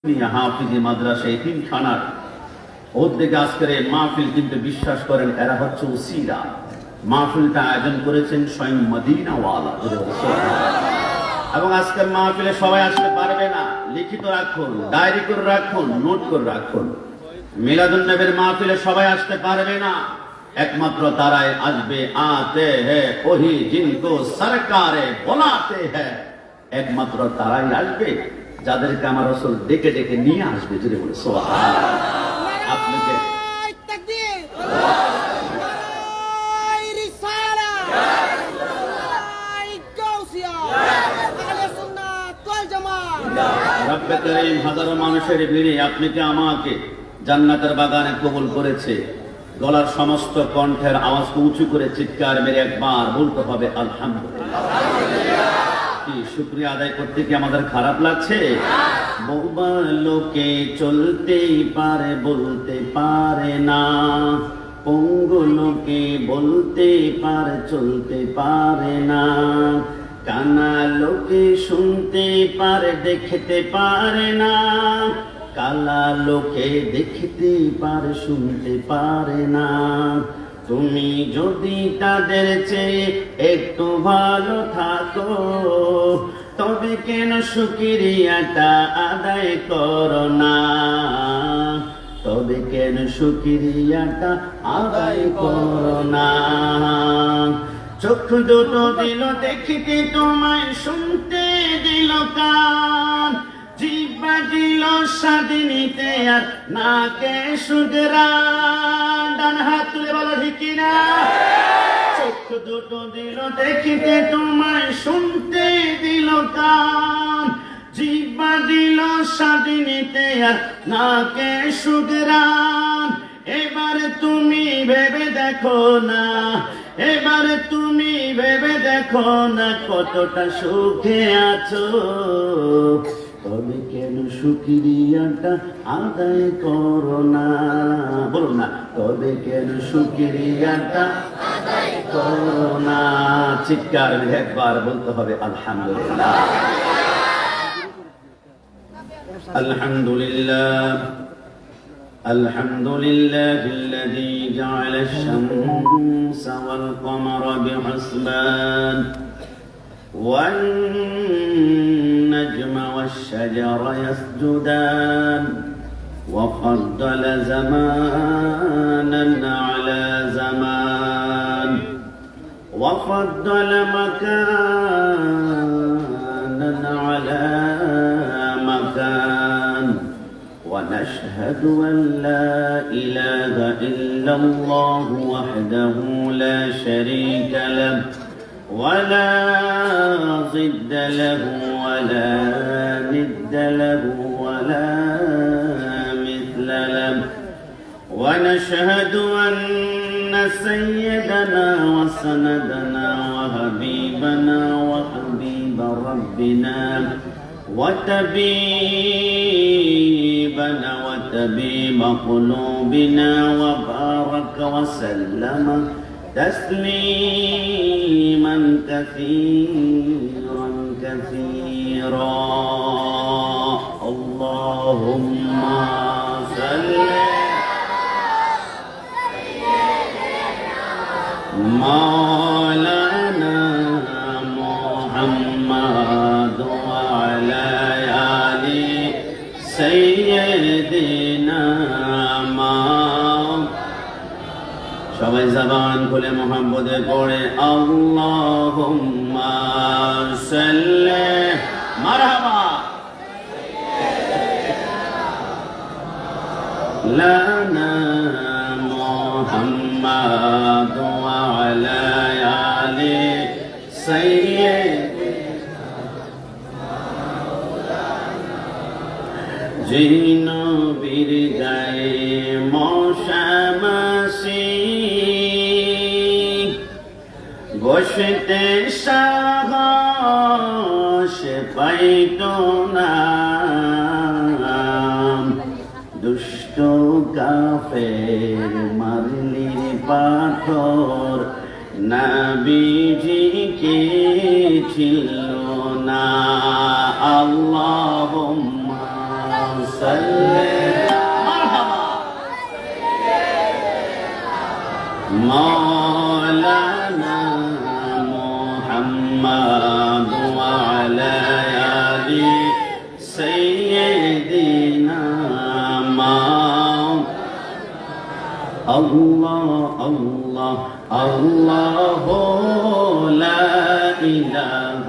হাফিজি মাদ্রাসা এতিমখানার উদ্যোগে আজকের এই মাহফিল কিন্তু বিশ্বাস করেন এরা হচ্ছে উসিলা। মাহফিলটা আয়োজন করেছেন স্বয়ং মদিনাওয়ালা। এবং আজকের মাহফিলে সবাই আসতে পারবে না, লিখিত রাখুন, ডায়েরি করে রাখুন, নোট করে রাখুন। মিলাদুন নবীর মাহফিলে সবাই আসতে পারবে না, একমাত্র তারাই আসবে। আতে হ্যাঁ ওহি জিनको সরকারে বুলাতে হ্যাঁ, একমাত্র তারাই আসবে যাদেরকে আমার রাসূল ডেকে ডেকে নিয়ে আসবে। জোরে বলে সুবহানাল্লাহ। আপনাকে রব্বে করিম হাজারো মানুষের ভিড়ে আপনি কি আমাকে জান্নাতের বাগানে কবুল করেছে। গলার সমস্ত কণ্ঠের আওয়াজকে উঁচু করে চিৎকার মেরে একবার বলতে হবে আলহামদুলিল্লাহ। কি শুকরিয়া আদায় করতে কি আমাদের খারাপ লাগছে? বোবা লোকে চলতেই পারে বলতে পারে না, পঙ্গু লোকে বলতে পারে চলতে পারে না, কানা লোকে শুনতে পারে দেখতে পারে না, কালা লোকে দেখতে পারে শুনতে পারে না। তুমি যদি তাদের চেয়ে একটু ভালো থাকো, তবে কেন শুকরিয়াটা আদায় করো না? তবে কেন শুকরিয়াটা আদায় করো না? চক্ষু দুটো দিল দেখতে তোমায়, শুনতে দিল কান, জিহ্বা দিল স্বাদ নিতে আর নাকে সুঘ্রাণ। ডান হাত তুলে বলো ঠিক কিনা? চক্ষু দুটো দিল দেখতে তোমায়, শুনতে দিল কান, জিহ্বা দিল স্বাদ নিতে আর নাকে সুঘ্রাণ। এবারে তুমি ভেবে দেখো না, এবারে তুমি ভেবে দেখো না কতটা সুখে আছো, তবে কেন শুকরিয়াটা আদায় করো না? বলুন না, তবে কেন শুকরিয়াটা আদায় করো না? চিৎকার মেরে একবার বলতে হবে আলহামদুলিল্লাহ। আলহামদুলিল্লাহ الحمد لله الذي جعل الشمس والقمر بحسبان والنجم والشجر يسجدان وفضل زمانا على زمان وفضل مكانا على مكان ونشهد أن لا إله إلا الله وحده لا شريك له ولا ضد له ولا ند له ولا مثل له ونشهد أن سيدنا وسندنا وحبيبنا وحبيب ربنا وطبيبنا وطبيب قلوبنا وبارك وسلم تسليما كثيرا كثيرا. اللهم صل مولانا محمد وعلى آل سيدنا সবাই জবান খুলে মুহাম্মদে পড়ে আল্লাহুম্মা সাল্লি মারহাবা লানা মুহাম্মাদ ওয়া আলা আলি সাইয়্যিদিনা জিনো বীর গায়ে মশামাসি বসতে সাহস পাইতো না, দুষ্ট কাফের মারলি পাথর নবীজিকে ছিল না। আল্লাহুম্মা وسلم مرحبا مولانا محمد وعلى آل سيدنا الله الله الله لا إله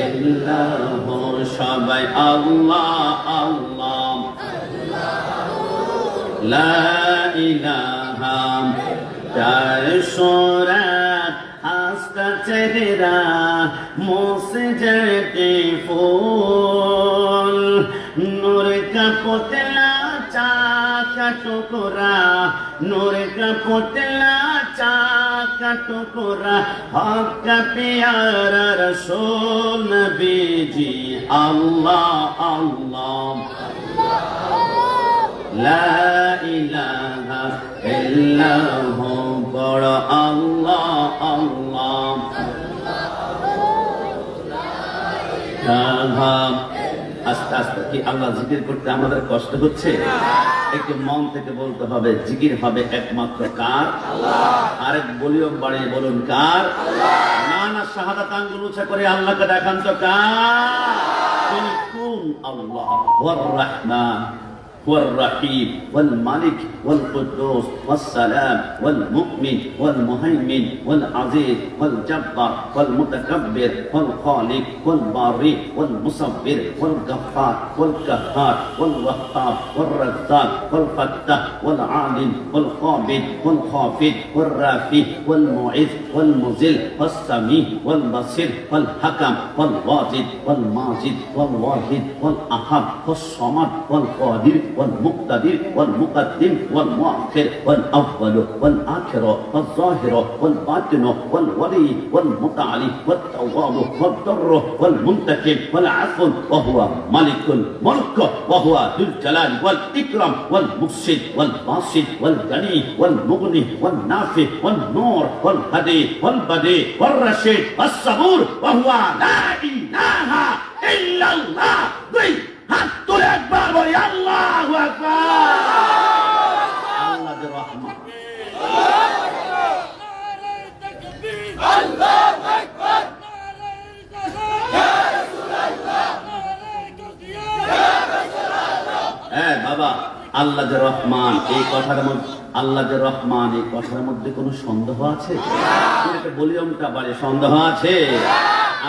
إلا هو সবাই আল্লাহ আল্লাহ লা ইলাহা তার সুরাত হাসতা চেহারা মুছে যেতে ফুল নূর কা পুতলা চাকা টুকরা নূর কা পুতলা চাকা টুকরা হক কা প্যারা রাসূল নবীজি আল্লাহ আল্লাহ লা ইলাহা ইল্লাহু বড় আল্লাহ আল্লাহ আস্তে আস্তে কি আল্লাহ জিকির করতে আমাদের কষ্ট হচ্ছে? একটু মন থেকে বলতে হবে জিকির হবে একমাত্র কার? আরেক বলিও বাড়িয়ে বলুন কার? না না শাহাদাত আঙ্গুল উঁচা করে আল্লাহকে দেখান তো কার? কোন আল্লাহ ওয়ার রাহমান والرحيم والملك والقدوس والسلام والمؤمن والمهيمن والعزيز والجبار والمتكبر والخالق والباري والمصور والغفار والقهار والوهاب والرزاق والفتاح والعالم والقابض والخافض والرافع والمعز والمذل والسميع والبصير والحكم والواجد والماجد والواحد والأحد والصمد والقادر والمقتدر والمقدم والمؤخر والأول والآخر والظاهر والباطن والولي والمتعالي والتواب والضر والمنتقم والعفو وهو ملك الملك وهو ذو الجلال والإكرام والمفسد والباسط والغني والمغني والنافع والنور والهدي والبديع والرشيد والصبور وهو لا إله إلا الله হাত তুলে একবার বলি আল্লাহু আকবার। আল্লাহ যে রহমান আল্লাহু আকবার ইয়া রাসূলুল্লাহ ইয়া রাসূলুল্লাহ। বাবা আল্লাহ যে রহমান এই কথার মধ্যে আল্লাহ যে রহমান এই কথার মধ্যে কোনো সন্দেহ আছে? এটা ভলিউমটা বাড়ে সন্দেহ আছে?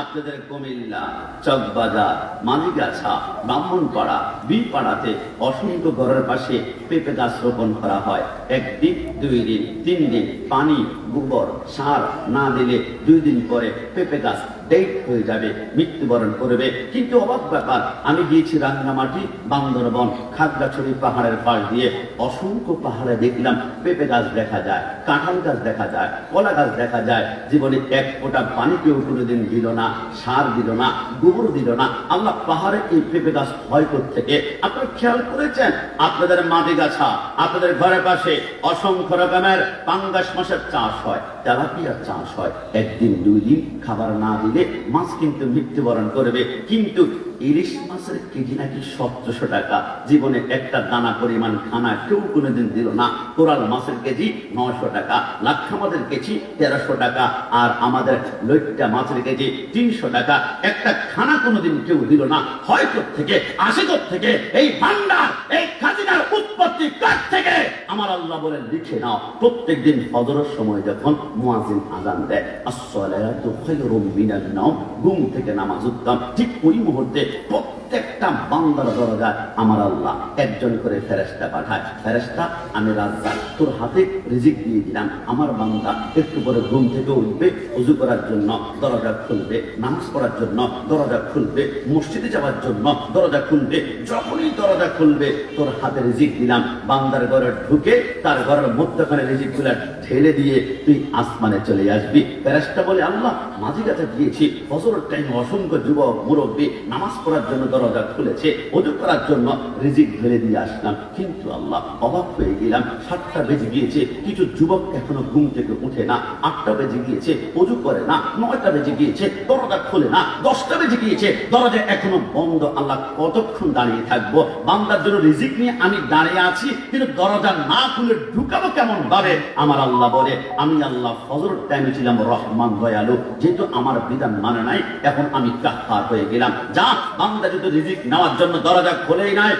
আপনাদের কুমিল্লা, চকবাজার, মালিগাছা, ব্রাহ্মণপাড়া, বিপাড়াতে অসংখ্য ঘরের পাশে পেঁপে গাছ রোপণ করা হয়। একদিন, 2 দিন, 3 দিন পানি, গোবর, সার না দিলে 2 দিন পরে পেঁপে গাছ ডেট হয়ে যাবে, মৃত্যুবরণ করবে। কিন্তু অবাক ব্যাপার, আমি গিয়েছি রাঙ্গামাটি, বান্দরবন, খাগড়াছড়ি পাহাড়ের পাশ দিয়ে অসংখ্য পাহাড়ে দেখলাম পেঁপে গাছ দেখা যায়, কাঁঠাল গাছ দেখা যায়, কলা গাছ দেখা যায়। জীবনে এক ফোঁটা পানি কেউ কোনোদিন দিল না, সার দিল না, গোবর দিল না। আল্লাহ পাহাড়ে এই পেঁপে গাছ হয় থেকে আপনারা খেয়াল করেছেন? আপনাদের মাটি গাছা, আপনাদের ঘরের পাশে অসংখ্য রকমের পাঙ্গাস মাছের চাষ হয়, তেলাপিয়ার চাষ হয়। একদিন 2 দিন খাবার না দিলে মাছ কিন্তু মৃত্যুবরণ করবে। কিন্তু ইলিশ মাছের কেজি নাকি 1700 টাকা। জীবনে একটা দানা পরিমাণ খানা কেউ কোনোদিন দিল না। কোরাল মাছের কেজি 900 টাকা, লাক্ষা মাছের কেজি 1300 টাকা, আর আমাদের লইট্টা মাছের কেজি 300 টাকা। একটা খানা কোনোদিন কেউ দিল না। হয় থেকে আসে থেকে এই ভান্ডার, এই খাজিনার উৎপত্তি কার থেকে? আমার আল্লাহ বলেন লিখে নাও। প্রত্যেক দিন ফজরের সময় যখন মুয়াজ্জিন আযান দেয়, আসসালাতু খায়রুম মিনান নাওম, ঘুম থেকে নামাজ উত্তম, ঠিক ওই মুহূর্তে প্রত্যেকটা বান্দার দরজায় আমার আল্লাহ একজন করে ফেরেশতা পাঠায়। ফেরেশতা, আমি রাজ্জাক, তোর হাতে রিজিক দিয়ে দিলাম। আমার বান্দা একটু পরে ঘুম থেকে উঠবে, ওযু করার জন্য দরজা খুলবে, নামাজ পড়ার জন্য দরজা খুলবে, মসজিদে যাওয়ার জন্য দরজা খুলবে। যখনই দরজা খুলবে তোর হাতে রিজিক দিলাম। বান্দার ঘরে ঢুকে ঢুকে তার ঘরের মধ্যখানে রিজিকগুলা ঢেলে দিয়ে তুই আসমানে চলে আসবি। ফেরেশতা বলে, আল্লাহ মাঝি কাছে গিয়েছি, ফজরের টাইমে অসংখ্য যুবক মুরব্বী নামাজ পড়ার জন্য দরজা খুলেছে, ওযু করার জন্য রিজিক ঢেলে দিয়ে আসলাম, কিন্তু আল্লাহ অবাক হয়ে গেলাম, 7টা বেজে গিয়েছে, কিছু যুবক এখনো ঘুম থেকে উঠে না, 8টা বেজে গিয়েছে, ওযু করে না, 9টা বেজে গিয়েছে, দরজা খুলে না, 10টা বেজে গিয়েছে, দরজা এখনো বন্ধ। আল্লাহ কতক্ষণ দাঁড়িয়ে থাকবো? বান্দার জন্য রিজিক নিয়ে আমি দাঁড়িয়ে আছি, কিন্তু দরজা না খুলে ঢুকাবো কেমন ভাবে? আমার আল্লাহ বলে, আমি আল্লাহ ফজরের টাইমে ছিলাম রহমান দয়ালু, যেহেতু আমার বিধান মানে নাই, এখন আমি কাফফার হয়ে গেলাম। যা, বান্দা যদি রিজিক নেওয়ার জন্য দরজা খোলেই নাই,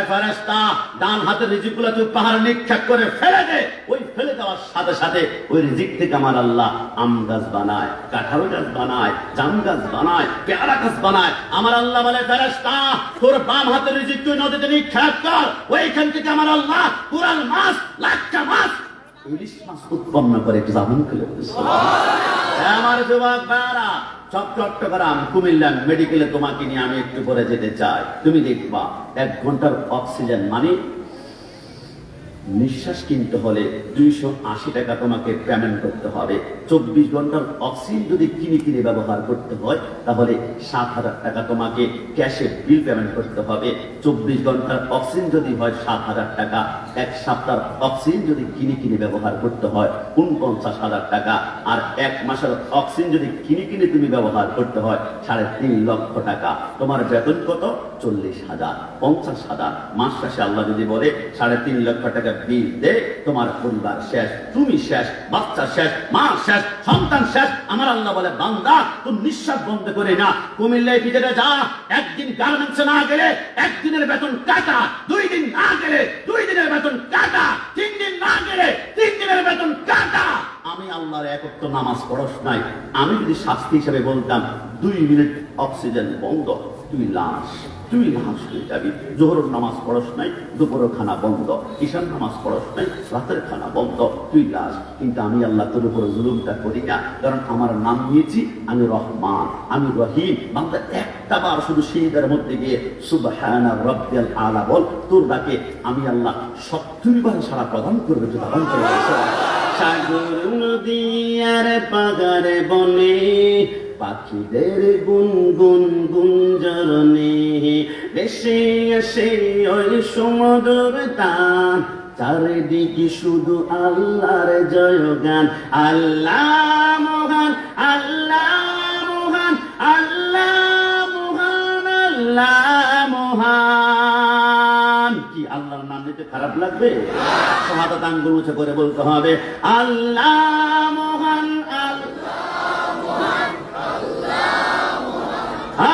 ফেরেশতা ডান হাতের রিজিকগুলো তুই পাহাড়ে নিক্ষেপ করে ফেলে দে। ওই ফেলে দেওয়ার সাথে সাথে ওই রিজিক থেকে আমার আল্লাহ আম গাছ বানায়, কাঁঠাল গাছ বানায়, জাম গাছ বানায়, পেয়ারা গাছ বানায়। আমার আল্লাহ বলে, ফেরেশতা তোর বাম হাতের রিজিক তুই নদীতে নিক্ষেপ কর, ওইখান থেকে আমার আল্লাহ কুরাল মাছ, লাচ্চা মাছ, ইলিশ মাছ উৎপন্ন করে। একটু জামান খুলে আমার যুবক ভাইরা, চট্টগ্রাম কুমিল্লা মেডিকেলে তোমাকে নিয়ে আমি একটু পরে যেতে চাই। তুমি দেখবা 1 ঘন্টার অক্সিজেন মানে নিঃশ্বাস কিনতে হলে 280 টাকা তোমাকে পেমেন্ট করতে হবে। 24 ঘন্টার অক্সিজেন যদি কিনে ব্যবহার করতে হয়, তাহলে 7,000 টাকা তোমাকে ক্যাশে বিল পেমেন্ট করতে হবে। 24 ঘন্টার অক্সিজেন যদি হয় 7,000 টাকা, 1 সপ্তাহের অক্সিজেন যদি কিনে ব্যবহার করতে হয় 49,000 টাকা, আর 1 মাসের অক্সিজেন যদি কিনে তুমি ব্যবহার করতে হয় 3.5 লক্ষ টাকা। তোমার বেতন কত? 40,000, 50,000। মাস শেষে আল্লাহ যদি বলে 3.5 লক্ষ টাকা বিল দে, তোমার পরিবার শেষ, তুমি শেষ, বাচ্চা শেষ, মা শেষ, সন্তান শেষ। আমার আল্লাহ বলে, বান্দা তুই নিঃশ্বাস বন্ধ করে না, কুমিল্লায় ভিতরে যা, 1 দিন গার্মেন্টসে না গেলে 1 দিনের বেতন কাটা, 2 দিন না গেলে 2 দিনের বেতন কাটা, 3 দিন না গেলে 3 দিনের বেতন কাটা। আমি আল্লাহর একত্র নামাজ পড়স নাই, আমি যদি শাস্তি হিসেবে বলতাম 2 মিনিট অক্সিজেন বন্ধ, তুই লাশ হয়ে যাবি। জোহরের নামাজ পড়স নাই, দুপুরের খানা বন্ধ, ঈশান নামাজ পড়স নাই, রাতের খানা বন্ধ, তুই লাশ। কিন্তু আমি আল্লাহ তোর উপরে জুলুমটা করি না, কারণ আমার নাম নিয়েছি আমি রহমান, আমি রহিম। বান্দা একটা বার শুধু সিজদার মধ্যে গিয়ে সুবহানা রাব্বিয়াল আলা বল, তোর ডাকে আমি আল্লাহ 70 বার সারা প্রদান করবে। সাগর নদী আর পাগারে বনে, পাখিদের গুনগুন গুঞ্জরণে, দেশে আসে ওই সমুদ্র টান, চারিদিকে শুধু আল্লাহর জয়গান। আল্লাহ মহান, আল্লাহ মহান, আল্লাহ মহান, আল্লাহ মহান। কি আল্লাহর নাম নিতে খারাপ লাগবে? শাহাদাত আঙ্গুল উঁচু করে বলতে হবে, আল্লাহ মহান,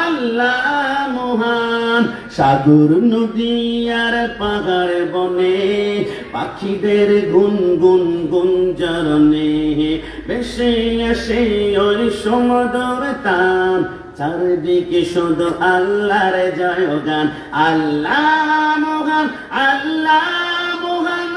আল্লাহ মহান। সাগর নদী আর পাহাড় বনে, পাখিদের গুনগুন গুঞ্জরণে, ভেসে আসে ওই সমুদ্র টান, চারিদিকে শুধু আল্লাহর জয়গান। আল্লাহ মহান, আল্লাহ মহান,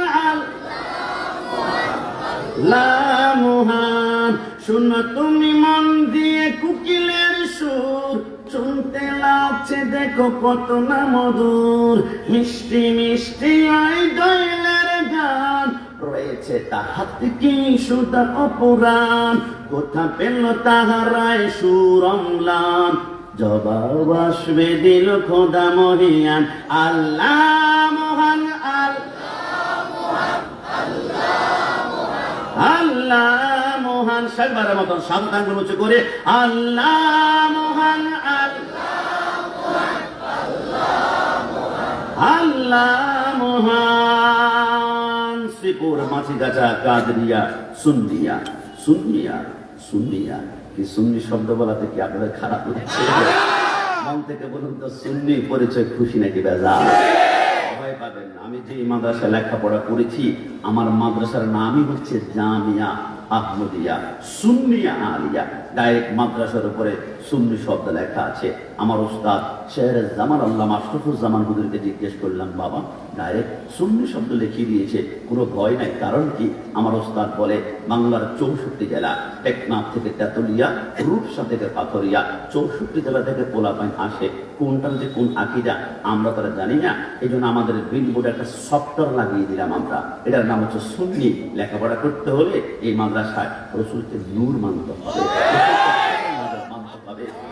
আল্লাহ মহান। শুনো তুমি মন দিয়ে কুকিলের সুর, শুনতে লাগছে দেখো কত না মধুর, মিষ্টি মিষ্টি ওই দোয়েলের গান, রয়েছে তাহাতে কি সুদা অপরাণ, কোথা পেল তাহারায় সুর অম্লান, জবাব আসবে দিল খোদা মহিয়ান। আল্লাহ মহান, আল্লাহ মহান। শেষবারের মতন সন্তানগুলো উঁচু করে, আল্লাহ মহান, আল্লাহ মহান। শ্রীপুর মাছিগাছা কাদরিয়া সুন্নিয়া, সুন্নিয়া, সুন্নিয়া। কি সুন্নি শব্দ বলাতে কি আপনাদের খারাপ লাগছে? মন থেকে বলুন তো, সুন্নি পরিচয় খুশি নাকি বেজার? ভয় পাবেন না। আমি যে মাদ্রাসায় লেখাপড়া করেছি, আমার মাদ্রাসার নামই হচ্ছে জামিয়া আহমদিয়া সুন্নিয়া আলিয়া। ডাইরেক্ট মাদ্রাসার উপরে সুন্নি শব্দ লেখা আছে। আমার উস্তাদ শেহরে জামান আল্লামা আশরাফুজ্জামান হুজুরকে জিজ্ঞেস করলাম, বাবা ডাইরেক্ট সুন্নি শব্দ লিখিয়ে দিয়েছে, কোনো ভয় নাই, কারণ কি? আমার উস্তাদ বলে, বাংলার 64 জেলা, টেকনাফ থেকে তেতুলিয়া, রূপসা থেকে পাথরিয়া, 64 জেলা থেকে পোলাপাইন আসে, কোনটার যে কোন আকিদা আমরা তারা জানি না। এই জন্য আমাদের বিলবোর্ডে একটা সফটওয়্যার লাগিয়ে দিলাম আমরা, এটার নাম হচ্ছে সুন্নি। লেখাপড়া করতে হলে এই মাদ্রাসায় রসুলকে নূর মানতে হবে,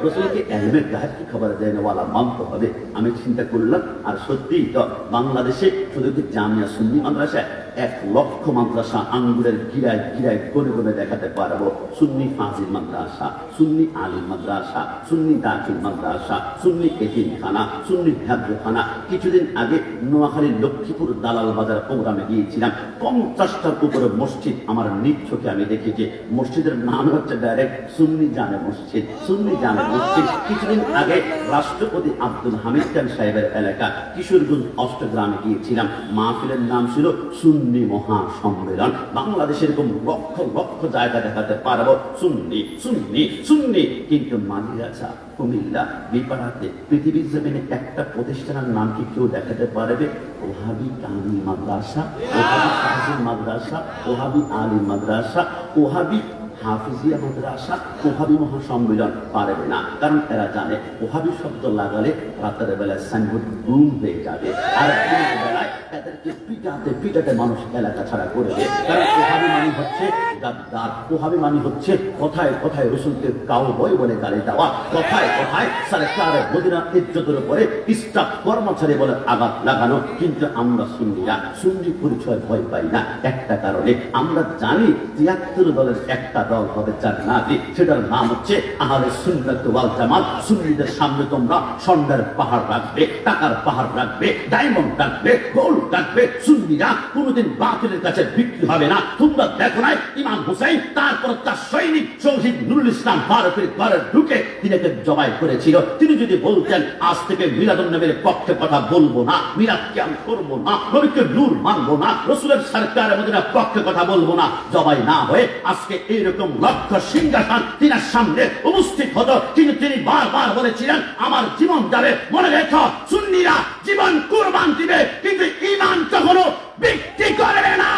রসুলকে এলমের গায়েব কি খবর দেওয়ালা মানতে হবে। আমি চিন্তা করলাম, আর সত্যিই তো বাংলাদেশে শুধু কি জামিয়া সুন্নি মাদ্রাসায় 1 লক্ষ মাদ্রাসা আঙ্গুরের গিরায় গিরায় গনে গনে দেখাতে পারবো। সুন্নি ফাজিল মাদ্রাসা, সুন্নি আলিম মাদ্রাসা, সুন্নি দাখিল মাদ্রাসা, সুন্নি এতিমখানা, সুন্নি হাফজখানা। কিছুদিন আগে নোয়াখালীর লক্ষ্মীপুর দালাল বাজার প্রোগ্রামে গিয়েছিলাম, 50টার উপরে মসজিদ আমার নিজ চোখে আমি দেখেছি। মসজিদের নাম হচ্ছে ডাইরেক্ট সুন্নি জামে মসজিদ, সুন্নি জামে মসজিদ। কিছুদিন আগে রাষ্ট্রপতি আব্দুল হামিদ খান সাহেবের এলাকা কিশোরগঞ্জ অষ্টগ্রামে গিয়েছিলাম, মাহফিলের নাম ছিল সুন্নি মহাসম্মেলন। বাংলাদেশের এরকম লক্ষ লক্ষ জায়গা দেখাতে পারবো সুন্নি সুন্নি সুন্নি। কিন্তু মাদ্রাসা কুমিল্লা বিপাড়াতে পৃথিবীর জমিনে একটা প্রতিষ্ঠানের নাম কি কেউ দেখাতে পারবে? ওহাবি কামিল মাদ্রাসা, ওহাবি ফাজিল মাদ্রাসা, ওহাবি আলিম মাদ্রাসা, ওহাবি হাফিজিয়া মাদ্রাসা, ওহাবি মহাসম্মেলন পারবে না। কারণ এরা জানে ওহাবি শব্দ লাগালে রাতের বেলায় সাইনবোর্ড গুম হয়ে যাবে, আর দিনের বেলায় এদেরকে পিটাতে পিটাতে মানুষ এলাকা ছাড়া করবে। কারণ ওহাবি মানে হচ্ছে গাদ্দার, ওহাবি মানে হচ্ছে কথায় কথায় রসুলকে কাউবয় বলে গালি দেওয়া, কথায় কথায় সরকারের মদিনা ইজ্জতের উপরে স্টাফ কর্মচারী বলে আঘাত লাগানো। কিন্তু আমরা সুন্নিরা সুন্নি পরিচয় ভয় পাই না একটা কারণে, আমরা জানি 73 দলের একটা দল হবে জান্নাতি, সেটার নাম হচ্ছে আহলে সুন্নাত ওয়াল জামাত। সুন্নিদের সামনে তোমরা স্বর্ণের পাহাড় রাখবে, টাকার পাহাড় রাখবে, ডায়মন্ড রাখবে, গোল্ড রাখবে। সুন্নিরা কোনোদিন বাতিলের কাছে বিক্রি হবে না। তোমরা দেখো না ইমাম হুসাইন, তারপর তার সৈনিক শহীদ নুরুল ইসলাম ফারুকের ঘরে ঢুকে তিনাকে জবাই করেছিল। তিনি যদি বলতেন আজ থেকে মিলাদুন নবীর পক্ষে কথা বলবো না, মিলাদ কিয়াম করবো না, নবীকে নূর মানবো না, রসুলের সরকারের মদিনার পক্ষে কথা বলবো না, জবাই না হয়ে আজকে এইরকম লক্ষ সিংহাসন তিনার সামনে উপস্থিত হতো। কিন্তু তিনি বারবার বলেছিলেন আমার জীবন যাবে, মনে রেখো সুন্নিরা জীবন কুরবান দিবে কিন্তু ঈমান কখনো বিক্রি করবে না।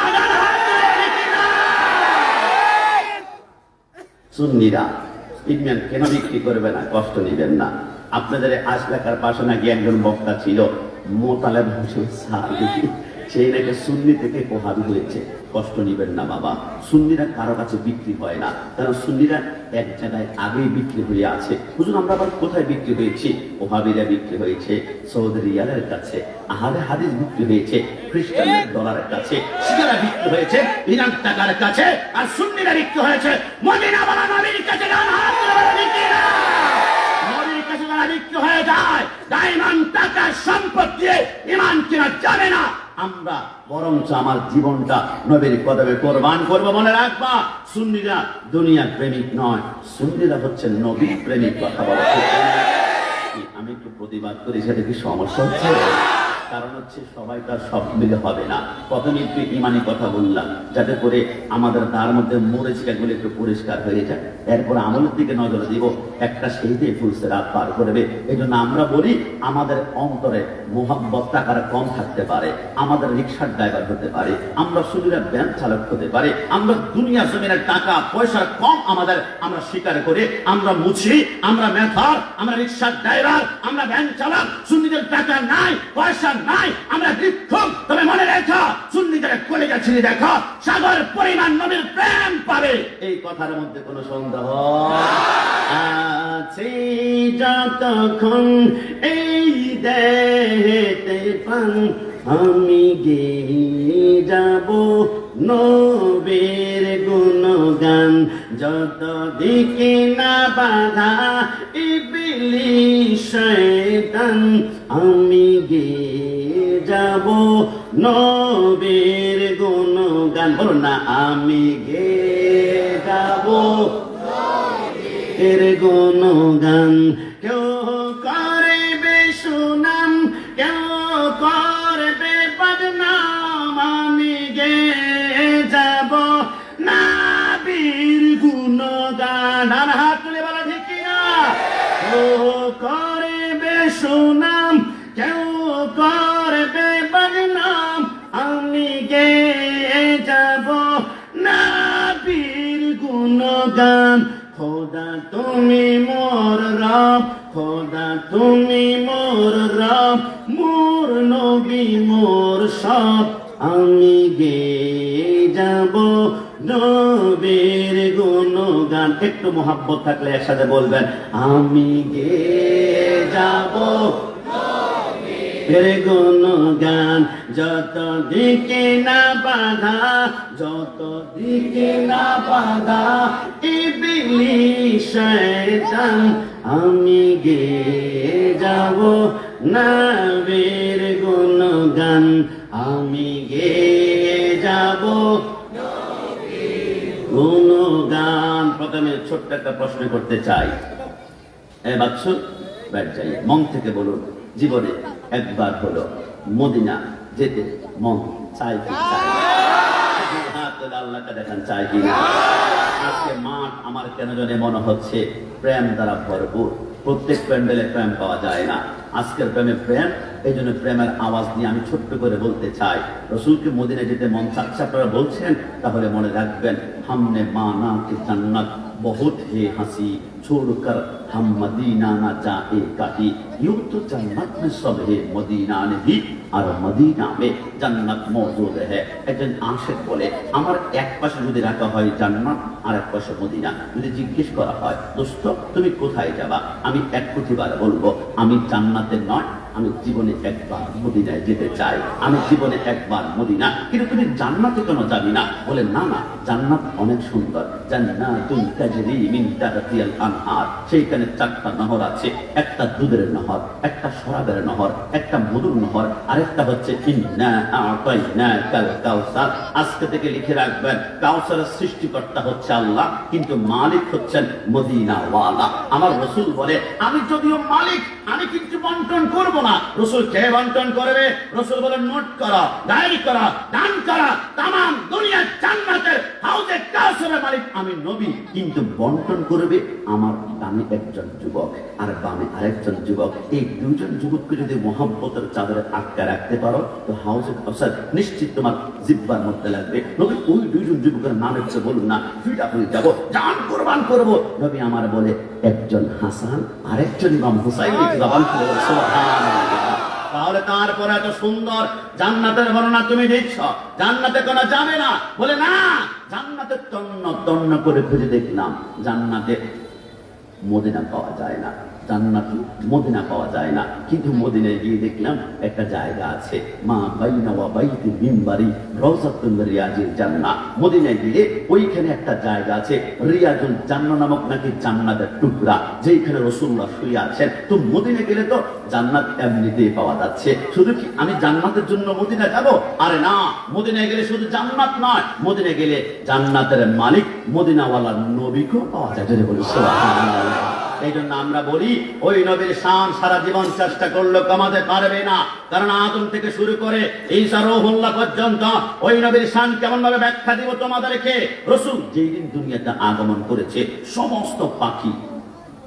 সুন্নিরা ইমান কেন বিক্রি করবে না? কষ্ট নিবেন না। আপনাদের আজ লেখার পাশে নাকি একজন বক্তা ছিল, মোতালেব হোসেন সাদিকি, সেই নাকি সুন্নি থেকে ওহাবি হয়েছে। কষ্ট নিবেন না বাবা, সুন্নিরা কারো কাছে বিক্রি হয় না, কারণ সুন্নিরা এক জায়গায় আগেই বিক্রি হয়ে আছে। বুঝুন আমরা আবার কোথায় বিক্রি হয়েছি? ওহাবিরা বিক্রি হয়েছে সৌদি রিয়ালের কাছে, আহলে হাদিস বিক্রি হয়েছে খ্রিস্টানদের ডলারের কাছে, শিয়ারা বিক্রি হয়েছে ইরান টাকার কাছে, আর সুন্নিরা বিক্রি হয়েছে মদিনাওয়ালা নবীর কাছে। নবীর কাছে যারা বিক্রি হয়ে যায় ডায়মন্ড টাকা সম্পদ দিয়ে ঈমান কেনা যাবে না। আমরা বরঞ্চ আমার জীবনটা নবীর কদমে কোরবান করবো। মনে রাখবা সুন্নিরা দুনিয়ার প্রেমিক নয়, সুন্নিরা হচ্ছে নবীর প্রেমিক। কথা বলা আমি একটু প্রতিবাদ করি, সেটা কি সমস্যা হচ্ছে? কারণ হচ্ছে সবাই তার সব মিলে হবে না। প্রথমে একটু ইমানি কথা বললাম যাতে করে আমাদের তার মধ্যে মরিচিকাগুলো একটু পরিষ্কার হয়ে যায়, এরপর আমলের দিকে নজর দিব। একটা সেইতে ফুলসে রাত পার করবে। এই জন্য আমরা বলি আমাদের অন্তরে মোহাব্বত টাকার কম থাকতে পারে, আমাদের রিক্সার ড্রাইভার হতে পারে, আমরা সুবিধা ব্যাংক চালক হতে পারে, আমরা দুনিয়া জমিনের টাকা পয়সার কম আমাদের আমরা স্বীকার করে আমরা মুছি, আমরা মেথর, আমরা রিক্সার ড্রাইভার, আমরা ব্যাংক চালক। সুন্নিদের টাকা নাই, পয়সা নাই, আমরা বিক্ষোভ। তবে মনে রেখো সুন্নিদের কলেজা ছিঁড়ে দেখো সাগর পরিমাণ নবীর প্রেম পাবে, এই কথার মধ্যে কোনো সন্দেহ আছে। যতক্ষণ এই দেহেতে প্রাণ আমি গেয়ে যাব নবীর গুণগান, যত দিকে না বাধা ইবলিস শয়তান আমি গেয়ে যাব নবীর গুণগান। বলুন না, আমি গেয়ে যাব এর গুণগান। কেউ করবে সুনাম, কেউ করবে বদনাম, আমি গেয়ে যাব নবীর গুণগান। গান। খোদা তুমি মোর রব, খোদা তুমি মোর রব, মোর নবী মোর সব, আমি গেয়ে যাব নবীর গুণগান। একটু মোহাব্বত থাকলে একসাথে বলবেন, আমি গেয়ে যাব নবীর গুণগান। যত দিকে না বাধা, যত দিকে না বাধা, ইবলিস শয়তান, আমি গেয়ে যাব নবীর গুণগান, আমি গেয়ে যাব গুণগান। প্রথমে ছোট্ট একটা প্রশ্ন করতে চাই, বাচ্চু ব্যাট যাই, মন থেকে বলুন, জীবনে একবার হলো মদিনা যেতে মন চাই কি চাই? আল্লাহকে দেখান চাই কি না? আজকে মাঠ আমার কেন জানে মনে হচ্ছে প্রেম দ্বারা ভরপুর। প্রত্যেক প্যান্ডেলে প্রেম পাওয়া যায় না, আজকের প্রেমে প্রেম। এই জন্য প্রেমের আওয়াজ নিয়ে আমি ছোট্ট করে বলতে চাই, রসুলকে মদিনা যেতে মন চাচ্ছে আপনারা বলছেন, তাহলে মনে রাখবেন, হামনে মানা কি জান্নাত বহুত হে হাসি, छोड़कर हम मदीना ना जाए कहीं, यूं तो जन्नत में सब है मदीना नहीं, আর মদিনা মে জান্নাত মওজুদ है। একজন আশিক বলে, আমার এক পাশে যদি রাখা হয় জান্নাত আর এক পাশে মদিনা, যদি জিজ্ঞেস করা হয় দোস্ত তুমি কোথায় যাবা, আমি এক কোটিবার বলবো আমি জান্নাতে নয়, আমি জীবনে একবার মদিনায় যেতে চাই, আমি জীবনে একবার মদিনা। কিন্তু তুমি জান্নাতে কেন যাবি না? বলে না না, জান্নাত অনেক সুন্দর, জান্নাতুন তাজরি মিন তাহতিহাল আনহার, সেইখানে 4টা নহর আছে, একটা দুধের নহর, একটা শরাবের নহর, একটা মধুর নহর, আরেকটা হচ্ছে ইন্না আ'তাইনাকাল কাউসার। আজকে থেকে লিখে রাখবেন, কাউসারের সৃষ্টিকর্তা হচ্ছে আল্লাহ, কিন্তু মালিক হচ্ছেন মদিনাওয়ালা। আমার রাসূল বলে, আমি যদিও মালিক, আমি কিন্তু বন্টন করব না। রাসূল কে বন্টন করবে? রাসূল বলে, নোট করা, ডায়েরি করা, দান করা, তামাম দুনিয়া জান্নাতের হাউজে কাউসারের মালিক আমি নবী, কিন্তু বন্টন করবে আমার ডানে একজন যুবক আর বামে আরেকজন যুবক। এই দুজন যুবককে যদি মহব্বতের চাদরে আটকে রাখতে পারো, তো হাউজে কাউসার নিশ্চিত তোমার জিহ্বার মধ্যে লাগবে। নবী ওই দুইজন যুবকের নাম একটু বলুন না, ফিটা হয়ে যাব, জান কুরবান করব। নবী আমার বলে, একজন হাসান আরেকজন ইমাম হুসাইন, জবান খুলে বলে সুবহানাল্লাহ। তাহলে তারপরে এত সুন্দর জান্নাতের বর্ণনা তুমি দিচ্ছ, জান্নাতে কোনো যাবে না? বলে না, জান্নাতে তন্ন তন্ন করে খুঁজে দেখলাম, জান্নাতে মদিনা পাওয়া যায় না, জান্নাত মদিনা পাওয়া যায় না। কিন্তু মদিনায় গিয়ে দেখলাম একটা জায়গা আছে, মা বাইনা ওয়া বাইতি মিম্বারি রাউযাতুল রিয়াজিল জান্নাহ। মদিনায় গিয়ে ওইখানে একটা জায়গা আছে, রিয়াজুল জান্নাহ নামক নাকি জান্নাতের টুকরা, যেখানে রাসূলুল্লাহ শুয়ে আছেন। তো মদিনা গেলে তো জান্নাত এমনিতেই পাওয়া যাচ্ছে, শুধু কি আমি জান্নাতের জন্য মদিনা যাব? আরে না, মদিনায় গেলে শুধু জান্নাত নয়, মদিনায় গেলে জান্নাতের মালিক মদিনাওয়ালা নবীকেও পাওয়া যায়। যদি বলি সুবহানাল্লাহ। এই জন্য আমরা বলি, ওই নবীর শান সারা জীবন চেষ্টা করলে কমাতে পারবে না, কারণ আদম থেকে শুরু করে ঈসা রূহুল্লাহ পর্যন্ত ওই নবীর শান কেমন ভাবে ব্যাখ্যা দিব তোমাদেরকে। রাসূল যেই দিন দুনিয়াতে আগমন করেছে, সমস্ত পাখি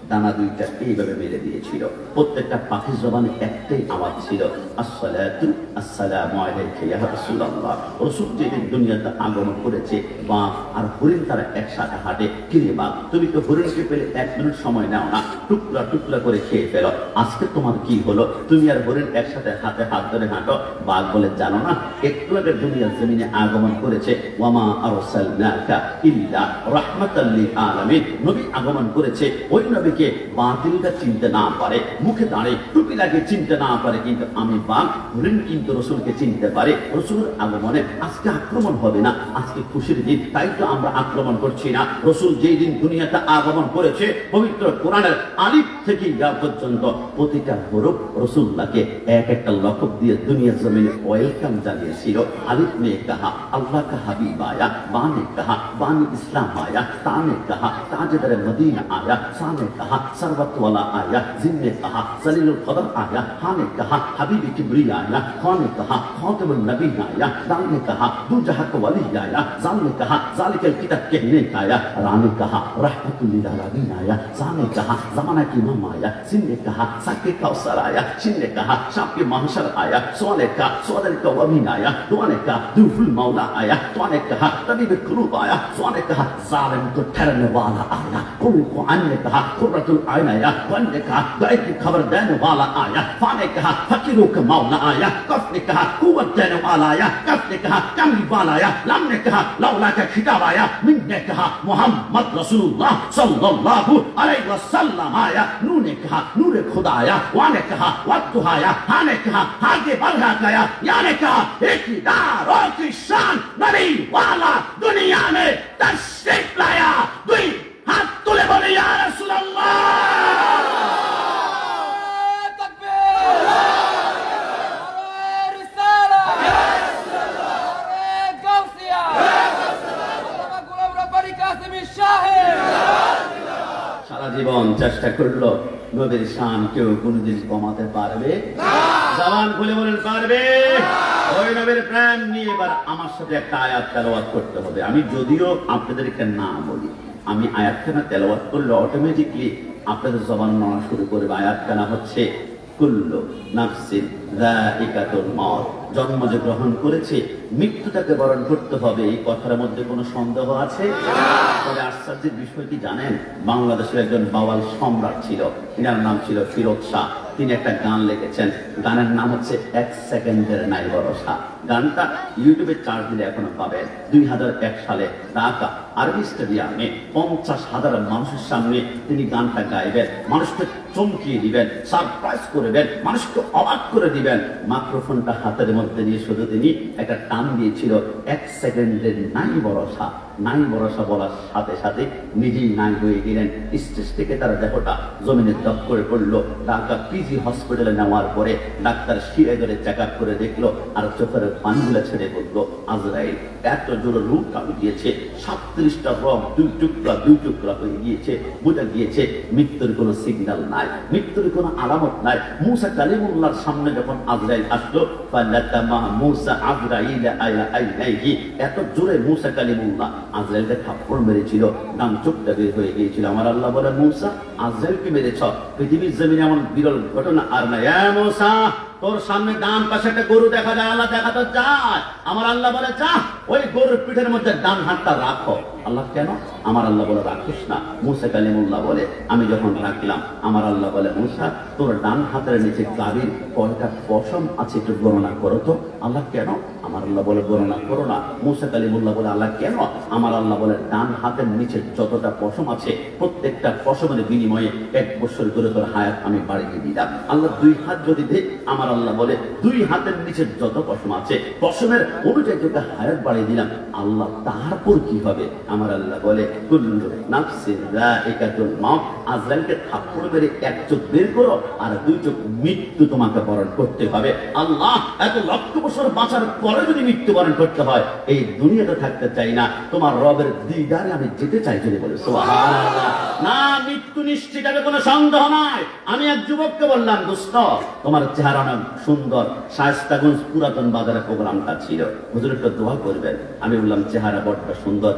দানা দুইটা এইভাবে মেরে দিয়েছিল, প্রত্যেকটা পাখির জবানে একটাই আওয়াজ ছিল, আসসালাতু আসসালামু আলাইকা ইয়া রাসূলুল্লাহ। রাসূল যেদিন দুনিয়াতে আগমন করেছে, বাঘ আর হরিণ তারা একসাথে হাঁটে। কিরে বাঘ, তুমি তো হরিণকে পেলে 1 মিনিট সময় নাও না, টুকরা টুকরা করে খেয়ে ফেলো, আজকে তোমার কি হলো? তুমি আর হরিণ একসাথে হাতে হাত ধরে হাঁটো। বাঘ বলে, জানো না একটু আগে দুনিয়ার জমিনে আগমন করেছে, ওয়ামা আরসালনাকা ইল্লা রাহমাতাল লিল আলামিন, নবী আগমন করেছে। ওই নবীকে বাতিলটা চিনতে না পারে, মুখে দাঁড়িয়ে টুপি লাগিয়ে চিনতে না পারে, কিন্তু আমি বাঘ হরিণ কিন্তু রসুলকে চিনতে পারে। রসুলের আগমনে আজকে আক্রমণ হবে না, আজকে খুশির দিন, তাই তো আমরা আক্রমণ করছি না। রসুল যেই দিন দুনিয়াতে আগমন করেছে, পবিত্র কোরআনের আলিফ থেকে ইয়া পর্যন্ত প্রতিটা হরফ রসুল্লাহকে এক একটা লকব দিয়ে দুনিয়ার জমিনে ওয়েলকাম জানিয়েছিল। আলিফ মে কাহা আল্লাহ কা হাবিব আয়া, বা ने कहा बानी इस्लाम आया, ता ने कहा ताजदर मदीना आया, सा ने कहा सरवत वाला आया, जिन ने कहा जलीलुल कदर आया, हा ने कहा हबीब किबरी आया, खा ने कहा खातिमुन नबी आया, दाल ने कहा दू जहां का वली आया, जाल ने कहा जालिकल किताब कहने आया, रा ने कहा रहमतुल लिल आलमीन आया, सा ने कहा खाना की मम आया, सिन ने कहा साके कौसर आया, शिन ने कहा शाम के महशर आया, सौ ने कहा सौदल का वमीन आया, दुआ ने कहा दुफुल मौला आया, दुआ ने कहा तबीब कुलूब आया, सौ ने कहा जालिम को ठहरने वाला आया, कुल को अन ने कहा कुर्रतुल आइन आया, वन ने कहा गाय की खबर देने वाला आया, फा ने कहा फकीरों का मौला आया, कफ ने कहा कुव्वत देने वाला आया, कफ ने कहा कमली वाला आया, लम ने कहा लौला का खिताब आया, मिन ने कहा मोहम्मद रसूलुल्लाह सल्लल्लाहु अलैहि वसल्लम आया, नू ने कहा नूरे खुदा आया, वा ने कहा वद्दुहा आया, हा ने कहा आगे बढ़ा गया, या ने कहा इक़्तिदार और की शान नबी वाला दुनिया में तशरीफ लाया, दुई हाथ तुले बोले या रसूलल्लाह। সারা জীবন চেষ্টা করলো, নবীর শান কেউ কোনদিন কমাতে পারবে? জবান খুলে বলেন পারবে? ওই নবীর প্রেম নিয়ে এবার আমার সাথে একটা আয়াত তেলাওয়াত করতে হবে। আমি যদিও আপনাদেরকে না বলি, আমি আয়াতখানা তেলাওয়াত করলে অটোমেটিকলি আপনাদের জবান নড়া শুরু করবে। আয়াতখানা হচ্ছে কুল্লু নাফসিন যায়িকাতুল মউত, জন্ম যে গ্রহণ করেছে মৃত্যুটাকে বরণ করতে হবে, এই কথার মধ্যে কোনো সন্দেহ আছে? তবে আশ্চর্যের বিষয় কি জানেন, বাংলাদেশের একজন বাওয়াল সম্রাট ছিল, এনার নাম ছিল ফিরোজ শাহ। তিনি একটা গান লিখেছেন, গানের নাম হচ্ছে 1 সেকেন্ডের নাই ভরসা। গানটা ইউটিউবে চার্জ দিলে এখনো পাবেন। 2001 সালে ঢাকা আরবি স্টেডিয়ামে 50,000 মানুষের সামনে তিনি গানটা গাইবেন, মানুষকে চমকিয়ে দিবেন, সারপ্রাইজ করবেন, মানুষকে অবাক করে দিবেন। মাইক্রোফোনটা হাতের মধ্যে নিয়ে শুধু তিনি একটা টান দিয়েছিল, 1 সেকেন্ডের নাই ভরসা। নাই ভরসা বলার সাথে সাথে নিজেই নাই হয়ে গেলেন। স্টেজ থেকে তার দেহটা জমিনে দপ করে পড়লো। ঢাকা পিজি হসপিটালে নেওয়ার পরে ডাক্তার শিরে ধরে চেক আপ করে দেখলো, আর চোখের পানিগুলো ছেড়ে পড়লো। আজরাইল এত জোরে রূপ কাঁপি দিয়েছে, 37টা রক দুই টুকরা হয়ে গিয়েছে। বোঝা গিয়েছে মৃত্যুর কোনো সিগন্যাল নাই, মৃত্যুর কোনো আলামত নাই। মুসা কালিমুল্লাহর সামনে যখন আজরাইল আসলো, ফালাতামা মুসা আজরাইল আলা আইনাইহি, এত জোরে মুসা কালিমুল্লাহ আজরাইলকে থাপ্পড় মেরেছিল, ডান চোখটা বের হয়ে গিয়েছিল। আমার আল্লাহ বলে, মুসা আজরাইলকে মেরেছ, পৃথিবীর জমিনে এমন বিরল ঘটনা আর নাই। মুসা তোর সামনে ডান পাশে একটা গরু দেখা যায়, আল্লাহ দেখাতে যায়। আমার আল্লাহ বলে, যা ওই গরুর পিঠের মধ্যে ডান হাতটা রাখো। আল্লাহ কেন? আমার আল্লাহ বলে, রাখিস না। মুসা কালিমুল্লাহ বলে, আমি যখন রাখলাম, আমার আল্লাহ বলে, মুসা তোর ডান হাতের নিচে গাভীর কয়টা পশম আছে একটু গণনা করো তো। আল্লাহ কেন? আমার আল্লাহ বলে, গণনা করো না। মুসা কালিমুল্লাহ বলে, আল্লাহ কেন? আমার আল্লাহ বলে, ডান হাতের নিচে যতটা পশম আছে প্রত্যেকটা পশমের বিনিময়ে 1 বছর করে তোর হায়াত আমি বাড়িয়ে দিলাম। আল্লাহ 2 হাত যদি দে, আমার আল্লাহ বলে 2 হাতের নিচে যত পশম আছে পশমের অনুযায়ী তোকে হায়াত বাড়িয়ে দিলাম। আল্লাহ তারপর কি হবে? আমার আল্লাহ বলে, কুল্লু নাফসিন যায়িকাতুল মউত, আজরাইলকে থাপ্পড় মেরে 1 চোখ বের করো, আর 2 চোখ মৃত্যু তোমাকে বরণ করতে হবে। আল্লাহ এত লক্ষ বছর বাঁচার পরে যদি মৃত্যুবরণ করতে হয়, এই দুনিয়াতে থাকতে চাই না, তোমার রবের দিদারে আমি যেতে চাই। যদি বলে সুবহানাল্লাহ, না মৃত্যু নিশ্চিত, এর কোনো সন্দেহ নাই। আমি এক যুবককে বললাম, দোস্ত তোমার চেহারা অনেক সুন্দর, শায়েস্তাগঞ্জ পুরাতন বাজারে প্রোগ্রামটা ছিল, হুজুর একটু দোয়া করবেন। আমি বললাম, চেহারা বড্ড সুন্দর,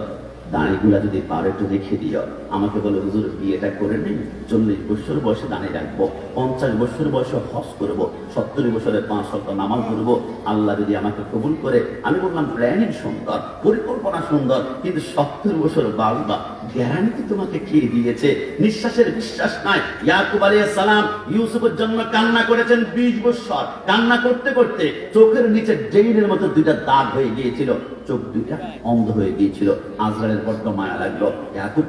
দাঁড়িগুলা যদি পারো একটু রেখে দিও। আমাকে বলে, হুজুর বিয়েটা করে নিন, 40 বছর বয়সে দাঁড়িয়ে রাখবো, 50 বছর বয়সে হজ করবো, 70 বছরে 5 ওয়াক্ত নামাজ পড়বো, আল্লাহ যদি আমাকে কবুল করে। আমি বললাম, প্ল্যানিং সুন্দর, পরিকল্পনা সুন্দর, কিন্তু 70 বছর বাবা গ্যারান্টি তোমাকে কে দিয়েছে? নিঃশ্বাসের বিশ্বাস নাই। ইয়াকুব আলাইহিস সালাম ইউসুফের জন্য কান্না করেছেন 20 বছর। কান্না করতে করতে চোখের নিচে ড্রেনের মতো 2টা দাগ হয়ে গিয়েছিল, চোখ 2টা অন্ধ হয়ে গিয়েছিল। আজরাইল বড্ড মায়া লাগলো। ইয়াকুব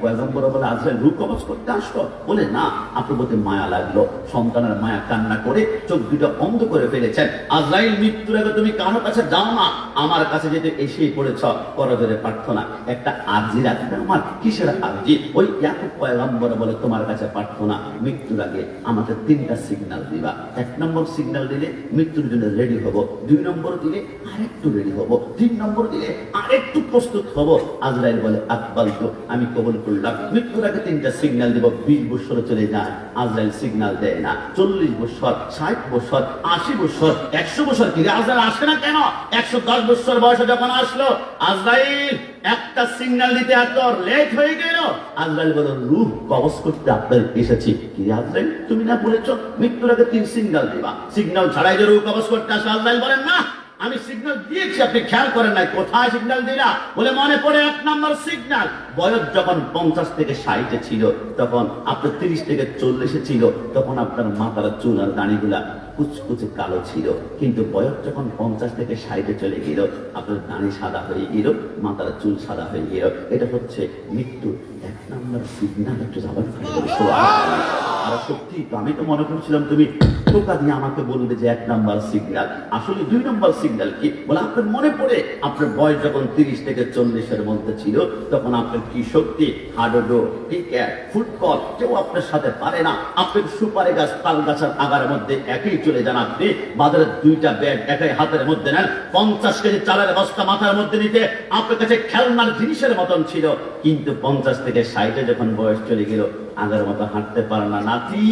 পয়গম্বর বলে, আজরাইল রূপ কবজ করতে আসলো? বলে, না, আপনার প্রতি মায়া লাগলো। সন্তানের মায়া কান্না করে চোখ 2টা অন্ধ করে ফেলেছেন। আজরাইল মৃত্যুর আগে তুমি কারো কাছে যাও না, আমার কাছে যেতে এসেই পড়েছ, করজোরে প্রার্থনা। একটা আরজি রাখবে আমার। কিসের আরজি? ওই ইয়াকুব পয়গম্বর বলে, তোমার কাছে প্রার্থনা, মৃত্যুর আগে আমাকে 3টা সিগন্যাল দিবা। 1 নম্বর সিগন্যাল দিলে মৃত্যুর জন্য রেডি হব, 2 নম্বর দিলে আরেকটু রেডি হব, 3 নম্বর দিলে আরেকটু প্রস্তুত হব। আজরাইল বলে, আকবাল তো, আমি কবুল করলাম। মৃত্যুর আগে 3টা সিগন্যাল দিব। 20 বছর চলে যায়, আজরাইল সিগন্যাল দেয় না। 40 বছর, 60 বছর, 80 বছর, 100 বছর, কি আজরাইল আসে না কেন? 110 বছর বয়সে যখন আসলো, আজরাইল একটা সিগন্যাল দিতে এত লেট হয়ে গেল। আজরাইল বলল, রূহ কবজ করতে আপনার এসেছি। কি আজরাইল, তুমি না বলেছ মৃত্যুর আগে 3 সিগন্যাল দিবা, সিগন্যাল ছাড়াই যে রূহ কবজ করতে আসলে? আজরাইল বলেন, না, আমি সিগন্যাল দিয়েছি, আপনি খেয়াল করেন নাই। কোথায় সিগন্যাল দিলা? বলে, মনে পড়ে 1 নম্বর সিগন্যাল, বয়স যখন 50 থেকে 60 ছিল, তখন আপনার 30 থেকে 40 ছিল, তখন আপনার মাথার চুল আর দাড়িগুলা কুচকুচে কালো ছিল। কিন্তু বয়স যখন 50 থেকে 60 চলে গেল, আপনার দাড়ি সাদা হয়ে গেল, মাথার চুল সাদা হয়ে গেল। এটা হচ্ছে মৃত্যু 1 নম্বর সিগন্যাল। একটু যাবার আর সত্যি তো, আমি তো মনে করছিলাম তুমি টোকা দিয়ে আমাকে বলবে যে 1 নম্বর সিগন্যাল। আসলে 2 নম্বর সিগন্যাল কি? বলে, আপনার মনে পড়ে আপনার বয়স যখন 30 থেকে 40-এর মধ্যে ছিল, তখন আপনার কি শক্তি, হাডোডো, ক্রিকেট, ফুটবল কেউ আপনার সাথে পারে না। আপনার সুপারি গাছ, তাল গাছের আগার মধ্যে একই চলে যান। আপনি বাজারের 2টা ব্যাগ একই হাতের মধ্যে নেন, 50 কেজি চালের বস্তা মাথার মধ্যে নিতে আপনার কাছে খেলনার জিনিসের মতন ছিল। কিন্তু 50 থেকে 60 যখন বয়স চলে গেল, আগের মতো হাঁটতে পারে না। নাতি,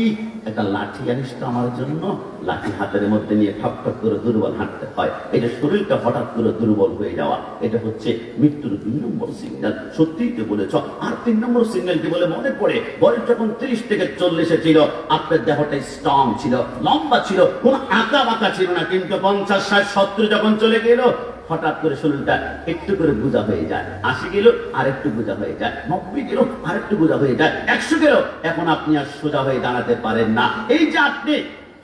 একটা লাঠি আনিস তো আমার জন্য। লাঠি হাতের মধ্যে নিয়ে ঠক ঠক করে দুর্বল হাঁটতে হয়। এটা শরীরটা হঠাৎ করে দুর্বল হয়ে যাওয়া, এটা হচ্ছে মৃত্যুর 2 নম্বর সিগন্যাল। সত্যিই তো বলেছ। আর 3 নম্বর সিগন্যাল কি? বলে, মনে পড়ে বয়স যখন 30 থেকে 40 ছিল, আপনার দেহটা স্ট্রং ছিল, লম্বা ছিল, কোনো আঁকা বাঁকা ছিল না। কিন্তু 50, 60, 70 যখন চলে গেল, হঠাৎ করে শরীরটা একটু করে বোঝা হয়ে যায়। 80 গেল, আর একটু বোঝা হয়ে যায়। 90 গেল, আর একটু বোঝা হয়ে যায়। 100 গেল, এখন আপনি আর সোজা হয়ে দাঁড়াতে পারেন না। এই যে আপনি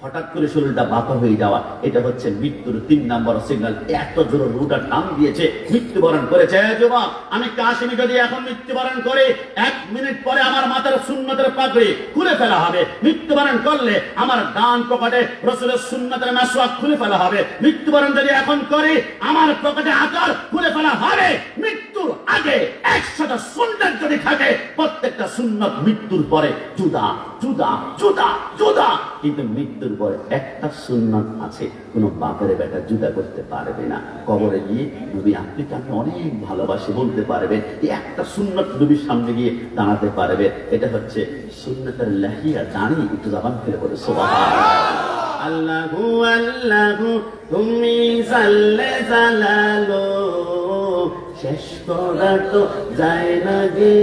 হঠাৎ করে শরীরটা বাঁকা হয়ে যাওয়া, এটা হচ্ছে মৃত্যুর 3 নম্বর সিগন্যাল। এত জোরে রুটা টান দিয়েছে, মৃত্যুবরণ করেছে। যুবক, আমি কাশিমি যদি এখন মৃত্যুবরণ করে 1 মিনিট পরে আমার মাথার সুন্নতের পাগড়ি খুলে ফেলা হবে। মৃত্যুবরণ করলে আমার ডান পকেটে রাসূলের সুন্নতের মাসওয়াক খুলে ফেলা হবে। মৃত্যুবরণ যদি এখন করে আমার পকেটে আতর খুলে ফেলা হবে। মৃত্যুর আগে 100টা সুন্নত যদি থাকে, প্রত্যেকটা সুন্নত মৃত্যুর পরে জুদা জুদা জুদা জুদা। কিন্তু মৃত্যুর পরে একটা সুন্নাত আছে, কোন বাপের বেটা জুদা করতে পারবে না। কবরে গিয়ে নবী, আপনি তাকে অনেক ভালোবাসে বলতে পারবে। একটা সুন্নাত নবীর সামনে গিয়ে দাঁড়াতে পারবে। এটা হচ্ছে সুন্নাতের লাহিয়া, দাঁড়ি। একটু জবান ফেলে বলে সুবহানাল্লাহ। আল্লাহু আল্লাহু তুমি জাল্লে জালালো, শেষ করা তো যায় না গে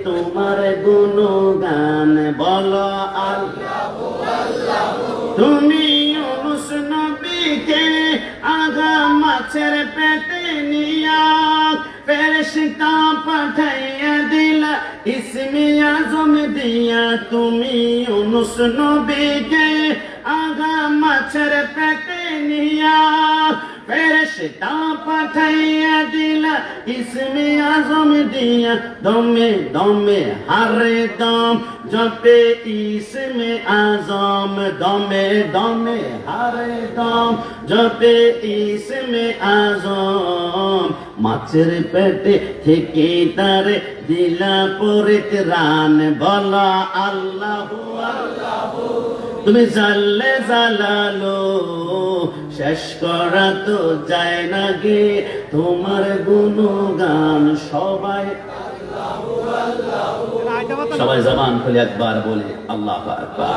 তোমার গুণগান। বলো আল্লাহু আল্লাহু। তুমি ইউনুস নবীকে আগা মাছের পেটে নিয়া ফেরেশতা পাঠাইয়া দিলা ইসমে আজম দিয়া। তুমি ইউনুস নবীকে আগা মাছের পেটে নিয়া ফেরেশতা পাঠাইয়া দিলা ইসমে আজম দিয়া। দমে দমে হারে দম জপে ইসমে আজম। দমে দমে হারে দম জপে ইসমে আজম। মাছের পেটে থেকে তারে দিলা পরিত্রাণ। বলা আল্লাহু আল্লাহু। তুমি জাল্লে জালালো, শেষ করা তো যায় না গে তোমার গুণগান। সবাই সবাই জবান খুলে একবার বলে আল্লাহু আকবার।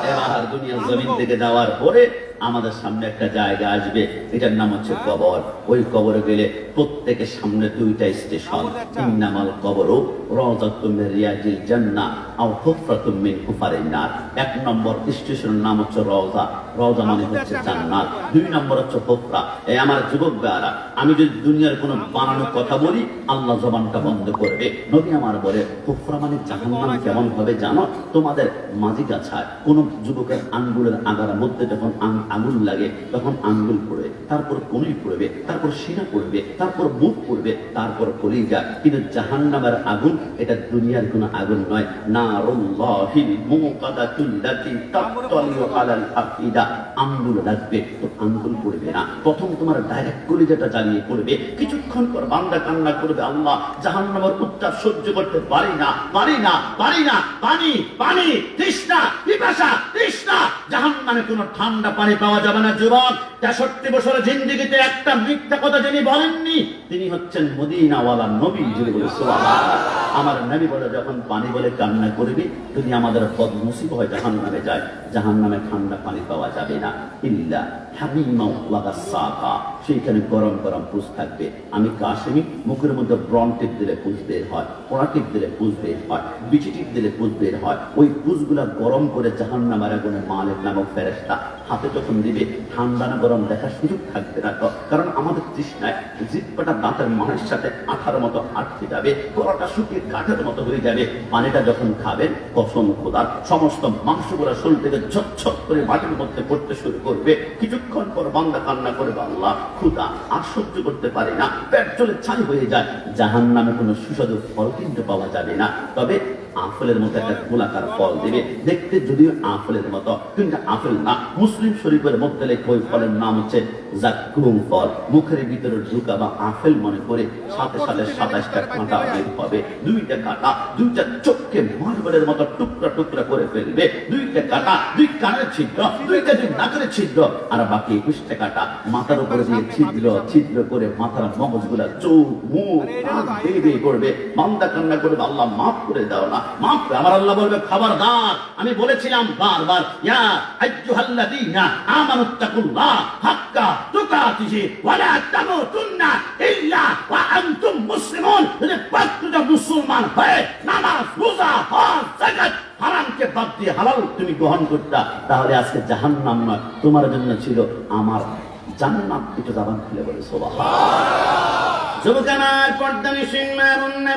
এবার দুনিয়ার জমিন থেকে যাওয়ার পরে আমাদের সামনে একটা জায়গা আসবে, এটার নাম হচ্ছে কবর। ওই কবরে গেলে প্রত্যেকের সামনে 2টা স্টেশন। ইন্নামাল কবরু রাওযাতুম মিন রিয়াজিল জান্নাহ আও হুফরাতুম মিন হুফারিন নার। 1 নম্বর স্টেশনের নাম হচ্ছে রওজা। রওজা মানে হচ্ছে জান্নাত। 2 নম্বর হচ্ছে হুফরা। এই আমার যুবক ভাইরা, আমি যদি দুনিয়ার কোনো বানানো কথা বলি, আল্লাহ জবানটা বন্ধ করবে। নবী আমার বলে, হুফরা মানে জাহান্নাম। কেমন হবে জানো? তোমাদের মাঝি গাছায় কোন যুবকের আঙ্গুলের আগার মধ্যে যখন আঙুল লাগে, তখন আঙ্গুল পড়বে, তারপর কনুই পড়বে, তারপর শিরা পড়বে, তারপর মুখ পড়বে, তারপর কলিজা। কিন্তু জাহান্নামের আগুন এটা দুনিয়ার কোনো আগুন নয়। নারুল্লাহিল মুকাদাতুল লাতী তাত্তালিউ আলাল আফিদা। আঙ্গুল লাগবে তো আঙ্গুল পড়বে না, প্রথম তোমার ডাইরেক্ট কলিজাটা জ্বালিয়ে পড়বে। কিছুক্ষণ পর বান্দা কান্না করবে, আল্লাহ জাহান্নামের উত্তাপ সহ্য করতে পারি না, পারি না, পারি না। পানি পানি, তৃষ্ণা, পিপাসা, তৃষ্ণা। জাহান্নামে কোনো ঠান্ডা পানি পাওয়া যাবে না। যুবক, 63 বছরের জিন্দেগিতে একটা মিথ্যা কথা যিনি বলেননি, তিনি হচ্ছেন মদিনাওয়ালা নবী। যদি বলে সুবহানাল্লাহ। আমার নবী বলে যখন পানি বলে কান্না করবি, যদি আমাদের বদনসিব হয় জাহান্নামে যায়, জাহান্নামে ঠান্ডা পানি পাওয়া যাবে না, ইল্লা হামিমাও ওয়া গাসসাকা, সেইখানে গরম গরম পুষ থাকবে। আমি কাশেমি, মুখের মধ্যে ব্রণ টিপ দিলে পুষ বের হয়, পোড়া টিপ দিলে পুষ বের হয়, বিচি টিপ দিলে পুষ বের হয়। ওই পুষগুলা গরম করে জাহান্নামের আগুনে মালিক নামক ফেরেশতা হাতে যখন দিবে, ঠান্ডা না গরম দেখার সুযোগ থাকবে না। কারণ আমাদের তৃষ্ণায় জিহ্বাটা দাঁতের মানের সাথে আঠার মতো আটকে যাবে, গলাটা শুকিয়ে কাঠের মতো হয়ে যাবে। পানিটা যখন খাবেন, কসম খোদার, সমস্ত মাংসগুলো শরীর থেকে ঝকঝক করে মাটির মধ্যে পড়তে শুরু করবে। কিছুক্ষণ পর বান্দা কান্না করবে, আল্লাহ ক্ষুধা আর সহ্য করতে পারি না, পেট চলে ছাই হয়ে যায়। জাহান্নামে কোনো সুস্বাদু ফল কিন্তু পাওয়া যাবে না, তবে আপেলের মতো একটা গোলাকার ফল দেবে, দেখতে যদিও আপেলের মতো, কিন্তু আপেল না। মুসলিম শরীফের মধ্যে লেখা ওই ফলের নাম হচ্ছে জাক্কুম ফল। মুখের ভিতরে ঢুকা বা আপেল মনে করে সাথে সাথে 27টা কাঁটা বের হবে, 2টা কাঁটা 2টা চোখকে মার্বেলের মতো টুকরা টুকরা করে ফেলবে, 2টা কাঁটা 2 কানের ছিদ্র, 2টা নাকের ছিদ্র, আর বাকি 21টা কাঁটা মাথার উপরে দিয়ে ছিদ্র ছিদ্র করে মাথার মগজগুলা চোখ মুখ কান বেয়ে করবে। বান্দা কান্না করবে, আল্লাহ মাফ করে দাও না, মাফ। আমার আল্লাহ বলবে, খবরদার, আমি বলেছিলাম বারবার, ইয়া আইয়ুহাল্লাযীনা আমানুত্তাকুল্লাহ হাক্কা তুকাতিহি ওয়া লা তামুতুন্না ইল্লা ওয়া আনতুম মুসলিমুন। যদি প্রত্যেকটা মুসলমান হয়ে নামাজ, রোজা, হজ, যাকাত হারামকে বাদ দিয়ে হালাল তুমি গ্রহণ করতা, তাহলে আজকে জাহান্নাম নয়, তোমার জন্য ছিল আমার জান্নাত। একটু জবান খুলে বলে সুবহানাল্লাহ। যুবক আমার, পর্দা নিশিন মা বোনেরা,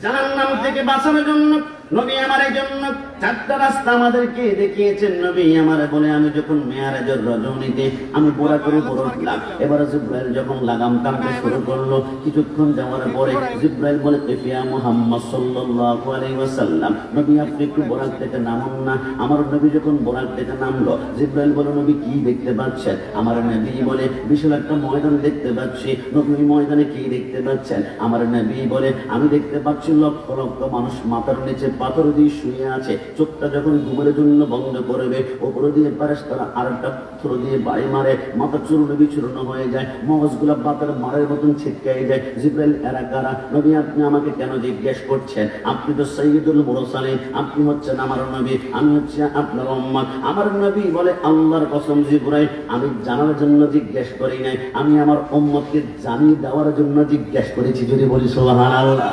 জাহান্নাম থেকে বাঁচানোর জন্য নবী আমার এই জন্য 4টা রাস্তা আমাদেরকে দেখিয়েছেন। নবী আমার বলে, আমি যখন মেয়ারাজের রজনীতে আমি বোরা করে বড় উঠলাম, এবারে জিব্রাইল যখন লাগাম টানতে শুরু করলো, কিছুক্ষণ যাওয়ার পরে জিব্রাইল বলে, ইয়া মুহাম্মদ সাল্লাল্লাহু আলাইহি ওয়াসাল্লাম, নবী আপনি একটু বোরাক থেকে নামুন না। আমার নবী যখন বোরাক থেকে নামলো, জিব্রাইল বলে, নবী কি দেখতে পাচ্ছেন? আমার নবী বলে, বিশাল একটা ময়দান দেখতে পাচ্ছি। নবী ময়দানে কি দেখতে পাচ্ছেন? আমার নবী বলে, আমি দেখতে পাচ্ছি লক্ষ লক্ষ মানুষ মাথার নিচে পাথর দিয়ে শুয়ে আছে। চোখটা যখন ঘুমের জন্য বন্ধ করবে, ওপরে দিয়ে ফেরেশতারা আরেকটা পাথর দিয়ে বাড়ি মারে, মাথা চূর্ণ বিচূর্ণ হয়ে যায়, মগজগুলা বাতার মারের মতন ছিটকে যায়। জিব্রাইল, এরা কারা? নবী আপনি আমাকে কেন জিজ্ঞেস করছেন? আপনি তো সাইয়্যিদুল মুরসালিন, আপনি হচ্ছেন আমার নবী, আমি হচ্ছে আপনার উম্মত। আমার নবী বলে, আল্লাহর কসম জিব্রাইল, আমি জানার জন্য জিজ্ঞেস করি নাই, আমি আমার উম্মতকে জানিয়ে দেওয়ার জন্য জিজ্ঞেস করেছি। যদি বলি সুবহানাল্লাহ।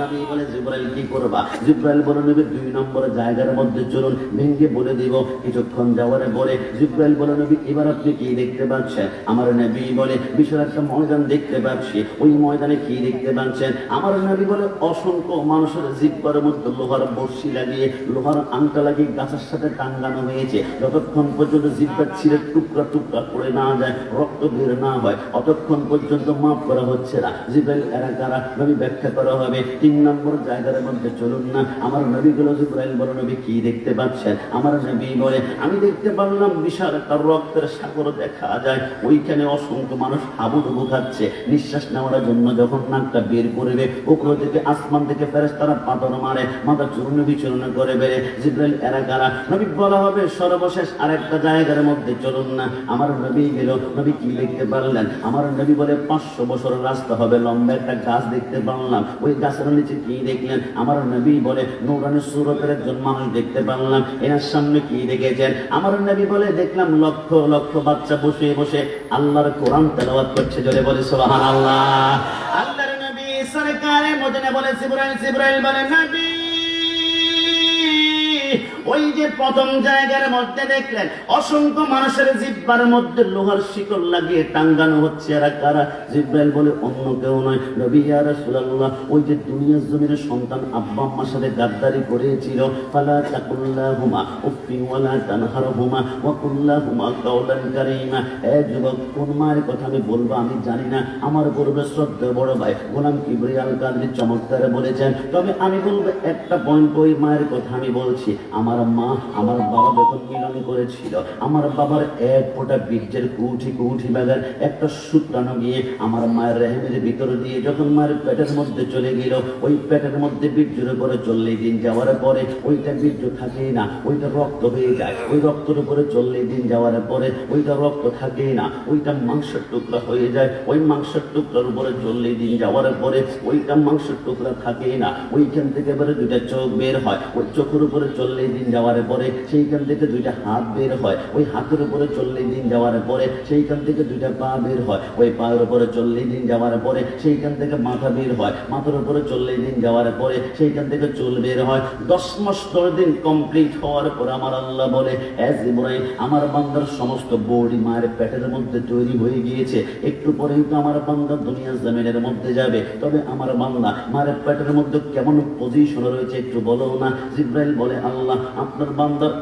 নবী বলে, জিব্রাইল কি করবা? জিব্রাইল বলে, নবী 2 নম্বর জায়গার মধ্যে চলুন, ভেঙ্গে বলে দিব। কিছুক্ষণ যাওয়ার পরে জিব্রাইল বলে, নবী এবার আপনি কি দেখতে পাচ্ছেন? আমার নবী বলে, বিশাল একটা ময়দান দেখতে পাচ্ছি। ওই ময়দানে কি দেখতে পাচ্ছেন? আমার নবী বলে, অসংখ্য মানুষের জিহ্বার মধ্যে লোহার বর্ষি লাগিয়ে, লোহার আংটা লাগিয়ে গাছের সাথে টাঙ্গানো হয়েছে। যতক্ষণ পর্যন্ত জিহ্বার ছিঁড়ে টুকরা টুকরা পড়ে না যায়, রক্ত বের না হয়, অতক্ষণ পর্যন্ত মাফ করা হচ্ছে না। জিব্রাইল, এরা কারা? নবী ব্যাখ্যা করা হবে। 3 নম্বর জায়গার মধ্যে চলুন না। আমার নবী গুলো, জিব্রাইল বলে, নবী কি দেখতে পাচ্ছেন? আমার নবী বলে, আমি দেখতে পারলাম বিশাল একটা রক্তের সাগর দেখা যায়, ওইখানে অসংখ্য মানুষ হাবুডুবু খাচ্ছে। নিঃশ্বাস নেওয়ার জন্য যখন নাকটা বের করবে, উপর থেকে আসমান থেকে ফেরেশতারা পাথর মারে, মাথা চূর্ণ বিচূর্ণ করে বেড়ে। জিব্রাইল, এরা কারা? নবী বলা হবে, সর্বশেষ আরেকটা জায়গার মধ্যে চলুন না। আমার নবী গেল, নবী কি দেখতে পারলেন? আমার নবী বলে, 500 বছরের রাস্তা হবে, লম্বা একটা গাছ দেখতে পারলাম। ওই গাছের নিচে কি দেখলেন? আমার নবী বলে, নূরানী সুরতের একজন মানুষ দেখতে পারলাম। এনার সামনে কি দেখেছেন? আমার নবী বলে, দেখলাম লক্ষ লক্ষ বাচ্চা বসে বসে আল্লাহর কোরআন তেলাওয়াত করছে। জোরে বলে সুবহানাল্লাহ। আল্লাহর নবী সরকারে মদিনা বলে, জিব্রাইল বলে, নবী ওই যে প্রথম জায়গার মধ্যে দেখলেন অসংখ্য মানুষের জিহ্বার মধ্যে লোহার শিকল লাগিয়ে টাঙ্গানো হচ্ছে, এরা কারা? জিব্রাইল বলে, অন্য কেউ নয়, নবী ইয়া রাসূলুল্লাহ, ওই যে দুনিয়ার জমিনের সন্তান আব্বা আম্মার সাথে গাদ্দারি করেছিল, ফালা তাকুল্লাহুমা উফফিন ওয়ালা তানহারহুমা ওয়া কুল্লাহুমা কাওলান কারীমা। এ যুবক, কোন মায়ের কথা আমি বলবো আমি জানি না, আমার গর্বে শ্রদ্ধা বড় ভাই গোলাম কিবরিয়া আল কাদরি চমৎকার বলেছেন, তবে আমি বলবো একটা পয়েন্ট, ওই মায়ের কথা আমি বলছি। আমার আমার মা আমার বাবা যখন মিলন করেছিল, আমার বাবার এক ফোঁটা বীর্যের কুঠি কুঠি বাগার একটা শুক্রাণু গিয়ে আমার মায়ের রেহেমের ভিতর দিয়ে যখন মায়ের পেটের মধ্যে চলে গেল, ওই পেটের মধ্যে বীর্যের উপরে 40 দিন যাওয়ার পরে ওইটা বীর্য থাকে না, ওইটা রক্ত হয়ে যায়। ওই রক্তের উপরে 40 দিন যাওয়ার পরে ওইটা রক্ত থাকে না, ওইটা মাংসের টুকরা হয়ে যায়। ওই মাংসের টুকরার উপরে 40 দিন যাওয়ার পরে ওইটা মাংসের টুকরা থাকে না, ওইখান থেকে এবারে দুইটা চোখ বের হয়। ওই চোখের উপরে 40 দিন যাওয়ার পরে সেইখান থেকে দুইটা হাত বের হয়। ওই হাতের উপরে 40 দিন যাওয়ার পরে সেইখান থেকে দুইটা পা বের হয়। ওই পায়ের উপরে 40 দিন যাওয়ার পরে সেইখান থেকে মাথা বের হয়। মাথার উপরে 40 দিন যাওয়ার পরে সেইখান থেকে চুল বের হয়। 10 মাস 10 দিন কমপ্লিট হওয়ার পর আমার আল্লাহ বলে, এজ ইব্রাহিম, আমার বান্দার সমস্ত বডি মায়ের পেটের মধ্যে তৈরি হয়ে গিয়েছে, একটু পরেই তো আমার বান্দা দুনিয়া জমিনের মধ্যে যাবে। তবে আমার বান্দা মায়ের পেটের মধ্যে কেমন পজিশন রয়েছে একটু বলো না। জিব্রাইল বলে, আল্লাহ, আপনার বান্দার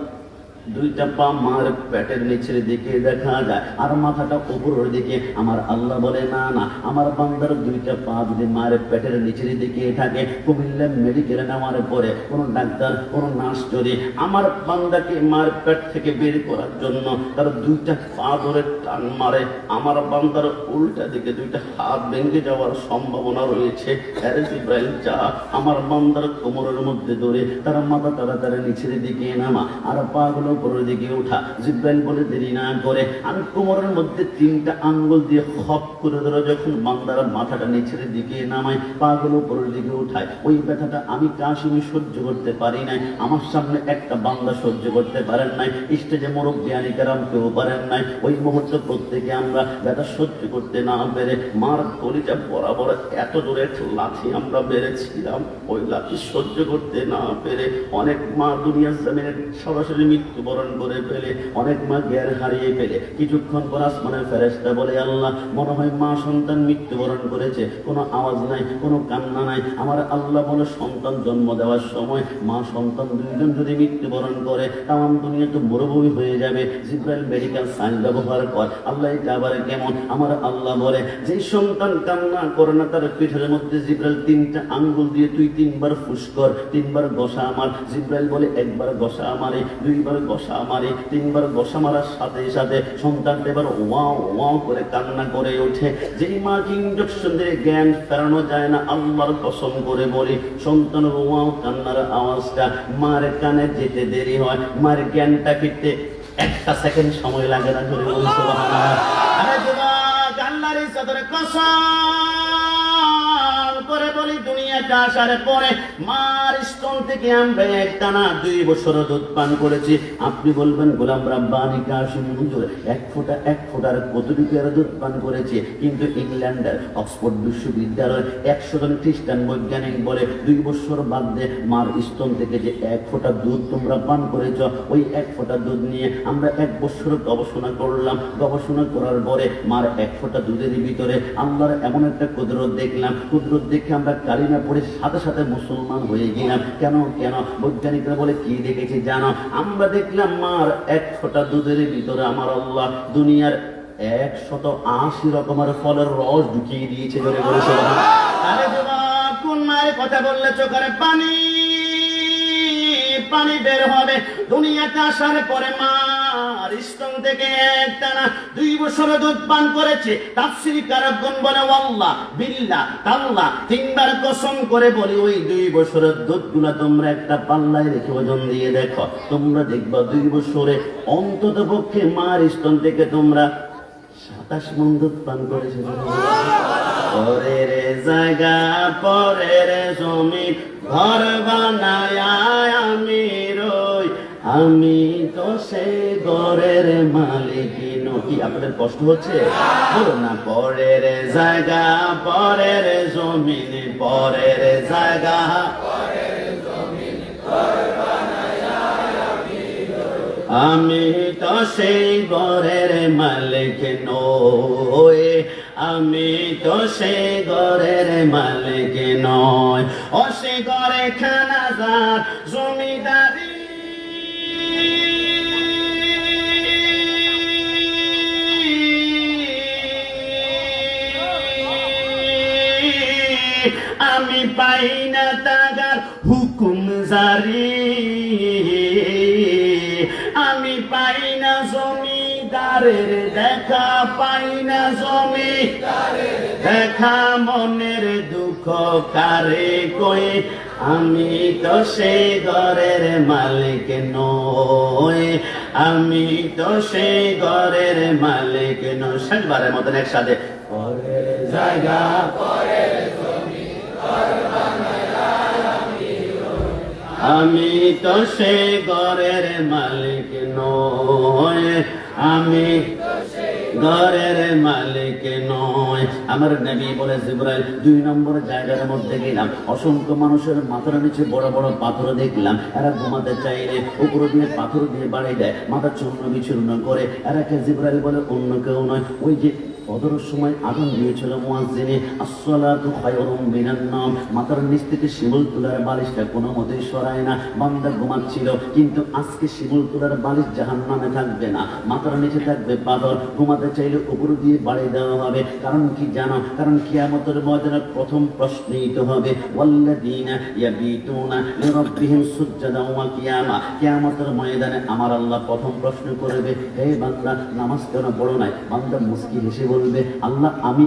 দুইটা পা মার পেটের নিচের দিকে দেখা যায় আর মাথাটা উপরের দিকে। আমার আল্লাহ বলে, না না, আমার বান্দার দুইটা পা যদি মার পেটের নিচের দিকে থাকে, কুমিল্লা মেডিকেলে নেওয়ার পরে কোনো ডাক্তার কোনো নার্স যদি আমার বান্দাকে মার পেট থেকে বের করার জন্য তার দুইটা পা ধরে টান মারে, আমার বান্দার উল্টা দিকে দুইটা হাত ভেঙে যাওয়ার সম্ভাবনা রয়েছে। জিব্রাইল, যা আমার বান্দার কোমরের মধ্যে ধরে তার মাথা তাড়াতাড়ি নিচের দিকে নামা আর পাগুলো উপরের দিকে উঠা। জিব্রাইল বলে, দেরি না করে আমি কোমরের মধ্যে 3টা আঙ্গুল দিয়ে খপ করে ধরে যখন বান্দার মাথাটা নিচের দিকে নামাই, পাগুলো উপরের দিকে উঠায়, ওই ব্যথাটা আমি কাশিমি সহ্য করতে পারি নাই। আমার সামনে একটা বান্দা সহ্য করতে পারেন নাই, স্টেজে মুরব্বী আলিকারাম কেউ পারেন নাই। ওই মুহূর্তে প্রত্যেকে আমরা ব্যথা সহ্য করতে না পেরে মার কলিজা বরাবর এত দূরে লাঠি আমরা বেড়েছিলাম, ওই লাঠি সহ্য করতে না পেরে অনেক মা দুনিয়ার জমিনে সরাসরি মৃত্যুবরণ করে ফেলে, অনেক মা জ্ঞান হারিয়ে ফেলে। কিছুক্ষণ পর আসমানের ফেরেশতা বলে, আল্লাহ, মনে হয় মা সন্তান মৃত্যুবরণ করেছে, কোনো আওয়াজ নাই, কোনো কান্না নাই। আমার আল্লাহ বলে, সন্তান জন্ম দেওয়ার সময় মা সন্তান দুইজন যদি মৃত্যুবরণ করে, তাম দুনিয়া তো মরুভূমি হয়ে যাবে। জিব্রাইল মেডিকেল সায়েন্স ব্যবহার কর। আল্লাহ, এটা আবার কেমন? আমার আল্লাহ বলে, যে সন্তান কান্না করে না তার পিঠের মধ্যে জিব্রাইল 3টা আঙ্গুল দিয়ে তুই 3বার ফুস কর, 3বার গসা আমার। জিব্রাইল বলে, 1বার গসা আমারে, 2বার গসা আমারে, 3বার গসা মারার সাথে সাথে সন্তানটা এবার ওয়াও ওয়াও করে কান্না করে ওঠে। যেই মাকে ইঞ্জেকশন দিয়ে জ্ঞান ফেরানো যায় না, আল্লাহর কসম করে বলি, সন্তানের ওয়াও কান্নার আওয়াজটা মার কানে যেতে দেরি হয়, মার জ্ঞানটা ফিরতে 1 সেকেন্ড সময় লাগে না। ধরে বলি সুবহানাল্লাহ। আরে যুবক, আল্লাহর ইজ্জতের কসম করে বলি, দুনিয়াটা আসার পরে মার স্তন থেকে আমরা একটানা 2 বছর দুধ পান করেছি। আপনি বলবেন, গোলাম রাব্বানী কাশিম হুজুর 1 ফোঁটার কতটুকু দুধ পান করেছে? কিন্তু ইংল্যান্ডের অক্সফোর্ড বিশ্ববিদ্যালয়ের 100 জন খ্রিস্টান বৈজ্ঞানিক বলে, 2 বছর বাদ দিয়ে মার স্তন থেকে যে 1 ফোঁটা দুধ তোমরা পান করেছ, ওই 1 ফোঁটা দুধ নিয়ে আমরা 1 বছর গবেষণা করলাম। গবেষণা করার পরে মার 1 ফোঁটা দুধের ভিতরে আল্লাহর এমন একটা কুদরত দেখলাম। কুদরত দেখে আমরা কালিমা পড়ে সাথে সাথে মুসলমান হয়ে গেলাম। কেন? বৈজ্ঞানিকরা বলে, কি দেখেছি জানো? আমরা দেখলাম মার 1 ফোঁটা দুধের ভিতরে আমার আল্লাহ দুনিয়ার 180 রকমের ফলের রস ঢুকিয়ে দিয়েছে। ধরে বলেছে, আরে যুবক, কোন মায়ের কথা বললে চোখের পানি পানি বের হবে? দুনিয়াতে আসার পরে মার স্তন থেকে একটানা 2 বছর দুধ পান করেছে। তাফসীরকারগণ বলে, আল্লাহ বিল্লাহ তাল্লাহ 3বার কসম করে বলি, ওই 2 বছরের দুধগুলা তোমরা একটা পাল্লায় রেখে ওজন দিয়ে দেখো, তোমরা দেখবা 2 বছরে অন্তত পক্ষে মার স্তন থেকে তোমরা 27 মণ দুধ পান করেছে। পরের জায়গা পরের জমি ঘর বানায় আমি রই, আমি তো সে ঘরের মালিক নই। আপনাদের কষ্ট হচ্ছে? বলো না, পরের জায়গা পরের জমিন, পরের জায়গা আমি তো সেই ঘরের মালিক নই, আমি তো সে ঘরের মালিক নয়। ও সে ঘরে খানাদার জমিদারি আমি পাই না তাগার হুকুম জারি, দিদারের দেখা পাই না জমি, দেখা মনের দুঃখ কারে কই, আমি তো সেই ঘরের মালিক নই, আমি তো সেই ঘরের মালিক নই। শেষবারের মতন একসাথে, পরের জায়গা পরের জমি, আমি তো সেই ঘরের মালিক নই, আমি ঘরের মালিক নয়। আমার নবী বলে, জিবরাইল 2 নম্বর জায়গার মধ্যে গেলাম, অসংখ্য মানুষের মাথার নিচে বড় বড় পাথর দেখলাম। এরা ঘুমাতে চাইলে উপর দিয়ে পাথর দিয়ে বাড়ি দেয়, মাথা চূর্ণ বিচূর্ণ করে। এরাকে জিবরাইল বলে অন্য কেউ নয়, ওই যে ফজরের সময় আগুন দিয়েছিল মুয়াজ্জিনে, আসসালাতু খায়রুম মিনান নাম, মাথার নিচ থেকে শিমুল তুলার বালিশটা কোনো মতেই সরায় না। বান্দা ঘুমাচ্ছিল, কিন্তু আজকে শিমুল তুলার বালিশ জাহান্নামে থাকবে না, মাথার নিচে থাকবে পাথর। ঘুমাতে চাইলে উপর দিয়ে বাড়ি দেওয়া হবে। কারণ কি জানো? কারণ কিয়ামতের ময়দানে প্রথম প্রশ্নই তো হবে, ওয়াল্লাযীনা ইয়াবিতুনা লিরাব্বিহিম সুজদান ওয়া কিয়ামা। কিয়ামতের ময়দানে আমার আল্লাহ প্রথম প্রশ্ন করবে, হে বান্দা নামাজ কেন পড়ো নাই? বান্দা মুস্কি হেসে বলবে, আল্লাহ আমি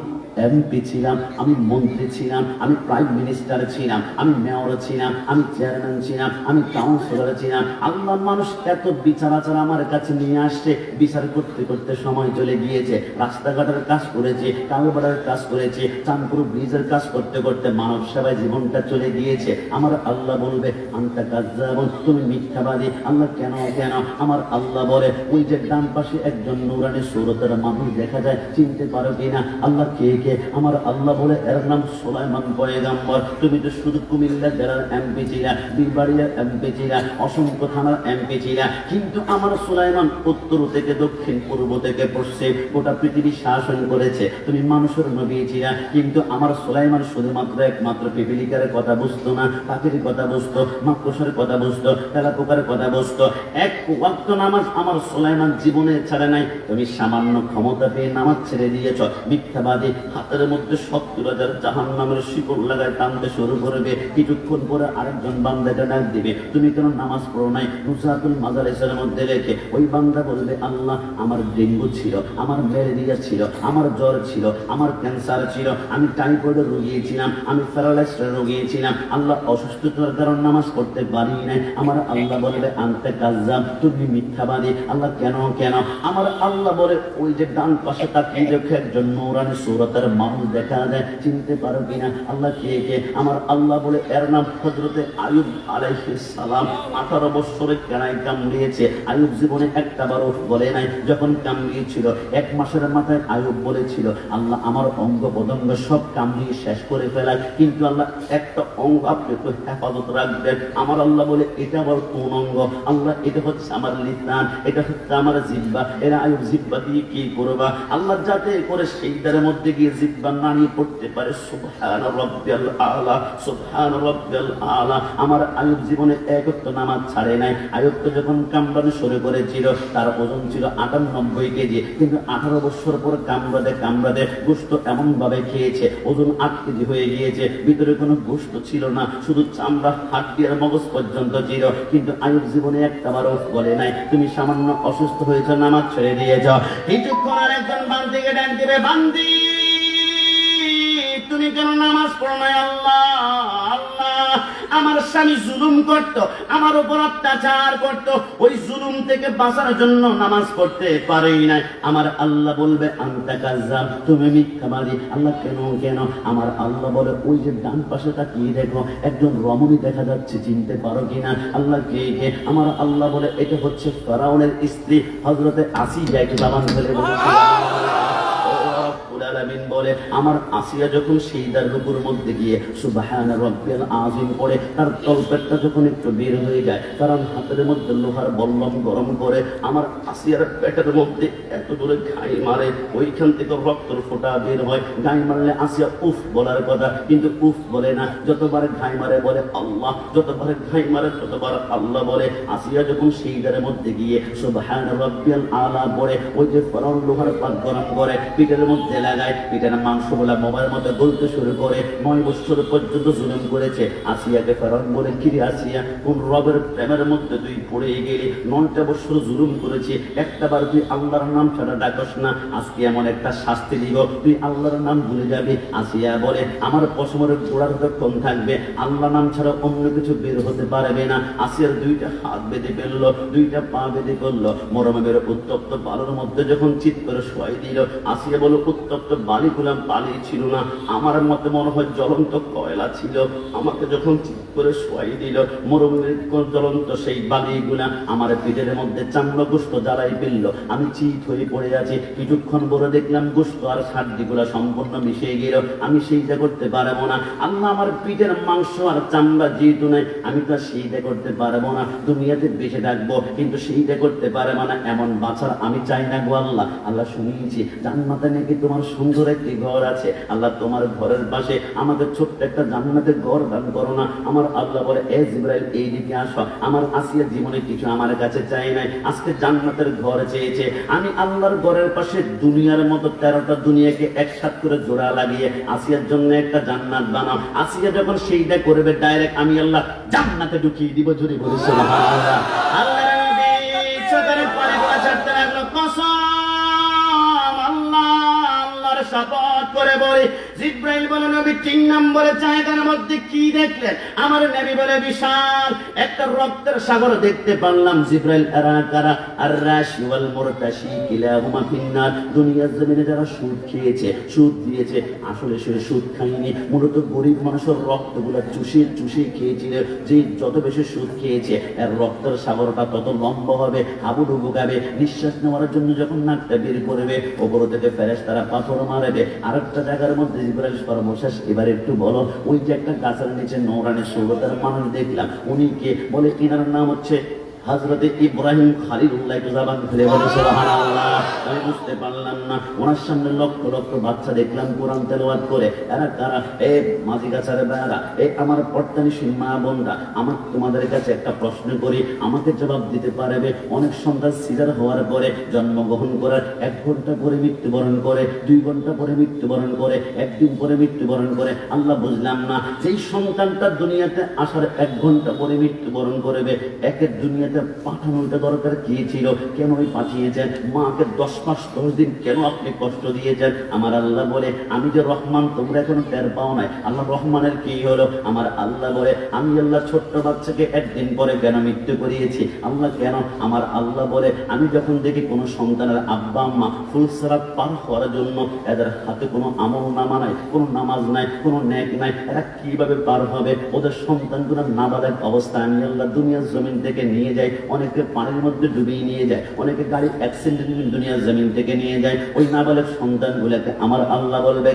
এমপি ছিলাম, আমি মন্ত্রী ছিলাম, আমি প্রাইম মিনিস্টার ছিলাম, আমি মেয়র ছিলাম, আমি চেয়ারম্যান ছিলাম, আমি কাউন্সিলর ছিলাম। আল্লাহ মানুষ এত বিচার আচার আমার কাছে নিয়ে আসছে, বিচার করতে করতে সময় চলে গিয়েছে। রাস্তাঘাটের কাজ করেছে, কালবাড়ার কাজ করেছে, চাঁদপুর ব্রিজের কাজ করতে করতে মানব সেবায় জীবনটা চলে গিয়েছে। আমার আল্লাহ বলবে, আনতা কাযযাবুন, তুমি মিথ্যাবাদী। আল্লাহ কেন কেন? আমার আল্লাহ বলে, ওই যে ডান পাশে একজন নূরানী সুরতের মানুষ দেখা যায়, চিনতে পারো কিনা? আল্লাহ কে? আমার আল্লাহ বলে, এর নাম সুলাইমান পয়গম্বর। তুমি তো শুধু কুমিল্লা জেলার এমপি ছিলা, বিবাড়িয়ার এমপি ছিলা, অসংখ্য থানার এমপি ছিলা, কিন্তু আমার সুলাইমান উত্তর থেকে দক্ষিণ, পূর্ব থেকে পশ্চিম গোটা পৃথিবী শাসন করেছে। তুমি মানুষের নবী ছিলা, কিন্তু আমার সুলাইমান শুধুমাত্র একমাত্র পিপিলিকার কথা বুঝতো না, পাখির কথা বুঝতো, মাকড়সার কথা বুঝতো, তেলাপোকার কথা বুঝতো। এক ওয়াক্ত নামাজ আমার সুলাইমান জীবনে ছাড়ে নাই। তুমি সামান্য ক্ষমতা পেয়ে নামাজ ছেড়ে দিয়েছ, মিথ্যাবাদী। হাতের মধ্যে 70,000 জাহান্নামের শিকল লাগায় টানতে শুরু করবে। কিছুক্ষণ পরে আরেকজন বান্দাকে ডাক দিবে, তুমি কেন নামাজ পড়ো নাই? নুসাতুল মাজালিসের মধ্যে রেখে ওই বান্দা বলবে, আল্লাহ আমার ডেঙ্গু ছিল, আমার ম্যালেরিয়া ছিল, আমার জ্বর ছিল, আমার ক্যান্সার ছিল, আমি টাইফয়েডের রোগী ছিলাম, আমি প্যারালাইসিসের রোগী ছিলাম। আল্লাহ অসুস্থতার কারণে নামাজ পড়তে পারি নাই। আমার আল্লাহ বলবে, আনতা কাযযাব, তুমি মিথ্যাবাদী। আল্লাহ কেন কেন? আমার আল্লাহ বলে, ওই যে ডান পাশে তাকিয়ে দেখে একজন নূরানী সুরতের মানুষ দেখা যায়, চিনতে পারো কিনা? আল্লাহ কে কে? আমার আল্লাহ বলে, এর নাম হযরতে আইয়ুব আলাইহিস সালাম। 18 বছরে কেনায় কামড়িয়েছে, আইয়ুব জীবনে একটা বারও বলে নাই। যখন কামড়িয়েছিল 1 মাসের মাথায় আইয়ুব বলেছিল, আল্লাহ আমার অঙ্গ প্রত্যঙ্গ সব কামড়িয়ে শেষ করে ফেলায়, কিন্তু আল্লাহ একটা অঙ্গ আপনি একটু হেফাজত রাখবেন। আমার আল্লাহ বলে, এটা আবার কোন অঙ্গ? আল্লাহ এটা হচ্ছে আমার লিসান, এটা হচ্ছে আমার জিহ্বা। এরা আইয়ুব জিহ্বা দিয়ে কি করবা? আল্লাহ যাতে করে সেইটার মধ্যে গিয়ে জিহ্বা নাড়িয়ে পড়তে পারে, সুবহান রাব্বিয়াল আলা, সুবহান রাব্বিয়াল আলা। আমার আইয়ুব জীবনে একত্র নামাজ ছাড়ে নাই। আইয়ুব তো যখন কামড়ানো শুরু করেছিল তার ওজন ছিল 98 কেজি, কিন্তু 18 বছর পর কামড়াতে কামড়াতে গোশত এমন ভাবে খেয়েছে ওজন 8 কেজি হয়ে গিয়েছে। ভিতরে কোনো গোশত ছিল না, শুধু চামড়া, হাড্ডি আর মগজ পর্যন্ত ছিল। কিন্তু আইয়ুব জীবনে একটাবারও বলে নাই, তুমি সামান্য অসুস্থ হয়েছ, নামাজ ছেড়ে দিয়েছ। কিছুক্ষণ আর একজন বান্দিকে ডাক দিবে, বান্দি তুমি কেন নামাজ পড়ো না? আল্লাহ আল্লাহ, আমার স্বামী জুলুম করত, আমার উপর অত্যাচার করত, ওই জুলুম থেকে বাঁচার জন্য নামাজ পড়তে পারেই নাই। আমার আল্লাহ বলবে, আনতা কাযযাব, তুমি মিথ্যাবাদী। আল্লাহ কেন কেন? আমার আল্লাহ বলে, ওই যে ডান পাশে তাকিয়ে দেখো একজন রমণী দেখা যাচ্ছে, চিনতে পারো কিনা? আল্লাহ কে কে? আমার আল্লাহ বলে, এটা হচ্ছে ফেরাউনের স্ত্রী হযরতে আসিয়া। একটু দাবান ফেলে বলে, আমার আসিয়া যখন সেইদার রূপের মধ্যে গিয়ে সুবহান রাব্বিয়াল আযীম পড়ে, তার তলপেটটা যখন একটু বের হয়ে যায়, কারণ হাতের মধ্যে লোহার বল্লম গরম করে আমার আসিয়ার পেটের মধ্যে এত জোরে ঘাই মারে, ওইখান থেকে রক্তর ফোঁটা বের হয়। ঘাই মারলে আসিয়া উফ বলার কথা, কিন্তু উফ বলে না। যতবার ঘাই মারে বলে আল্লাহ, যতবার ঘাই মারে ততবার আল্লাহ বলে। আসিয়া যখন সেইদারের মধ্যে গিয়ে সুবহান রাব্বিয়াল আলা পড়ে, ওই যে ফেরাউন লোহার পাত গরম করে পিঠের মধ্যে লাগায়, যায়, পিঠের মাংস বলা মোবাইল মতো বলতে শুরু করে। 9 বছর পর্যন্ত জুলুম করেছে। আসিয়াকে ফেরাউন বলে, কিরে আসিয়া, কোন রবের প্রেমের মধ্যে তুই পড়ে গেলি? 9টা বছর জুলুম করেছি, একটাবার তুই আল্লাহর নাম ছাড়া ডাকস না, আজকে এমন একটা শাস্তি দিব তুই আল্লাহর নাম ভুলে যাবি। আসিয়া বলে, আমার পশমের গোড়ার যতক্ষণ থাকবে আল্লাহ নাম ছাড়া অন্য কিছু বের হতে পারবে না। আসিয়ার 2টা হাত বেঁধে ফেললো, 2টা পা বেঁধে ফেললো। মরমের উত্তপ্ত বালুর মধ্যে যখন চিৎ করে শোয়াই দিল, আসিয়া বলো, উত্তপ্ত বালিগুলা বালি ছিল না, আমার মতে মনে হয় জ্বলন্ত কয়লা ছিল। আমাকে যখন চিৎ করে শোয়াই দিল, মরমের জ্বলন্ত সেই বালিগুলা আমার পিঠের মধ্যে চামড়া গোস্ত জ্বালাই ফেললো। আমি চিৎ হয়ে পড়ে আছি। কিছুক্ষণ পরে দেখলাম গোস্ত আর হাড্ডিগুলা সম্পূর্ণ মিশে গেল। আমি সেইটা করতে পারবো না আল্লাহ, আমার পিঠের মাংস আর চামড়া যেহেতু নাই, আমি তো সেইটা করতে পারবো না। দুনিয়াতে বেঁচে থাকবো কিন্তু সেইটা করতে পারবো না, এমন বাঁচার আমি চাই না গো আল্লাহ। আল্লাহ শুনিয়েছি জান্নাতে নাকি তোমার সুন্দর একটি ঘর আছে। আল্লাহ তোমার ঘরের পাশে আমাদের ছোট্ট একটা জান্নাতের ঘর দান করো না। আমার আল্লাহ বলে, এ জিবরাইল এইদিকে আসো। আমার আসিয়ার জীবনে কিছু আমার কাছে চাই নাই, আজকে জান্নাতের ঘর চেয়েছে। আমি আল্লাহর ঘরের পাশে দুনিয়ার মতো 13টা দুনিয়াকে একসাথ করে জোড়া লাগিয়ে আসিয়ার জন্য একটা জান্নাত বানাও। আসিয়া যখন সেইটা করবে ডাইরেক্ট আমি আল্লাহ জান্নাতে ঢুকিয়ে দিব। জোরে বলি সুবহানাল্লাহ। আল্লাহর নবী চোখের পানিগুলো ছাড়তে লাগলো, কসম আল্লাহ, আল্লাহর শপথ করে বলে। জিবরাইল বলে, নবী 3 নম্বরের জায়গার মধ্যে কি দেখলেন? আমার নবী বলে, বিশাল একটা রক্তের সাগর দেখতে পারলাম। জিবরাইল, এরা কারা? আর রাশি ওয়াল মুরতাশি কিলাহুমা ফিন্নার। দুনিয়ার জমিনে যারা সুদ খেয়েছে, সুদ দিয়েছে, আসলে সে সুদ খায়নি, মূলত গরিব মানুষের রক্তগুলো চুষে চুষে খেয়েছিল। যে যত বেশি সুদ খেয়েছে এর রক্তের সাগরটা তত লম্বা হবে, হাবুডুবু গাবে। নিঃশ্বাস নেওয়ার জন্য যখন নাকটা বের করবে, ওপর থেকে ফেরেশতারা পাথর মারবে। আরেকটা জায়গার মধ্যে জিবরাইল সর্বশেষ, এবার একটু বলো, ওই যে একটা গাছের নিচে নৌরানি সুরতের মানুষ দেখলাম, উনি কে? বলে, এনার নাম হচ্ছে হযরতে ইব্রাহিম খলিলুল্লাহ। জবান খুলে বলে সুবহানাল্লাহ। আমি বুঝতে পারলাম না, ওনার সামনে লক্ষ লক্ষ বাচ্চা দেখলাম কোরআন তেলাওয়াত করে। এরা কারা? এ মাঝি গাছার বেড়া, এ আমার পর্দানিশীল মা বোনরা, আমার তোমাদের কাছে একটা প্রশ্ন করি, আমাকে জবাব দিতে পারবে? অনেক সন্তান সিজার হওয়ার পরে, জন্মগ্রহণ করার 1 ঘন্টা পরে মৃত্যুবরণ করে, 2 ঘন্টা পরে মৃত্যুবরণ করে, 1 দিন পরে মৃত্যুবরণ করে। আল্লাহ বুঝলাম না, যেই সন্তানটা দুনিয়াতে আসার 1 ঘন্টা পরে মৃত্যুবরণ করবে, একের দুনিয়াতে পাঠানোটা দরকার কি ছিল? কেন পাঠিয়েছেন? মাকে 10 মাস 10 দিন কেন আপনি কষ্ট দিয়েছেন? আমার আল্লাহ বলে, আমি যে রহমান, তোমরা এখন টের পাও নাই। আল্লাহ রহমানের কি হলো? আমার আল্লাহ বলে, আমি আল্লাহ ছোট্ট বাচ্চাকে 1 দিন পরে কেন মৃত্যু করিয়েছি? আল্লাহ কেন? আমার আল্লাহ বলে, আমি যখন দেখি কোন সন্তানের আব্বা আম্মা ফুলসরাত পার হওয়ার জন্য এদের হাতে কোনো আমল নামা নাই, কোনো নামাজ নাই, কোনো নেক নাই, এরা কিভাবে পার হবে? ওদের সন্তানগুলো নাবালেগ অবস্থা আমি আল্লাহ দুনিয়ার জমিন থেকে নিয়ে যাই। অনেকে পানির মধ্যে ডুবিয়ে নিয়ে যায়, অনেকে গাড়ি অ্যাক্সিডেন্ট দুনিয়ার জমিন থেকে নিয়ে যায়। ওই নাবালেগ সন্তানগুলোকে আমার আল্লাহ বলবে,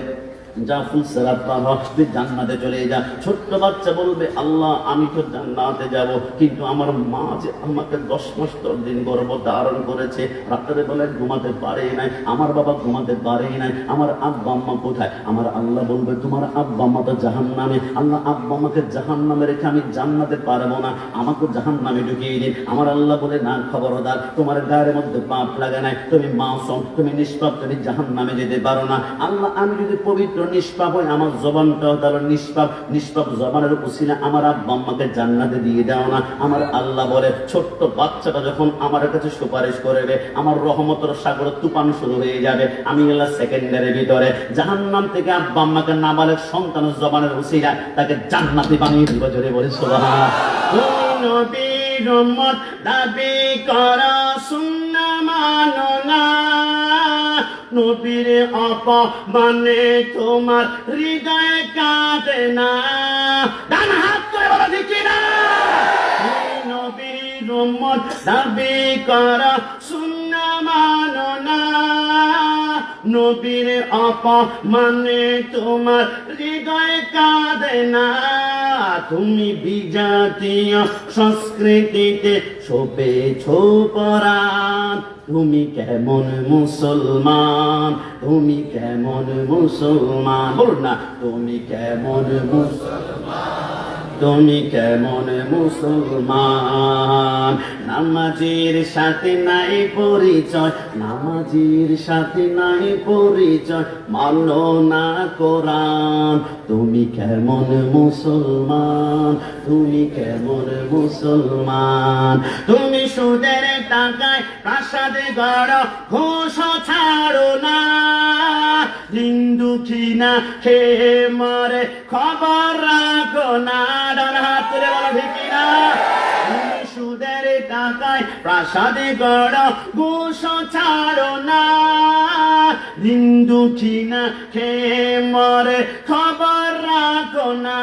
যা ফুলসরাত পার হ, তুই জান্নাতে চলে যা। ছোট্ট বাচ্চা বলবে, আল্লাহ আমি তো জান্নাতে যাব, কিন্তু আমার মা যে আমাকে 10 মাস 10 দিন গর্ভ ধারণ করেছে, রাত্রে বেলা ঘুমাতে পারে নাই, আমার বাবা ঘুমাতে পারে নাই, আমার আব্বা আম্মা কোথায়? আমার আল্লাহ বলবে, তোমার আব্বা আম্মা তো জাহান্নামে। আল্লাহ, আব্বা আম্মাকে জাহান্নামে রেখে আমি জান্নাতে পারবো না, আমাকে জাহান্নামে ঢুকিয়ে দিন। আমার আল্লাহ বলে, না, খবরদার, তোমার গায়ের মধ্যে পাপ লাগে নাই, তুমি মাসুম, তুমি নিষ্পাপ, তুমি জাহান্নামে যেতে পারো না। আল্লাহ, আমি যদি পবিত্র নিষ্পাপ হয়, আমার জবানটাও তাহলে নিষ্পাপ, নিষ্পাপ জবানের উসিলা আমার আব্বা আম্মাকে জান্নাতে দিয়ে দাও না। আমার আল্লাহ বলে, ছোট্ট বাচ্চাটা যখন আমার কাছে সুপারিশ করবে, আমার রহমতের সাগর তুফান শুরু হয়ে যাবে। আমি আল্লাহ সেকেন্ডারের ভিতরে জাহান্নাম থেকে আব্বা আম্মাকে নাবালেগ সন্তানের জবানের উসিলা তাকে জান্নাতে বানিয়ে দিব। জোরে বলে সুবহানাল্লাহ। নবীর উম্মত দাবি করা সুন্নাহ মানো না, নবীর অপমানে তোমার হৃদয়ে কাঁদে না। ডান হাত করে বলো ঠিক না? নবীর উম্মত দাবি করা সুন্নাহ মানো না, নবীর অপমানে তোমার হৃদয়ে কাঁদে না। তুমি বিজাতীয় সংস্কৃতিতে শোভেছ পরাণ, তুমি কেমন মুসলমান, তুমি কেমন মুসলমান? বলুন না, তুমি কেমন মুসলমান, তুমি কেমন মুসলমান? নামাজের সাথে নাই পরিচয়, নামাজের সাথে নাই পরিচয়, মানো না কোরআন। তুমি কেমন মুসলমান? তুমি কেমন মুসলমান? তুমি সুদের টাকায় প্রাসাদে গড়, ঘুষ ছাড়ো না, হিন্দু কিনা খেয়ে মরে খবর রাখো না। ডান হাত তুলে বলো ঠিক না? তুমি সুদের টাকায় প্রাসাদে গড়, ঘুষ ছাড়ো না, হিন্দু কিনা খেয়ে মরে খবর রাখো না।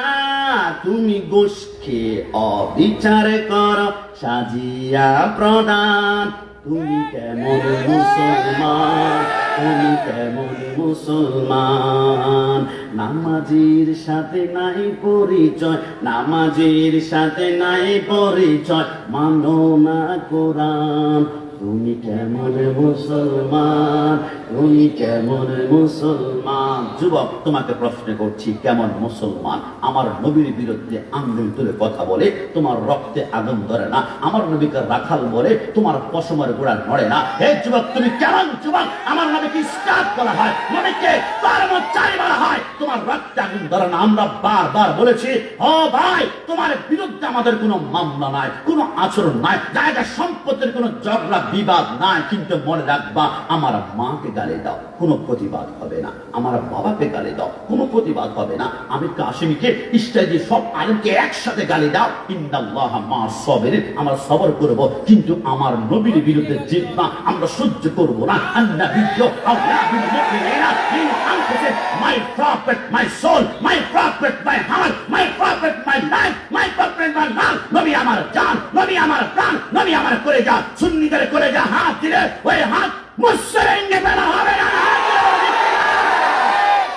তুমি ঘুষ খেয়ে অবিচার করো, সাজিয়া প্রদান। তুমি কেমন মুসলমান? তুমি কেমন মুসলমান? নামাজের সাথে নাই পরিচয়, নামাজের সাথে নাই পরিচয়, মানো না কোরআন। তুমি কেমন মুসলমান? তুমি কেমন মুসলমান? যুবক, তোমাকে প্রশ্ন করছি, কেমন মুসলমান? আমার নবীর বিরুদ্ধে আঙ্গুল তুলে কথা বলে তোমার রক্তে আগুন ধরে না, আমার নবীকে রাখাল বলে তোমার পশমের গোড়া নড়ে না। হে যুবক, তুমি কেমন যুবক? আমার নবীকে স্টার্ট করা হয়, নবীকে কর্মচারী বলা হয়, তোমার রক্তে আগুন ধরে না। আমরা বারবার বলেছি, ও ভাই, তোমার বিরুদ্ধে আমাদের কোনো মামলা নাই, কোনো আচরণ নাই, জায়গা সম্পত্তির কোনো ঝগড়া বিবাদ নাই, কিন্তু মনে রাখবা, আমার মাকে গালি দাও, কোনো প্রতিবাদ হবে না। আমার বাবাকে গালি দাও, কোনো প্রতিবাদ হবে না। আমি কাশিমকে, ইসরায়েলি সব আলেমকে একসাথে গালি দাও, ইন্নাল্লাহ মা সাবিরিন, আমরা সবর করব, কিন্তু আমার নবীর বিরুদ্ধে জিতবা আমরা সহ্য করব না। আন্নাবিয়্যু আওলা বিল মুমিনিনা মিন আনফুসিহিম, my prophet, my soul, my prophet, my heart, my prophet, my life, my prophet, my love. নবী আমার জান, নবী আমার প্রাণ, নবী আমার কলেজা। সুন্নিদের কলেজা হাত দিলে ওই হাত মুসলিমকে ফেলা হবে না।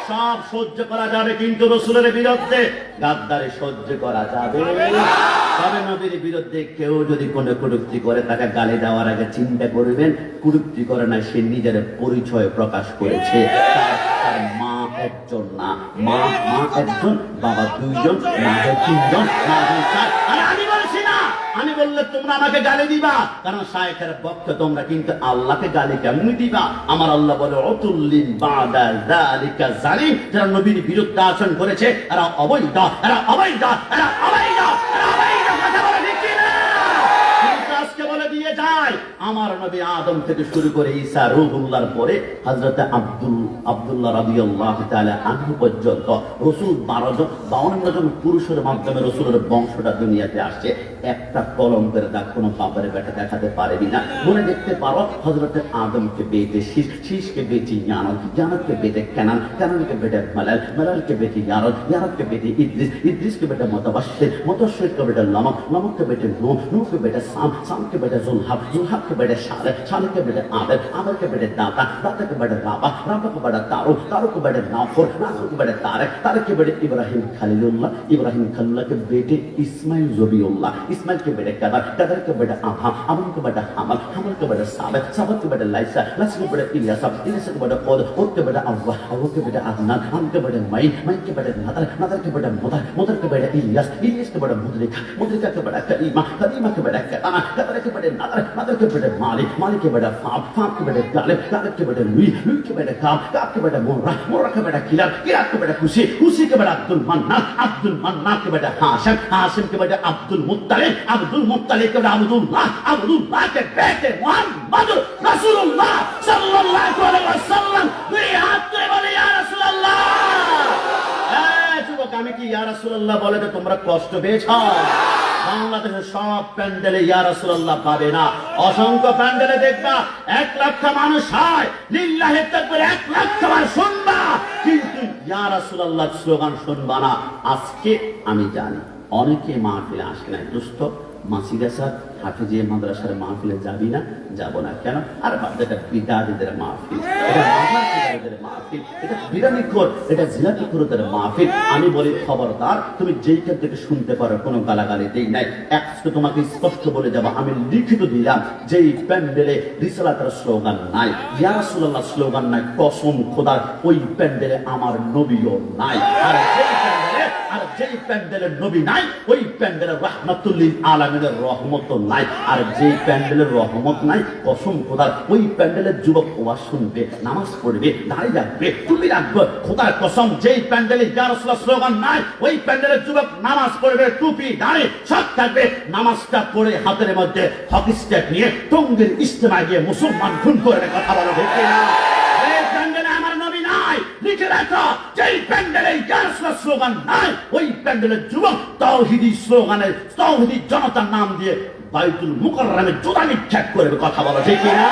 সব সহ্য করা যাবে, কিন্তু রসুলের বিরুদ্ধে গাদ্দারি সহ্য করা যাবে। তবে নবীর বিরুদ্ধে কেউ যদি কোনো কটূক্তি করে, তাকে গালি দেওয়ার আগে চিন্তা করবেন, কটূক্তি করে না, সে নিজের পরিচয় প্রকাশ করেছে। তার মা একজন না, মা একজন, বাবা দুইজন, মা তিনজন, মা চার। আমি বলছি না, আমি বললে তোমরা আমাকে গালি দিবা, কারণ শায়েখের পক্ষে তোমরা, কিন্তু আল্লাহকে গালি কেমন দিবা? আমার আল্লাহ বলে, অতুল্লিন বাদা যালিকা জালিম। যারা নবীর বিরুদ্ধে আচরণ করেছে এরা অবৈধ, এরা অবৈধ, এরা অবৈধ, এরা অবৈধ। কথা বলে ঠিক না? কিন্তু আজকে বলে দিয়ে যায়, আমার নবী আদম থেকে শুরু করে ঈসা রূহুল্লাহর পরে হযরত আব্দুল্লাহ রাদিয়াল্লাহু তাআলা আনহু পর্যন্ত রাসূল 52 জন পুরুষের মাধ্যমে রাসূলের বংশটা দুনিয়াতে আসছে। একটা কলঙ্কের দাগ কোনো বাপের বেটা দেখাতে পারেনি না। মনে দেখতে পারো, হযরত আদমকে বেটে শীষকে বেটে ইয়ানতকে বেটে কেনানকে বেটে মালালকে বেটে ইয়ারতকে বেটে ইদ্রিসকে বেটে মতবাশশিরকে বেটে লমককে বেটে নূহকে বেটে সামকে বেটে जुल्हके बेटे शाले के बेटे आदर के बेटे दाता के बेटे राबा के बेटे तारो के बेटे नाफुर के बेटे तारक के बेटे इब्राहिम खलीलुल्लाह के बेटे इस्माइल इस्माइल के बेटे कदर के बेटे अमन के बेटे हमल के बेटे साबत के बेटे लाइसा के बेटे इलियास के बेटे ओद के बेटे अव्वा के बेटे अदनान के बेटे मईन के बेटे नदर के बेटे मुदर के बेटे इलियास के बेटे मुद्रिका के बेटे कदीमा के बेटे कदर के बेटे नदर के बेटे मालिक के बेटे फाप के बेटे गालिब के बेटे लुई के बेटे काम के बेटे मोर्रा के बेटे किलार के बेटे खुशी के बेटे अब्दुल मन्नान के बेटे हाशिम के बेटे अब्दुल मुत्तलिब के बेटे अब्दुल्लाह के बेटे मुहम्मद रसूलुल्लाह सल्लल्लाहु अलैहि वसल्लम। बोले या रसूलुल्लाह। যুবক, আমি কি ইয়া রাসূলুল্লাহ বলে তো তোমরা কষ্ট পেয়েছো? বাংলাদেশের সব প্যান্ডেলে ইয়া রাসূলুল্লাহ পাবে না। অসংখ্য প্যান্ডেলে দেখবা 1 লক্ষ মানুষ হয়, লিল্লাহি তাকবীর 1 লক্ষ বার শুনবা, কিন্তু ইয়া রাসূলুল্লাহ স্লোগান শুনবা না। আজকে আমি জানি অনেকে মাহফিলে আসে না, দুস্থ মাসিদাসা হাফিজিয়া মাদ্রাসার মাহফিলে যাবি না? যাব না। কেন? আর এটা বিদাতীদের মাহফিল, এটা মাদ্রাসাদের মাহফিল, এটা বিরানিখোর, এটা জিলাপিখোরদের মাহফিল। আমি বলি খবরদার, তুমি যেইখান থেকে শুনতে পারো, কোনো গালাগালি দেই নাই, একটু তোমাকে স্পষ্ট বলে যাব, আমি লিখিত দিলাম যেই প্যান্ডেলে রিসালাতের স্লোগান নাই, ইয়া রাসূলুল্লাহ স্লোগান নাই, কসম খোদার ওই প্যান্ডেলে আমার নবীও নাই। আর যেই প্যান্ডেলে আর যেই প্যান্ডেলের নবী নাই ওই প্যান্ডেলের রাহমাতুল লিল আলামিনের রহমত নাই। আর যেই প্যান্ডেলের রহমত নাই, কসম খোদার ওই প্যান্ডেলের যুবক ওয়াজ শুনবে, নামাজ পড়বে, দাঁড়িয়ে রাখবে, টুপি রাখবে, খোদার কসম যেই প্যান্ডেলে ইয়া রাসূলুল্লাহ স্লোগান নাই ওই প্যান্ডেলের যুবক নামাজ পড়বে, টুপি দাঁড়িয়ে সব থাকবে, নামাজটা পড়ে হাতের মধ্যে হকি স্টিক নিয়ে টঙ্গীর ইজতেমায় গিয়ে মুসলমান খুন করবে। কথা বলো ঠিক না? এই প্যান্ডেলে আমার নবী নাই, লিখে রাখো যেই প্যান্ডেলে ইয়া রাসূলুল্লাহ স্লোগান নাই ওই প্যান্ডেলের যুবক তাওহীদি স্লোগানে তাওহীদি জনতার নাম দিয়ে বাইতুল মুকাররমে জুতা নিক্ষেপ করবে। কথা বলো ঠিক না?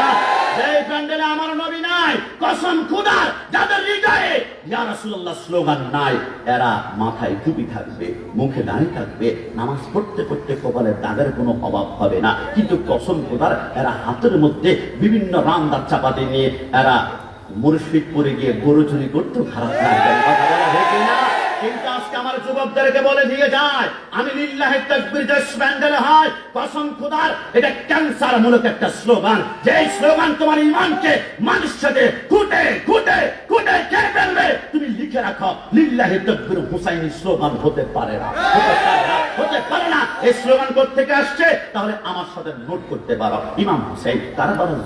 এই প্যান্ডেলে আমার নবী নাই, কসম খোদার যাদের হৃদয়ে ইয়া রাসূলুল্লাহ স্লোগান নাই এরা মাথায় টুপি থাকবে, মুখে দাড়ি থাকবে, নামাজ পড়তে পড়তে কপালে দাগের কোনো অভাব হবে না, কিন্তু কসম খোদার এরা হাতের মধ্যে বিভিন্ন রান্দার চাপাতি নিয়ে এরা মুর্শিদ পরে গিয়ে গরু চুরি করতেও খারাপ লাগবে। কথা বলা হয়েছে না? কিন্তু আজকে আমার যুবকদেরকে বলে দিয়ে যায় আমি লিল্লাহি তাকবীর যে প্যান্ডেলে হয়, কসম খোদার এটা ক্যান্সার মূলক একটা স্লোগান, যে স্লোগান তোমার ঈমানকে মানুষের সাথে কুটে কুটে কুটে খেয়ে ফেলবে। তুমি লিখে রাখো লিল্লাহি তাকবীর হুসাইনি স্লোগান হতে পারে না, হতে পারে না। এই স্লোগান কোথা থেকে আসছে তাহলে আমার সাথে নোট করতে পারো। ইমাম হুসাইন কারবালার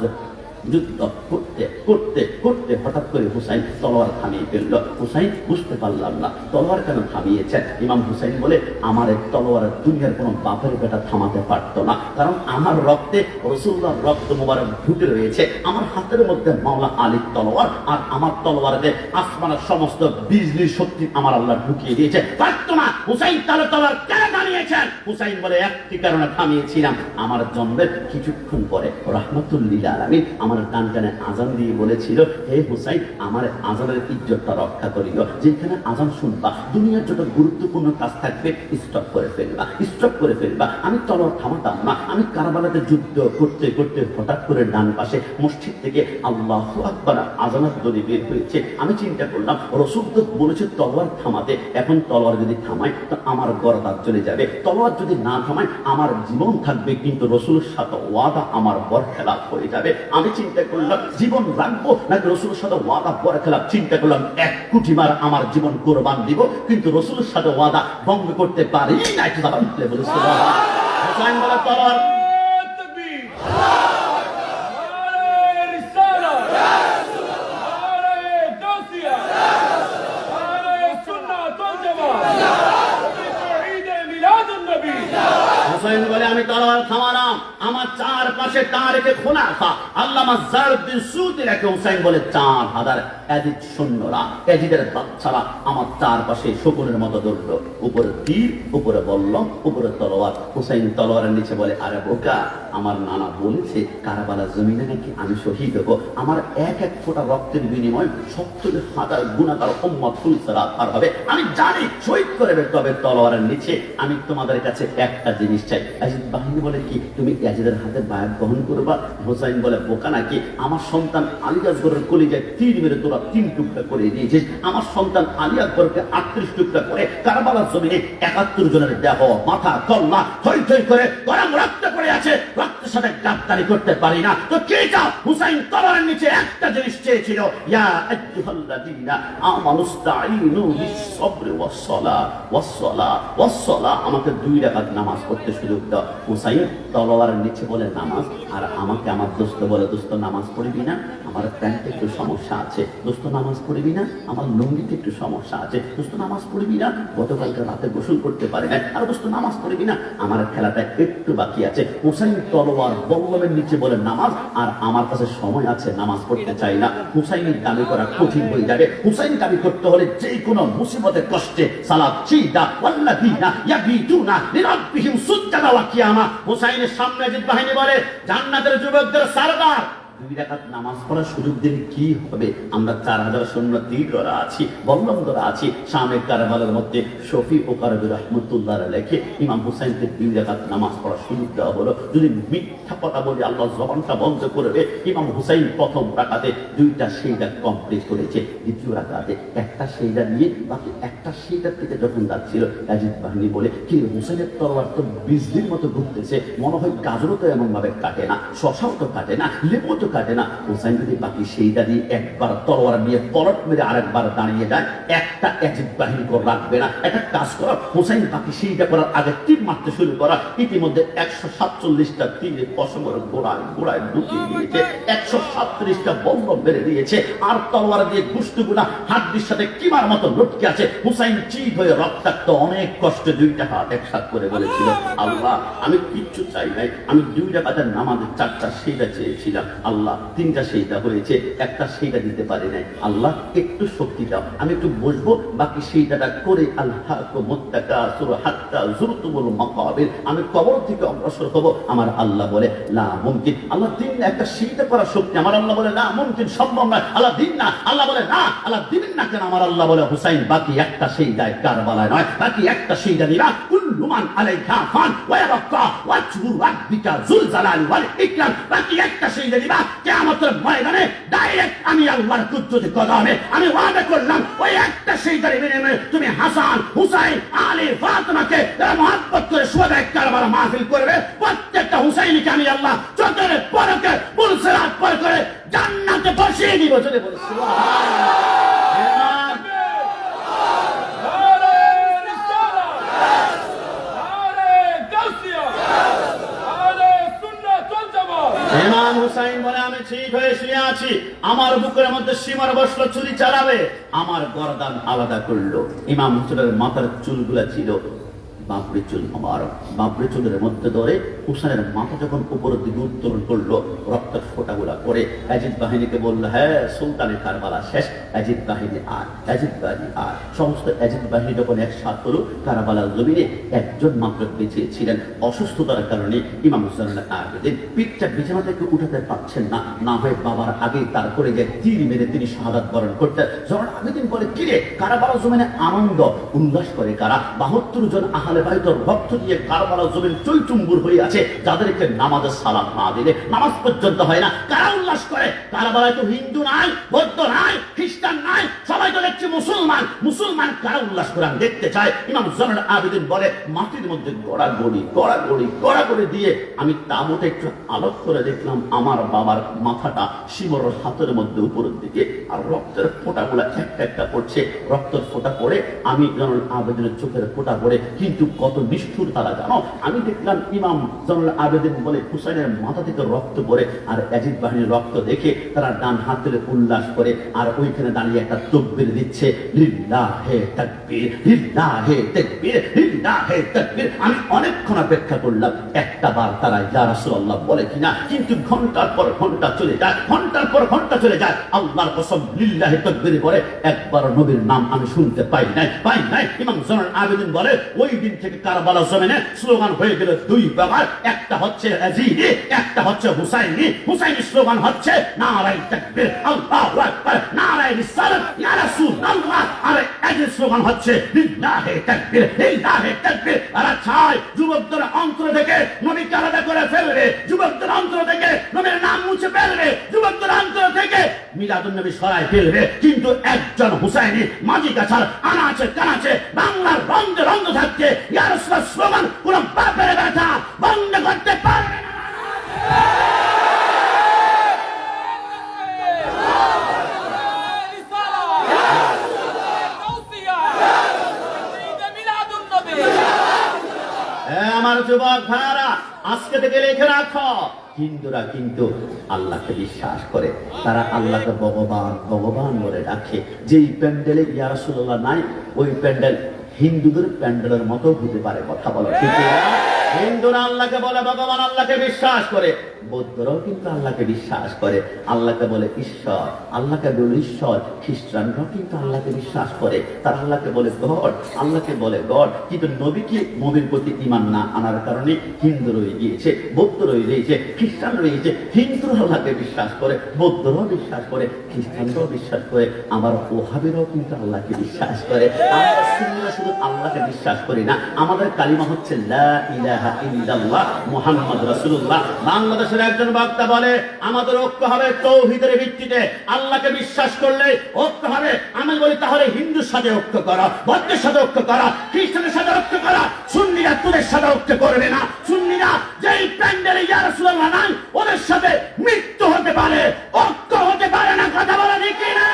যুদ্ধ করতে করতে করতে হঠাৎ করে হুসাইন তলোয়ার থামিয়ে ফেলল। হুসাইন বুঝতে পারলাম না তলোয়ার কেন থামিয়েছে। ইমাম হুসাইন বলে আমার এই তলোয়ার দুনিয়ার কোনো বাপের বেটা থামাতে পারতো না, কারণ আমার রক্তে রাসূলুল্লাহর রক্ত মোবারক ঢুকে রয়েছে, আমার হাতের মধ্যে মাওলা আলীর তলোয়ার, আর আমার তলোয়ারে আসমানের সমস্ত বিজলি শক্তি আমার আল্লাহ ঢুকিয়ে দিয়েছে, পারতো না। হুসাইন তাহলে তলোয়ার কেন থামিয়েছেন? হুসাইন বলে একটি কারণে থামিয়েছিলাম, আমার জন্মের কিছুক্ষণ পরে রাহমাতুল লিল আলামিন আমার ডান কানে আজান দিয়ে বলেছিল, হে হুসাইন আমার আজানের ইজ্জতটা রক্ষা করিল, যেখানে আজান শুনবা দুনিয়ার যত গুরুত্বপূর্ণ কাজ থাকবে স্টপ করে ফেলবা, স্টপ করে ফেলবা। আমি তলোয়ার থামাতাম না। আমি কারবালাতে যুদ্ধ করতে করতে হঠাৎ করে ডান পাশে মসজিদ থেকে আল্লাহু আকবার আজানের ধ্বনি বের হয়েছে। আমি চিন্তা করলাম রাসূল তো বলেছে তলোয়ার থামাতে, এখন তলোয়ার যদি থামাই তো আমার গরদান চলে যাবে, তলোয়ার যদি না থামাই আমার জীবন থাকবে, কিন্তু রাসূলের সাথে ওয়াদা আমার বরখেলাপ হয়ে যাবে। আমি চিন্তা করলাম জীবন রাখবো নাকি রাসূলের সাথে ওয়াদা বরখেলাপ। চিন্তা করলাম 1 কোটি বার আমার জীবন কোরবান দিব, কিন্তু রাসূলের সাথে ওয়াদা ভঙ্গ করতে পারি না। একটু দাঁড়ান বলে সুবহানাল্লাহ। হুসাইন বলে তলোয়ার হুসাইন বলে আমি তলোয়ার থামালাম। আমার চারপাশে তারিখে খুলাফা আল্লামা জারউদ্দিন সুয়ুতী রেখে হুসাইন বলে 4000 এজিদ সৈন্যরা, এজিদের বাচ্চারা আমার চারপাশে শকুনের মতো দৌড়ল, উপরে তীর, উপরে বল্লম, উপরে তলোয়ার। হুসাইন তলোয়ারের নিচে বলে আরে বোকা, আমার নানা বলেছে কারবালার জমিনে নাকি আমি শহীদ হব, আমার এক এক ফোঁটা রক্তের বিনিময় 70,000 গুণাকার উম্মত ফুলসেরাত পার হবে, আমি জানি শহীদ করবে, তবে তলোয়ারের নিচে আমি তোমাদের কাছে একটা জিনিস চাই। এজিদ বাহিনী বলে কি তুমি এজিদের হাতে বায়াত গ্রহণ করবা? হুসাইন বলে বোকা নাকি, আমার সন্তান আলী আসগরের কলিজায় তীর মেরে তোরা 3 টুকরা করে দিয়েছিস, আমার সন্তান আলী আকবরকে 38 টুকরা করে কারবালার জমিনে 71 জনের দেহ মাথা কল্লা থই থই করে গরম রক্ত পড়ে আছে, রক্তের সাথে গাদ্দারি করতে পারি না, তো কি চাও? হুসাইন তলোয়ারের নিচে একটা জিনিস চেয়েছিল, ইয়া আইয়ুহাল্লাযীনা আমানুস্তাঈনু বিস-সাবরি ওয়াস-সালাহ ওয়াস-সালাহ ওয়াস-সালাহ, আমাকে 2 রাকাত নামাজ পড়তে সুযোগ দাও। হুসাইন তলোয়ারের নিচে বলে নামাজ, আর আমাকে আমার দোস্ত বলে দোস্ত নামাজ পড়বি না, আমার প্যান্টে একটু সমস্যা আছে, দোস্ত নামাজ পড়বি না, আমার লুঙ্গিতে একটু সমস্যা আছে, দোস্ত নামাজ পড়বি না, গতকালকে রাতে গোসল করতে পারে না, আর দোস্ত নামাজ পড়বি না, আমার খেলাটা একটু বাকি আছে। হুসাইন তলোয়ার বল্লমের নিচে বলে নামাজ, আর আমার কাছে সময় আছে, নামাজ পড়তে চাই না। হুসাইনের দাবি করা কঠিন হয়ে যাবে। হুসাইন দাবি করতে হলে যে কোনো মুসিবতে কষ্টে সালাত চিদা ওয়াল্লাযীনা ইয়াবিতুনা লিরাব্বিহিম সুজদান ওয়া কিয়ামা। হুসাইনের সামনে এজিদ বাহিনী বলে জান্নাতের যুবকদের সরদার 2 রাকাত নামাজ পড়ার সুযোগ দিলে কি হবে? আমরা 4000 সৈন্য তীর ধরা আছি, বল্লম ধরা আছি। সামনে কারবালার মধ্যে শফি ও কারবি রহমতুল্লাহ লেখে ইমাম হুসাইনকে 2 রাকাত নামাজ পড়ার সুযোগ দেওয়া হলো। যদি মিথ্যা কথা বলে আল্লাহ জবানটা বন্ধ করবে। ইমাম হুসাইন প্রথম রাকাতে দুইটা সেজদা কমপ্লিট করেছে। দ্বিতীয় রাকাতে একটা সেজদা নিয়ে বাকি একটা সেজদা থেকে যখন যাচ্ছিল, ইয়াজিদ বাহিনী বলে কি হোসেনের তরবার তো বিজলির মতো ঘুরতেছে, মনে হয় গাজরও তো এমন ভাবে কাটে না, শশাও তো কাটে না, লেবু তো কাটে না। হোসেন যদি বাকি সেজদা দিয়ে একবার তরবার নিয়ে পলট মেরে আরেকবার দাঁড়িয়ে যায়, একটা ইয়াজিদ বাহিনী করে রাখবে না। একটা কাজ করা, হোসেন বাকি সেজদা করার আগে তীর মারতে শুরু করা। ইতিমধ্যে 147টা তীরে পশমের গোড়ায় গোড়ায় ঢুকিয়ে দিয়েছে, 137টা বন্ধ বেড়ে দিয়েছে, আর তলোয়ার দিয়ে গুস্তুগুলা হাড্ডির সাথে কিমার মতো লটকে আছে। হুসাইন চিত হয়ে রক্তাক্ত অনেক কষ্টে দুইটা হাত একসাথ করে বলেছিল, আল্লাহ আমি কিচ্ছু চাই নাই, আমি 2 রাকাতের নামাজে 4টা সেজদা চেয়েছিলাম, আল্লাহ 3টা সেজদা হয়েছে, একটা সেজদা দিতে পারি নাই, আল্লাহ একটু শক্তি দাও, আমি একটু বসবো, বাকি সেজদাটা করে আল্লাহকুম মুত্তাকাসুর হাত্তা যুরতুমুল মাকাবির, আমি কবর থেকে অগ্রসর হব। আমার আল্লাহ বলে লা মুমকিন, আল্লাহ দিন না, একটা সেজদা করার শক্তি। আমার আল্লাহ বলে লা মুমকিন, সম্ভব নয়, আল্লাহ দিন না। আল্লাহ বলে না, আল্লাহ দিবেন না কেন? আমার আল্লাহ বলে হুসাইন বাকি একটা সেজদায় কারবালায় নয়, বাকি একটা সেজদা দিবা, কুল্লু মান আলাইহা ফান ওয়া ইয়াবকা ওয়াজহু রাব্বিকা যুল জালালি ওয়াল ইকরাম, বাকি একটা সেজদা দিবা কিয়ামতের ময়দানে ডাইরেক্ট আমি আল্লাহর কুদরতে কদমে আমি ওয়াদা করলাম, ওই একটা সেজদার বিনিময়ে তুমি হাসান হুসাইন আলী ফাতিমাকে মহব্বত করে শুহাদায়ে কারবালা মাহফিল করবে। প্রত্যেকটা হুসাইনকে আমি আল্লাহ চোখের পলকে পুলসিরাত পার করে জান্নাতে বসিয়ে দিব। চলে বলে সুবহানাল্লাহ। ইমাম হুসাইন বলে আমি ঠিক হয়ে শুয়ে আছি, আমার বুকের মধ্যে সীমার বসলো ছুরি চালাবে, আমার গর্দান আলাদা করলো। ইমাম হুসাইনের মাথার চুলগুলা ছিল বাপরি চুল, আমার বাপরি চুলের মধ্যে ধরে হুসাইনের মাথা যখন উপরের দিকে উত্তোলন করলো, রক্তের ফোঁটাগুলা পড়ে ইয়াজিদ বাহিনীকে বললো, হ্যাঁ সুলতানের কারবালা শেষ, ইয়াজিদ বাহিনী আর ইয়াজিদ বাহিনী আর সমস্ত ইয়াজিদ বাহিনী যখন একসাথ হলো কারবালার জমিনে, একজন মাত্র বেঁচে ছিলেন। অসুস্থতার কারণে ইমাম হুসাইন আবেদিন পিঠটা বিছানা থেকে উঠাতে পারছেন না, না হয় বাবার আগে তারপরে যে তীর মেরে তিনি শাহাদাত বরণ করতেন। যখন আবেদিন বলে কিরে কারবালার জমিনে আনন্দ উল্লাস করে কারা? 72 জন আহলে বাইতের রক্ত দিয়ে কারবালার জমিন চৈচুম্বুর হয়ে আছে, যাদেরকে নামাজের সালাম না দিলে নামাজ পর্যন্ত হয় না, কারা উল্লাস করে? কারবালায় তো হিন্দু নাই, বৌদ্ধ নাই, খ্রিস্টান নাই, সবাই তো দেখছি মুসলমান। মুসলমান কারা উল্লাস করে আমি দেখতে চাই। ইমাম জয়নুল আবেদিন বলে মাটির মধ্যে গড়াগড়ি দিয়ে আমি তাবুতে একটু আলোক করে দেখলাম আমার বাবার মাথাটা শিমর হাতের মধ্যে উপরের দিকে, আর রক্তের ফোঁটাগুলা একটা পড়ছে, রক্তের ফোঁটা পড়ে আমি জয়নুল আবেদিনের চোখের ফোঁটা পড়ে। কিন্তু কত নিষ্ঠুর তারা জানো, আমি দেখলাম ইমাম জয়নুল আবেদিন বলে হুসাইনের মাথা থেকে রক্ত পড়ে, আর ইয়াজিদ বাহিনীর রক্ত দেখে তারা ডান হাত তুলে উল্লাস করে, আর ওইখানে দাঁড়িয়ে একটা তাকবীর দিচ্ছে, লিল্লাহে তাকবীর, লিল্লাহে তাকবীর, লিল্লাহে তাকবীর। আমি অনেকক্ষণ অপেক্ষা করলাম একটা বার তারা ইয়া রাসূলুল্লাহ বলে কিনা, কিন্তু ঘন্টার পর ঘন্টা চলে যায়, ঘন্টার পর ঘন্টা চলে যায়। আল্লাহর কসম লিল্লাহে তাকবীর বলে একবার নবীর নাম আমি শুনতে পাই নাই। ইমাম জয়নুল আবেদিন বলে ওই দিন থেকে কারবালা জমিনে স্লোগান হয়ে গেল 2 ব্যাপার, একটা হচ্ছে ইয়াজিদি, একটা হচ্ছে হুসাইনি। হুসাইনি স্লোগান হচ্ছে নারায়ে তাকবীর, আল্লাহু আকবার, নারায়ে রিসালাত, ইয়া রাসূলুল্লাহ। আর ইয়াজিদ স্লোগান হচ্ছে লিল্লাহে তাকবীর, লিল্লাহে তাকবীর। আর চাই যুবকদের অন্তর থেকে নবীকে আলাদা করে ফেলবে, যুবকদের অন্তর থেকে নবীর নাম মুছে ফেলবে, যুবকদের অন্তর থেকে মিলাদুন নবী সরাই ফেলবে। কিন্তু একজন হুসাইনি মাঝি কাছার আনাচে কানাচে বাংলার রন্ধে রন্ধ থাকতে ইয়া রাসূলুল্লাহ স্লোগান কোন বাপের ব্যথা বন্ধ করতে পারবে না। আমার যুবক ভাইরা আজকে থেকে লিখে রাখো, হিন্দুরা কিন্তু আল্লাহকে বিশ্বাস করে, তারা আল্লাহকে ভগবান ভগবান বলে ডাকে। যেই প্যান্ডেলে ইয়া রাসূলুল্লাহ নাই, ওই প্যান্ডেল হিন্দুদের প্যান্ডেলের মতো হতে পারে। কথা বলো ঠিক না? হিন্দুরা আল্লাহকে বলে ভগবান, আল্লাহকে বিশ্বাস করে। বৌদ্ধরাও কিন্তু আল্লাহকে বিশ্বাস করে, আল্লাহকে বলে ঈশ্বর, আল্লাহকে বলে ঈশ্বর। খ্রিস্টানরাও কিন্তু আল্লাহকে বিশ্বাস করে, তারা আল্লাহকে বলে গড, আল্লাহকে বলে গড। কিন্তু নবীর প্রতি ঈমান না আনার কারণে হিন্দু রয়ে গিয়েছে, বৌদ্ধ রয়ে গিয়েছে, খ্রিস্টান রয়েছে। হিন্দুরা আল্লাহকে বিশ্বাস করে, বৌদ্ধরাও বিশ্বাস করে, খ্রিস্টানরাও বিশ্বাস করে, আমার ওহাবিরাও কিন্তু আল্লাহকে বিশ্বাস করে। আমরা সুন্নিরা শুধু আল্লাহকে বিশ্বাস করি না, আমাদের কালিমা হচ্ছে লা ইলাহা ইল্লাল্লাহ মুহাম্মদ রাসূলুল্লাহ। বাংলাদেশের একজন বক্তা বলে আমাদের ঐক্য হবে তৌহিদের ভিত্তিতে, আল্লাহকে বিশ্বাস করলে ঐক্য হবে। আমি বলি তাহলে হিন্দুর সাথে ঐক্য করা, বৌদ্ধের সাথে ঐক্য করা, খ্রিস্টানের সাথে ঐক্য করা। সুন্নিরা তোদের সাথে ঐক্য করবে না। সুন্নিরা যেই প্যান্ডেলে ইয়া রাসূলুল্লাহ নাই ওদের সাথে মৃত্যু হতে পারে, ঐক্য হতে পারে না। কথা বলা ঠিক না?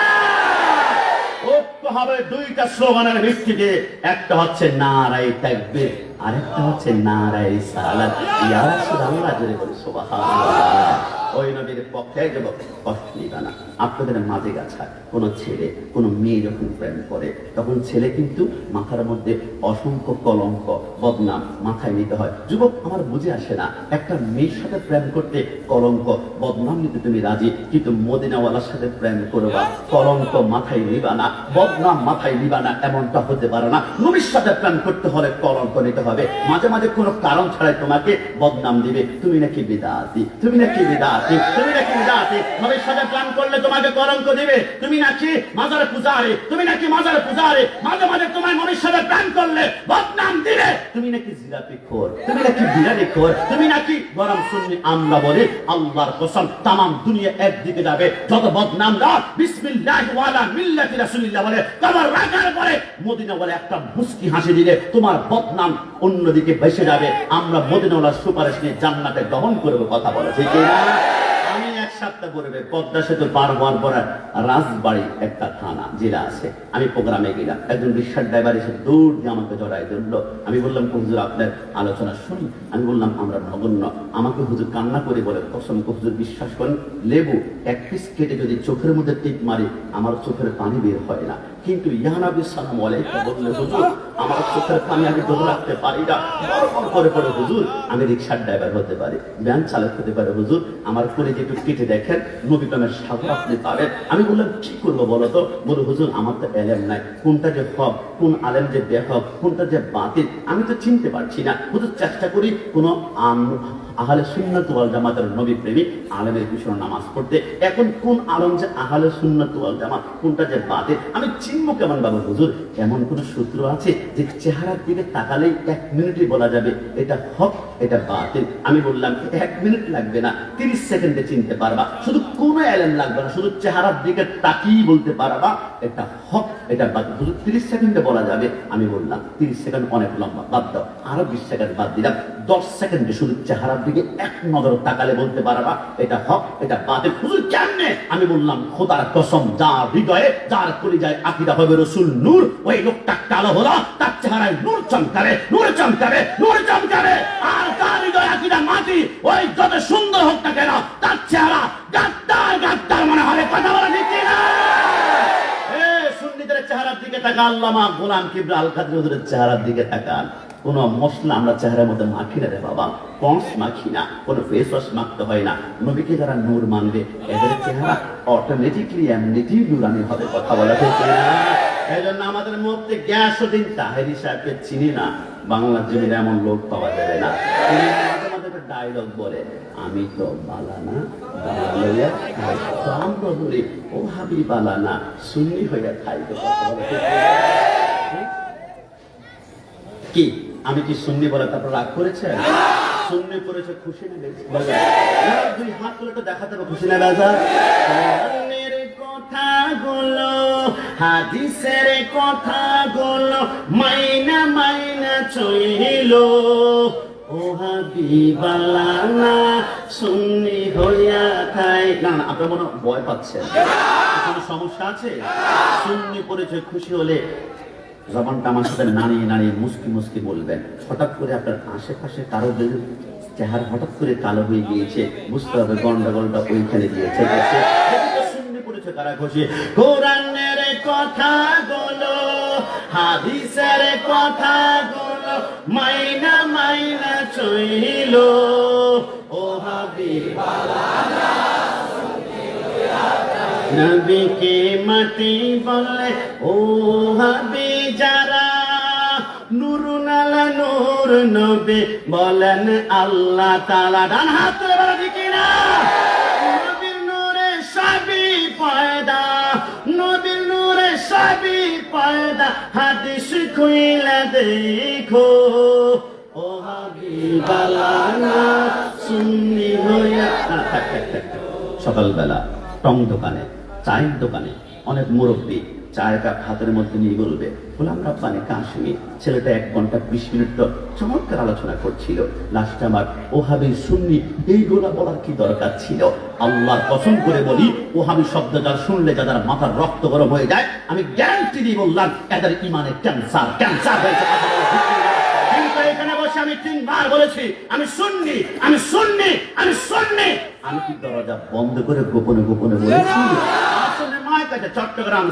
ঐক্য হবে দুইটা স্লোগানের ভিত্তিতে, একটা হচ্ছে নারায়ে তাকবীর, আরেকটা হচ্ছে নারায়ে রিসালাত। ইয়া রাসূলুল্লাহ জোরে বলি সুবহানাল্লাহ। ওই নবীর পক্ষে যাব, কষ্ট নিবা না। আপনাদের মাঝে গাছা কোন ছেলে কোন মেয়ে যখন প্রেম করে তখন ছেলে কিন্তু মাথার মধ্যে অসংখ্য কলঙ্ক বদনাম মাথায় নিতে হয়। যুবক আমার বুঝে আসে না, একটা মেয়ের সাথে প্রেম করতে কলঙ্ক বদনাম নিতে তুমি রাজি, কিন্তু মদিনাওয়ালার সাথে প্রেম করবা কলঙ্ক মাথায় নিবা না, বদনাম মাথায় নিবা না, এমনটা হতে পারে না। নবীর সাথে প্রেম করতে হলে কলঙ্ক নিতে হবে। মাঝে মাঝে কোনো কারণ ছাড়াই তোমাকে বদনাম দিবে, তুমি নাকি বিদআতি, তুমি নাকি বিদআতি, তুমি নাকি বিদআতি। নবীর সাথে প্রেম করলে তোমাকে কলঙ্ক দিবে, তুমি নাকি মাজারে পূজারি, তুমি নাকি মাজারে পূজারি। মাঝে মাঝে তোমার নবীর সাথে প্রেম করলে বদনাম দিবে, তুমি নাকি জিরাপিখোর, তুমি নাকি বিড়ালিখোর, তুমি নাকি গরম সুন্নি। আমরা বলি আল্লাহর কসম তামাম দুনিয়া একদিকে যাবে। যত বদনাম দাও বিসমিল্লাহ ওয়ালা মিল্লাতি রাসূলিল্লাহ বলে কবর রাখার পরে মদিনা বলে একটা মুস্কি হাসি দিলে তোমার বদনাম অন্যদিকে ভেসে যাবে। আমরা মদিনাওয়ালার সুপারিশ নিয়ে জান্নাতে দহন করব। কথা বলে ঠিক না? আমি এক সপ্তাহ পূর্বে পদ্মা সেতু পার হওয়ার পরে রাজবাড়ি একটা থানা জেলা আছে, আমি প্রোগ্রামে গেলাম। একজন রিক্সার ড্রাইভার এসে দৌড় দিয়ে আমাকে জড়াই ধরলো। আমি বললাম হুজুর আপনার আলোচনা শুনি। আমি বললাম আমরা নগণ্য। আমাকে হুজুর কান্না করে বলে কসম হুজুর বিশ্বাস করেন লেবু এক পিস কেটে যদি চোখের মধ্যে টিপ মারি আমার চোখের পানি বের হয় না, কিন্তু ইয়া নবী সাল্লাল্লাহু আলাইহি ওয়াসাল্লাম বললে হুজুর আমার চোখের পানি আমি ধরে রাখতে পারি না। বরকর করে পড়ে হুজুর আমি রিক্সার ড্রাইভার হতে পারি, ভ্যান চালক হতে পারে হুজুর, আমার করে যে একটু কেটে দেখেন নবী প্রেমের সাগর আপনি পাবেন। আমি বললাম কি করবো বলো তো? বলো হুজুর আমার তো এলেম নাই, কোনটা যে হক কোন আলেম যে বেহক কোনটা যে বাতিল আমি তো চিনতে পারছি না। হুজুর চেষ্টা করি কোন আহলে সুন্নাত ওয়াল জামাতের নবী প্রেমিক আলেমের পিছনে নামাজ পড়তে। এখন কোন আলেম যে আহলে সুন্নাত ওয়াল জামাত কোনটা যে বাতিল আমি চিনবো কেমন বাবু? হুজুর এমন কোন সূত্র আছে যে চেহারার দিকে তাকালেই 1 মিনিটে বলা যাবে এটা হক এটা বাতিল? আমি বললাম 1 মিনিট লাগবে না, 30 সেকেন্ডে চিনতে পারবা। শুধু কোন এলেম লাগবে না, শুধু চেহারার দিকে তাকিয়ে বলতে পারবা এটা হক এটা বাতিল। হুজুর 30 সেকেন্ডে বলা যাবে। আমি বললাম 30 সেকেন্ড অনেক লম্বা, বাদ দাও, আরো 20 সেকেন্ড বাদ দিলাম। 10 সেকেন্ডে শুধু চেহারার দিকে এক নজর তাকালে বলতে পারবা এটা হক এটা বাতিল। হুজুর কেমনে? আমি বললাম খোদার কসম যার হৃদয়ে যার কলিজায় আকীদা হবে রাসূল নূর, ওই লোকটা কালো হলো তার চেহারায় নূর চমকাবে, নূর চমকাবে, নূর চমকাবে। আর তার হৃদয়ে আকীদা মাটি, ওই যত সুন্দর হোক না কেন তার চেহারা গাদ্দার গাদ্দার মনে হবে। কথা বলা ঠিক না? সুন্নিদের চেহারার দিকে তাকান, আল্লামা গোলাম কিবরিয়া আল কাদরি হুজুরের চেহারার দিকে তাকান। কোন মশলা আমরা চেহারার মধ্যে মাখি না রে বাবা, পন্স মাখি না, কোন ফেস ওয়াশ মাখতে হয় না। নবীকে যারা নূর মানবে এদের চেহারা অটোমেটিকলি এমনিতেই নূরানি হবে। কথা বলা ঠিক না? এই জন্য আমাদের মুফতি গিয়াসউদ্দিন তাহেরি সাহেবকে চিনি না, বাংলার জমিনে এমন লোক পাওয়া যাবে না। তিনি মাঝে মাঝে ডায়লগ বলে আমি তো বালানা বালাইয়া খাই, তো আমরা বলি ও হাবি বালানা সুন্নি হইয়া খাইতে। কথা বলা ঠিক কি? আমি কি সুন্নি বলে তারপর রাগ করেছে? সুন্নি করেছে খুশি নেবে, দুই হাত তুলে তো দেখাতে হবে খুশি নেবে। কোরআনের কথাগুলো হাদিসের কথাগুলো মাইনা মাইনা চইল, ও হাবিবালানা সুন্নি হইয়া খাই। না না আপনার মনে ভয় পাচ্ছেন, কোনো সমস্যা আছে? সুন্নি করেছে খুশি হলে জবানটা আমার সাথে নাড়িয়ে নাড়িয়ে মুস্কি মুস্কি বলবেন। হঠাৎ করে আপনার আশেপাশে কারো চেহারা হঠাৎ করে কালো হয়ে গিয়েছে, বুঝতে হবে গন্ডগোলটা ওইখানে গিয়েছে। সুন্নি পড়েছে কারা খুশি? কোরআনের কথাগুলো হাদিসের কথাগুলো মাইনা মাইনা চইল, ও হাবিবালানা নবীকে মাটি বলে ও হাবি যারা, নুরুন আলা নূর নবী বলেন আল্লাহ তাআলা। ডান হাত তুলে বলা ঠিক না? নবীর নূরে সবই পয়দা, নবীর নূরে সবই পয়দা, হাদিস খুইলা দেখো ও হাবিবালানা সুন্নি হইয়া সকালবেলা টং দোকানে, চায়ের দোকানে অনেক মুরব্বী চায়ের কাপ হাতের মধ্যে নিয়ে বলবে, গোলাম রাব্বানী কাশমি ছেলেটা 1 ঘন্টা 20 মিনিট তো চমৎকার আলোচনা করছিল, লাস্টে আমার ওহাবি সুন্নি এইগুলা বলার কি দরকার ছিল? আল্লাহর কসম করে বলি, ওহাবি শব্দ যার শুনলে যাদের মাথার রক্ত গরম হয়ে যায়, আমি গ্যারান্টি দিয়ে বললাম এদের ইমানে ক্যান্সার হয়েছে। কিন্তু এখানে বসে আমি 3 বার বলেছি আমি সুন্নি, আমি সুন্নি, আমি সুন্নি। আমি কি দরজা বন্ধ করে গোপনে গোপনে বলেছি? আসলে মাইক আছে চট্টগ্রাম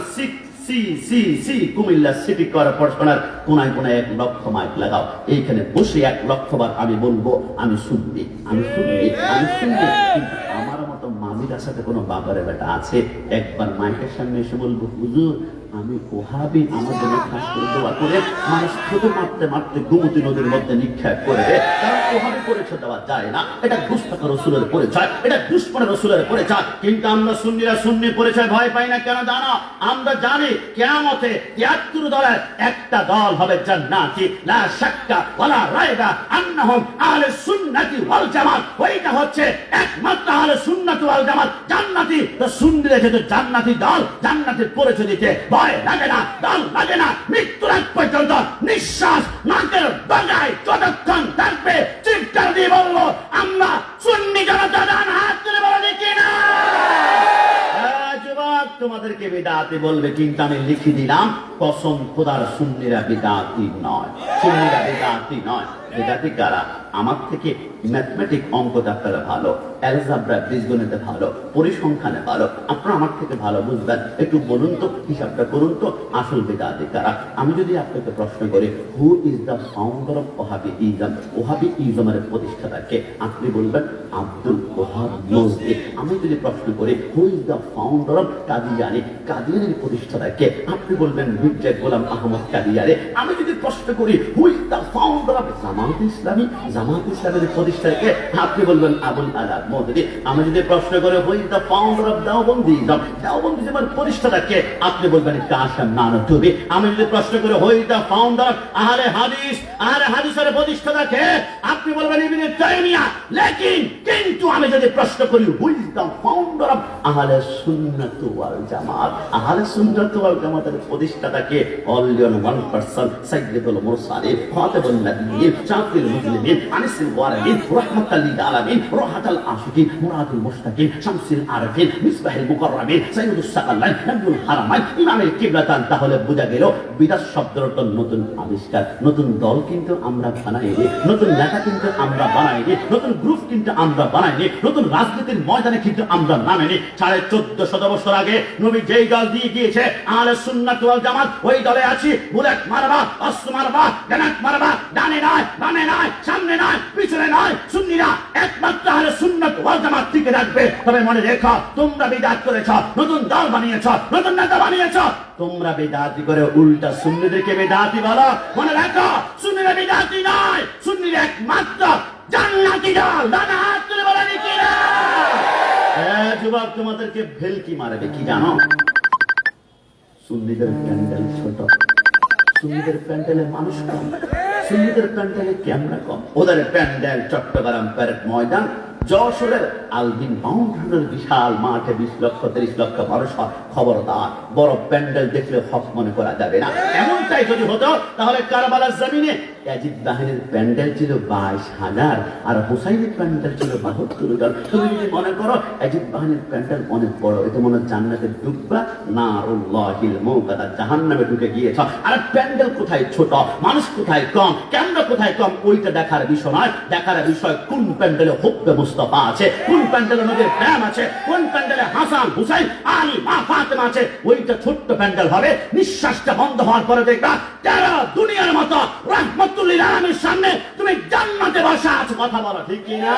কুমিল্লা সিটি কর্পোরেশনের কোনায় কোনায় 1 লক্ষ মাইক লাগাও, এইখানে বসে 1 লক্ষ বার আমি বলবো আমি শুনবি, আমি শুনবি, আমি শুনবি। কিন্তু আমার মতো মামিরার সাথে কোনো বাবারে বেটা আছে একবার মাইকের সামনে এসে বলবো, হুজুর আমি ওহাবি, আমার জন্য খাস করে দোয়া করে মানুষ শুধু মারতে মারতে গোমতী নদীর মধ্যে নিক্ষেপ করবে, কারণ ওহাবি পরিচয় দেওয়া যায় না। এটা গুস্তাখ রসুলের পরিচয়, এটা দুশ্মন রসুলের পরিচয়। কিন্তু আমরা সুন্নিরা সুন্নি পরিচয় ভয় পাই না কেন জানো? আমরা জানি কিয়ামতে 73 দলের একটা দল হবে জান্নাতি, লা শাক্কা ওয়ালা রাইবা আন্নাহুম আহলে সুন্নাতি ওয়াল জামাত। ওইটা হচ্ছে একমাত্র আহলে সুন্নাত ওয়াল জামাত জান্নাতি। তো সুন্নিরা যেহেতু জান্নাতি দল, জান্নাতের পরিচয় দিতে ভয় লাগে না, দল লাগে না। মৃত্যুর আগ পর্যন্ত নিঃশ্বাস নাকের ডগায় যতক্ষণ থাকবে চিৎকার দিয়ে বলবো আমরা সুন্নি জনতা। ডান হাত তুলে বলো দেখি না। যুবক তোমাদেরকে বিদাতি বলবে, কিন্তু আমি লিখে দিলাম কসম খোদার সুন্নিরা বিদাতি নয়, সুন্নিরা বিদাতি নয়। বিদাতি কারা? আমার থেকে ম্যাথমেটিক অঙ্ক ডাক্তারে ভালো, অ্যালজেব্রা বীজগণিতে ভালো, পরিসংখ্যানে ভালো, আপনারা আমার থেকে ভালো বুঝবেন। একটু বলুন তো, হিসাবটা করুন তো, আসল বিদাতি কারা? আমি যদি আপনাকে প্রশ্ন করি who is the founder of Wahhabism, ওহাবিইজমের প্রতিষ্ঠাতা কে? আপনি বলবেন আব্দুল ওহাব নজরী। আমি যদি প্রশ্ন করি who is the founder of Qadiani, কাদিয়ানির প্রতিষ্ঠাতা কে? আপনি বলবেন মির্জা গোলাম আহমদ কাদিয়ানি। আমি যদি প্রশ্ন করি who is the founder of Jamaat Islami, Jamaat ইসলামের প্রতিষ্ঠাতা কে? আপনি বলবেন আবুল আলা মওদুদী। আমি যদি প্রশ্ন করি who is the founder of Deobandism, দেওবন্দিজমের প্রতিষ্ঠাতা কে? আপনি বলবেন কাসেম নানতুবি। আমি যদি প্রশ্ন করি who is the founder of আহলে হাদিস, আহলে হাদিসের প্রতিষ্ঠাতা কে? আপনি বলবেন ইবনে তাইমিয়া। কিন্তু আমি যদি প্রশ্ন করি who is the founder of আহলে সুন্নাত ওয়াল জামাত, আহলে সুন্নাত ওয়াল জামাতের প্রতিষ্ঠাতা কে? অনলি ওয়ান পারসন, সাইয়্যিদুল মুরসালিন, খাতাবুন নবিয়্যিন, শাফিউল মুসলিমিন, আনিসুল ওয়ারিদিন, রাহমাতাল লিল আলামিন, রাহাতাল আশিকিন, মুরাদুল মুশতাকিন, শামসুল আরিফিন, মিসবাহুল মুকাররামিন, সাইয়্যিদুস সাকালাইন, নবীউল হারামাইন, ইমামুল কিবলাতান। তাহলে বোঝা গেল বিদাত শব্দের অর্থ নতুন আবিষ্কার। নতুন দল কিন্তু আমরা বানাইনি, নতুন নেতা কিন্তু আমরা বানাইনি, নতুন গ্রুপ কিন্তু আমরা বানাইনি, নতুন রাজনীতির ময়দানে কিন্তু আমরা নামেনি। 1450 বছর আগে নবী যেই দল দিয়ে গিয়েছে আহলে সুন্নাত ওয়াল জামাত, ওই দলে আছি। বুলেট মারবা, অস্ত্র মারবা, গ্রেনেড মারবা, ডানে নয়, বামে নয়, সামনে নয়, পিছনে নয়। সুন্নিরা একমাত্র আহলে সুন্নাত ওয়াল জামাত টিকে রাখবে। তবে মনে রেখো, তোমরা বিদআত করেছ, নতুন দল বানিয়েছ, নতুন নেতা বানিয়েছ। তোমরা বিদআতি করে উল্টা সুন্নিদেরকে বিদআতি বলো। মনে রাখো, সুন্নিরা বিদআতি নয়, সুন্নিরা একমাত্র জান্নাতি দল। ডান হাত তুলে বলো দেখি না। যুবক তোমাদেরকে ভেলকি মারবে কি জানো? সুন্নিদের প্যান্ডেল ছোট, সুন্নিদের প্যান্ডেলে মানুষ কম, সুন্নিদের প্যান্ডেলে ক্যামেরা কম। ওদের প্যান্ডেল চট্টগ্রাম প্যারেড ময়দান, যশোরের আলবিন বাউন্ডারির বিশাল মাঠে 20 লক্ষ 30 লক্ষ মানুষ। খবরদার, বড় প্যান্ডেল দেখলে হক মনে করা যাবে না। এমনটাই যদি হতো তাহলে কারবালার জমিনে ইয়াজিদ বাহিনীর প্যান্ডেল ছিল 22,000 আর হুসাইনের প্যান্ডেল ছিল 72,000। তুমি যদি মনে করো ইয়াজিদ বাহিনীর প্যান্ডেল অনেক বড়, এটা মনে জান্নাতে ঢুকবা, নারুল্লাহিল মুকাদা জাহান্নামে ঢুকে গিয়েছ। আর প্যান্ডেল কোথায় ছোট, মানুষ কোথায় কম, ক্যামেরা কোথায় কম, ওইটা দেখার বিষয় নয়। দেখার বিষয় কোন প্যান্ডেলে হুব্বে মুস্তাফা আছে, কোন প্যান্ডেলে নবীর প্রেম আছে, কোন প্যান্ডেলে হাসান হুসাইন আলী মা ফাতেমা আছে। ওইটা ছোট্ট প্যান্ডেল হবে, নিঃশ্বাসটা বন্ধ হওয়ার পরে দেখবা যারা দুনিয়ার মতো রাহমাতুল লিল আলামিনের সামনে তুমি জান্নাতে বসা আছো। কথা বলো ঠিক কি না?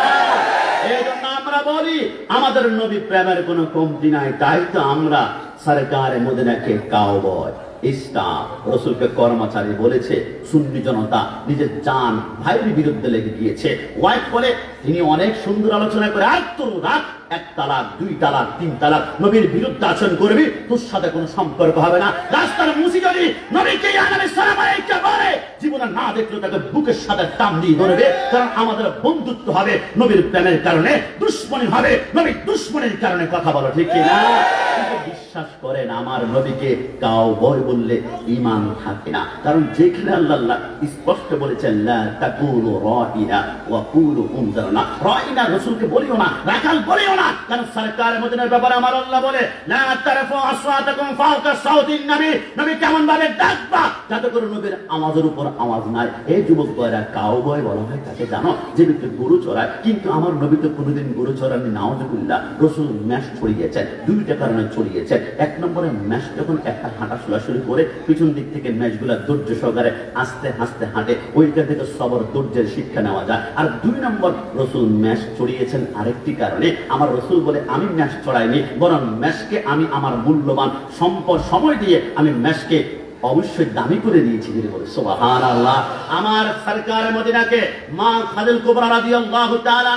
এই জন্য আমরা বলি আমাদের নবী প্রেমের কোনো কমতি নাই। তাই তো আমরা সরকারে মদিনাকে কাউবয়, ইসলাম রসুলকে কর্মচারী বলেছে। সুন্নি জনতা নিজের জান ভাইয়ের বিরুদ্ধে লেগে গিয়েছে। ওয়াইফ বলে তিনি অনেক সুন্দর আলোচনা করে, আর তোর রাত 1 তালাক 2 তালাক 3 তালাক, নবীর বিরুদ্ধে আচরণ করবি, তোর সাথে কোনো সম্পর্ক হবে না। রাস্তার মুসি যদি নবীকে আলাইহিস সালাম আলাইকা বলে জীবনে না দেখলেও তাকে বুকের সাথে টান দিয়ে ধরবে, কারণ আমাদের বন্ধুত্ব হবে নবীর প্রেমের কারণে, দুশ্মনী হবে নবীর দুশ্মনের কারণে। কথা বলো ঠিক কিনা? বিশ্বাস করেন আমার নবীকে কাউবয় বললে ঈমান থাকে না, কারণ যেখানে আল্লাহ স্পষ্ট বলেছেন লা তাকুলু রাইনা ওয়া কুলু উনজারনা, রাইনা রাসূলকে বলিও না, রাখাল বলিও না, কারণ সরকার মদিনার ব্যাপারে আমার আল্লাহ বলে লা তারফু আসওয়াতাকুম ফাওকা সাউতিন নবী, নবী কেমন ভাবে ডাকবা যাতে করে নবীর আওয়াজের উপর আওয়াজ নাই। এই যুবক ভাইরা কাউবয় বলা হয় তাকে, জানো যে ব্যক্তি গরু চড়ায়, কিন্তু আমার নবী তো কোনোদিন গরু চড়াননি, নাউজুবিল্লাহ। রাসূল মেষ ছড়িয়েছেন, দুইটা কারণে ছড়িয়েছেন। এক নম্বরে মেষ যখন একটা হাঁটা চলা শুরু করে, পিছন দিক থেকে মেষগুলা ধৈর্য সহকারে আস্তে আস্তে হাঁটে, ওইটা থেকে সবর ধৈর্যের শিক্ষা নেওয়া যায়। আর দুই নম্বর, রাসূল মেষ চড়িয়েছেন আরেকটি কারণে। আমার রাসূল বলে আমি মেষ চড়াইনি, বরং মেষকে আমি আমার মূল্যবান সম্পদ সময় দিয়ে আমি মেষকে অবশ্যই দামি করে দিয়েছি। সুবহানাল্লাহ। আমার সরকার মদিনাকে মা খাদিজা কুবরা রাদিয়াল্লাহু তাআলা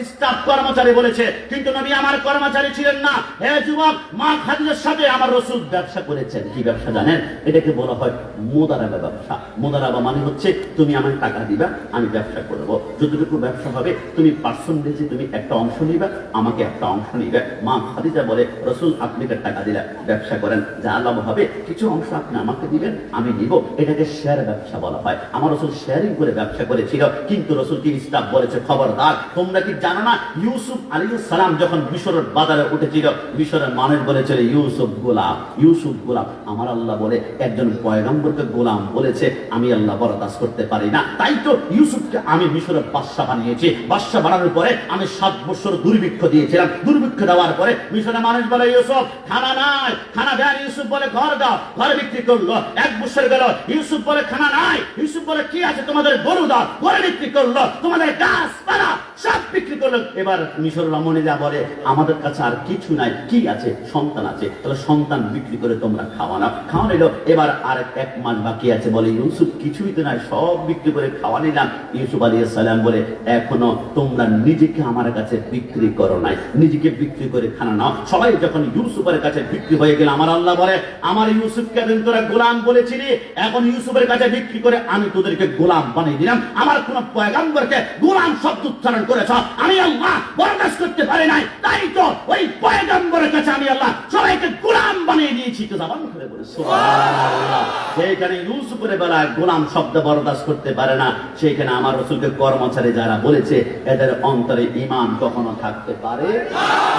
স্টাফ কর্মচারী বলেছে, কিন্তু নবী আমার কর্মচারী ছিলেন না। হে যুবক, মা খাদিজার সাথে আমার রাসূল ব্যবসা করেছেন। কি ব্যবসা জানেন? এটাকে বলা হয় মুদারাবা ব্যবসা। মুদারাবা মানে হচ্ছে তুমি আমাকে টাকা দিবা, আমি ব্যবসা করব। যতটুকু ব্যবসা হবে তুমি পার্সেন্টেজে তুমি একটা অংশ নিবা, আমাকে একটা অংশ নিবে। মা খাদিজা বলে রাসূল আপনি টাকা দিলে ব্যবসা করেন, যা লাভ হবে কিছু অংশ আপনি আমাকে দিবেন, আমি নিব। এটাকে শেয়ার ব্যবসা বলা হয়। আমার রাসূল শেয়ারিং করে ব্যবসা করেছিল, কিন্তু রাসূলকে স্টাফ বলেছে খবরদার, তোমরা কি জানো না ইউসুফ আলাইহিস সালাম যখন মিশরের বাজারে উঠেছিল, মিশরের মানুষ বলেছিল ইউসুফ গোলাম, ইউসুফ গোলাম। আমার আল্লাহ বলে একজন পয়গম্বরকে গোলাম বলেছে, আমি আল্লাহ বরদাস্ত করতে পারি না। তাই তো ইউসুফকে আমি মিশরের বাদশা বানিয়েছি। বাদশা বানানোর পরে আমি 7 বছর দুর্ভিক্ষ দিয়েছিলাম। দুর্ভিক্ষ দেওয়ার পরে মিশরের মানুষ বলে ইউসুফ খানা নাই, খানা দেন। ইউসুফ বলে ঘর দাও, ঘর বিক্রি করলো। 1 বছর গেল, ইউসুফ বলে খানা নাই। ইউসুফ বলে কি আছে তোমাদের, গরু দাও, গরু বিক্রি করলো। তোমাদের গাছপালা সব বিক্রি করলো। এবার মিশর রমণীরা বলে আমাদের কাছে আর কিছু নাই, কি আছে? সন্তান আছে। তাহলে সন্তান বিক্রি করে তোমরা খাওয়ানো। খাওয়ানো এবার আর 1 মাস বাকি আছে। বলে ইউসুফ কিছুই তো নাই, সব বিক্রি করে খাওয়া নিলাম। ইউসুফ আলাইহিস সালাম বলে এখনো তোমরা নিজেকে আমার কাছে বিক্রি করো নাই, নিজেকে বিক্রি করে খানা নাও। সবাই যখন ইউসুফের কাছে বিক্রি হয়ে গেল, আমার আল্লাহ বলে আমার ইউসুফকে তোরা গোলাম বলেছিলি, এখন ইউসুফের কাছে বিক্রি করে আমি তোদেরকে গোলাম বানিয়ে দিলাম। আমার কোন পয়গম্বরকে গোলাম শব্দ উচ্চারণ করেছ, আমি আল্লাহ বরদাস্ত করতে পারি নাই। তাই তো ওই পয়গম্বরের কাছে আমি আল্লাহ সবাইকে গোলাম বানিয়ে দিয়েছি। তো জবান করে বলে সুবহানাল্লাহ। সেইখানে ইউসুফের বেলায় গোলাম শব্দ বরদাস্ত করতে পারে না, সেইখানে আমার রাসূলকে কর্মচারী যারা বলেছে, এদের অন্তরে ঈমান কখনো থাকতে পারে?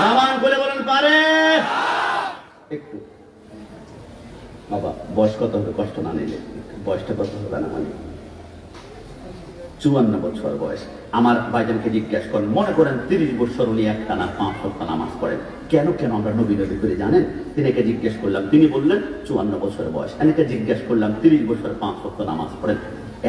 জবান করে বলেন পারে? একটু বাবা বয়স কত হবে কষ্ট না নিলে, বয়সটা কত হবে না, মানে 54 বছর বয়স। আমার ভাইজানকে জিজ্ঞাসা করেন, মনে করেন 30 বছর উনি একটানা 5 ওয়াক্ত নামাজ পড়েন, কেন কেন আমরা নবী নবী করে জানেন? তিনিকে জিজ্ঞেস করলাম, তিনি বললেন 54 বছর বয়স। এনেকে জিজ্ঞেস করলাম 30 বছর 5 ওয়াক্ত নামাজ পড়েন,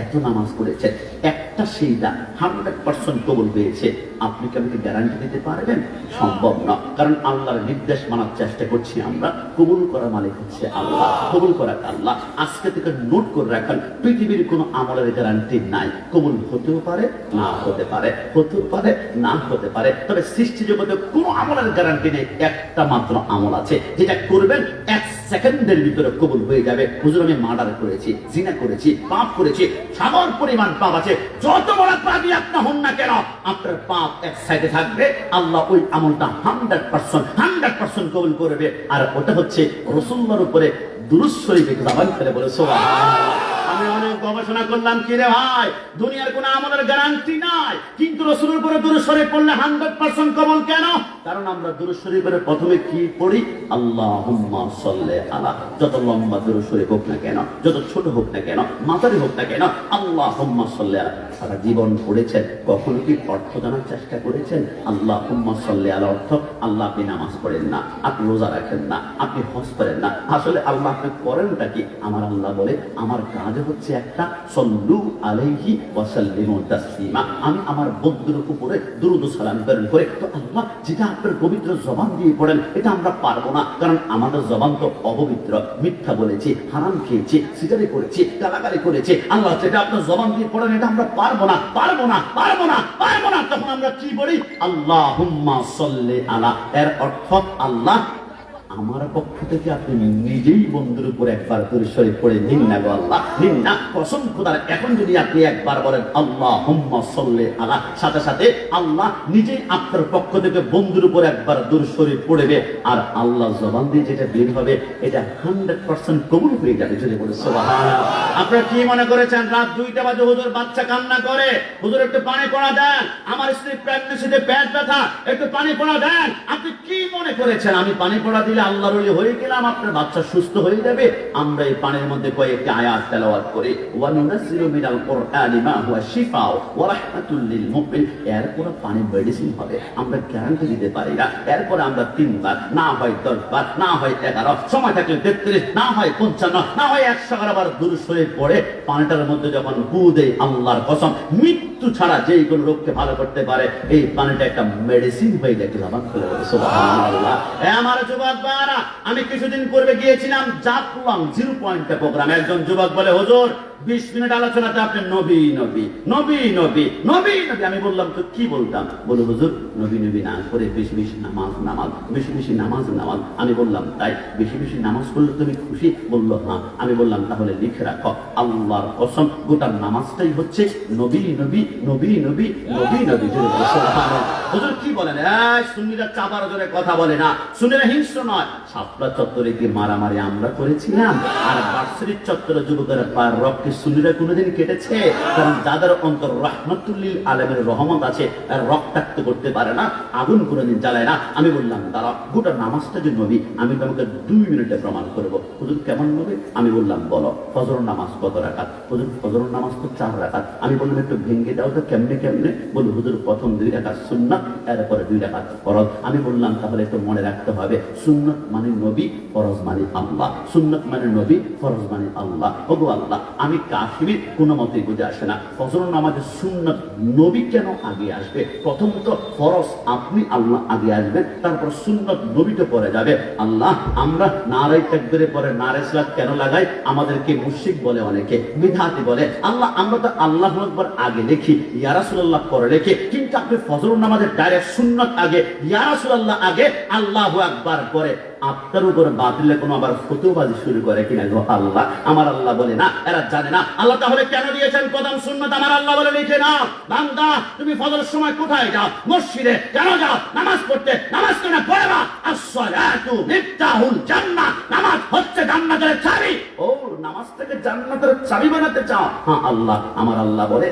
এত নামাজ পড়েছে, একটা সিজদা 100% কবুল হয়েছে, আপনি কি আমাকে গ্যারান্টি দিতে পারবেন? সম্ভব না, কারণ আল্লাহর নির্দেশ মানার চেষ্টা করছি আমরা। কবুল করার মালিক হচ্ছে আল্লাহ, কবুল করা আল্লাহ। আজকে থেকে নোট করে রাখেন, পৃথিবীর কোনো আমলের গ্যারান্টি নাই। কবুল হতেও পারে, না হতে পারে, হতেও পারে, না হতে পারে। তবে সৃষ্টি জগতে কোনো আমলের গ্যারান্টি নেই। একটা মাত্র আমল আছে, যেটা করবেন 1 সেকেন্ডের ভিতরে কবুল হয়ে যাবে। হুজুর আমি মার্ডার করেছি, জিনা করেছি, পাপ করেছি, সাগর পরিমাণ পাপ আছে, যত বড় পাপী আপনি হন না কেন, আপনার পাপ এক সাইডে থাকবে, আল্লাহ ওই আমলটা 100% কবুল করবে। আর ওটা হচ্ছে রাসূলুল্লাহর উপরে দুরূদ শরীফে জবান করে বলে সুবহানাল্লাহ। আমি অনেক গবেষণা করলাম, কি রে ভাই, দুনিয়ার কোন আমলের গ্যারান্টি নাই, কিন্তু রাসূলের উপরে দুরূদ শরীফ পড়লে 100% কবুল কেন? কারণ আমরা দুরূদ শরীফের প্রথমে কি পড়ি? আল্লাহুম্মা সাল্লি আলা। যত লম্বা দুরূদ শরীফ হোক না কেন, যত ছোট হোক না কেন, মাঝারি হোক না কেন, আল্লাহুম্মা সাল্লি আলা। সারা জীবন পড়েছেন, কখনো কি অর্থ জানার চেষ্টা করেছেন? আল্লাহুম্মা সাল্লি আলা অর্থ আল্লাহ আপনি নামাজ পড়েন না, আপনি রোজা রাখেন না, আপনি হজ করেন না, আসলে আল্লাহ আপনি করেনটা কি? আমার আল্লাহ বলে আমার কাজ হচ্ছে একটা, সল্লু আলাইহি ওয়া সাল্লিমু তাসলিমা। আমি আমার বন্ধুর উপরে দুরূদ ও সালাম প্রেরণ করে। তো আল্লাহ যেটা আপনার পবিত্র জবান দিয়ে পড়েন, এটা আমরা পারবো না, কারণ আমাদের জবান তো অপবিত্র। মিথ্যা বলেছি, হারাম খেয়েছি, সিগারেট করেছি, গালাগালি করেছি। আল্লাহ যেটা আপনার জবান দিয়ে পড়েন, এটা আমরা পারবো না, পারবো না, পারবো না, পারবো না। তখন আমরা কি বলি? আল্লাহুম্মা সাল্লি আলা। এর অর্থ আল্লাহ আমার পক্ষ থেকে আপনি নিজেই বন্ধুর উপর একবার দরুদ শরীফ পড়ে নিন না গো আল্লাহ, নিন না। কসম খোদার, এখন যদি আপনি একবার বলেন আল্লাহুম্মা সাল্লি আলা, সাথে সাথে আল্লাহ নিজেই আপনার পক্ষ থেকে বন্ধুর উপর একবার দরুদ শরীফ পড়বে, আর আল্লাহ জবান দিয়ে যেটা বের হবে এটা 100% কবুল হয়ে যাবে। যদি বলে সুবহানাল্লাহ। আপনারা কি মনে করেছেন রাত 2টা বাজে হুজুর বাচ্চা কান্না করে, হুজুর একটু পানি পড়া দেন, আমার স্ত্রী প্রেগন্যান্সিতে পেট ব্যথা, একটু পানি পড়া দেন? আপনি কি মনে করেছেন আমি পানি পড়া দিলে আল্লাহর ওলি হয়ে গেলাম, আপনার বাচ্চা সুস্থ হয়ে যাবে? আমরা এই পানির মধ্যে কয়েকটি আয়াত তেলাওয়াত করি, ওয়া নুনাজ্জিলু মিনাল কুরআনি মা হুয়া শিফাউ ওয়া রাহমাতুল লিল মুমিন। এরপর পানি মেডিসিন হবে, আমরা গ্যারান্টি দিতে পারি না। এরপর আমরা 3 বার, না হয় 10 বার, না হয় 11, সময় থাকলে 33, না হয় 55, না হয় 111 বার দরুদ শরীফ পড়ে পানিটার মধ্যে যখন ফু দেই, আল্লাহর কসম মৃত্যু ছাড়া যেই কোন রোগকে ভালো করতে পারে এই পানিটা একটা মেডিসিন হয়ে যায়। জবান খুলে বলে সুবহানাল্লাহ। আমার যুবক ভাইরা, আমি কিছুদিন পূর্বে গিয়েছিলাম জাফলং 0 পয়েন্টে প্রোগ্রাম। একজন যুবক বলে, হুজুর 20 মিনিট আলোচনাতে আপনি নবী নবী নবী নবী নবী নবী। আমি বললাম তো কি বলতাম? বলে হুজুর নবী নবী না করে বেশি বেশি নামাজ নামাজ, বেশি বেশি নামাজ নামাজ। আমি বললাম তাই বেশি বেশি নামাজ করলে তুমি খুশি? বললো হ্যাঁ। আমি বললাম তাহলে লিখে রাখো, আল্লাহর কসম গোটা নামাজটাই হচ্ছে নবী নবী নবী নবী নবী নবী। হুজুর কি বলেন? সুন্নিরা চাপার জোরে কথা বলে না, সুন্নিরা হিংস্র নয়। শাপলা চত্বরে কি মারামারি আমরা করেছিলাম, আর বার্ষিক চত্বরে যুবকেরা পার রক্তে সুন্নিরা কোনোদিন কেটেছে? কারণ যাদের অন্তর রাহমাতুল লিল আলামিনের রহমত আছে, রক্তাক্ত করতে পারে না, আগুন কোনোদিন জ্বালায় না। আমি বললাম দাঁড়া, গোটা নামাজটা যে নবী, আমি তোমাকে 2 মিনিটে প্রমাণ করবো। হুজুর কেমন নবী? আমি বললাম বলো। ফজর নামাজ কত রাকাত? হুজুর ফজর নামাজ তো 4 রাকাত। আমি বললাম একটু ভেঙে দাও তো কেমনে কেমনে? বলল হুজুর প্রথম 2 রাকাত সুন্নাত, এরপরে 2 রাকাত ফরজ। আমি বললাম তাহলে একটু মনে রাখতে হবে, সুন্নাত মানে নবী, ফরজ মানে আল্লাহ। সুন্নাত মানে নবী, ফরজ মানে আল্লাহ। ওগো আল্লাহ, আমি কাফির কোনো মতেই বুঝে আসে না, ফজর নামাজের সুন্নাত নবী কেন আগে আসবে? প্রথমত ফরজ আপনি আল্লাহ আগে আসবেন, তারপর সুন্নাত নবীতে পরে যাবে। আল্লাহ, আমরা নারায়ে তাকবীরের পরে নারায়ে সালাত কেন লাগাই? আমাদেরকে মুশরিক বলে, অনেকে বিদআতি বলে। আল্লাহ, আমরা তো আল্লাহু আকবার আগে লিখি, ইয়া রাসূলুল্লাহ পরে লিখি, কিন্তু আপনি ফজর নামাজের ডাইরেক্ট সুন্নাত আগে, ইয়া রাসূলুল্লাহ আগে, আল্লাহু আকবার পরে। আপনার উপর বাতিলে কোনো আবার ফতোয়াবাজি শুরু করে কিনা গো আল্লাহ? আমার আল্লাহ বলে না, এরা জানে না। আল্লাহ তাহলে কেন দিয়েছেন প্রথম সুন্নাত? আমার আল্লাহ বলে লিখে না, বান্দা তুমি ফজরের সময় কোথায় যাও? মসজিদে কেন যাও? নামাজ পড়তে। নামাজ কেন পড়বা? আসসালাতু মিফতাহুল জান্নাহ, নামাজ হচ্ছে জান্নাতের চাবি। ও, নামাজটাকে জান্নাতের চাবি বানাতে চাও? হ্যাঁ আল্লাহ, আমার আল্লাহ বলে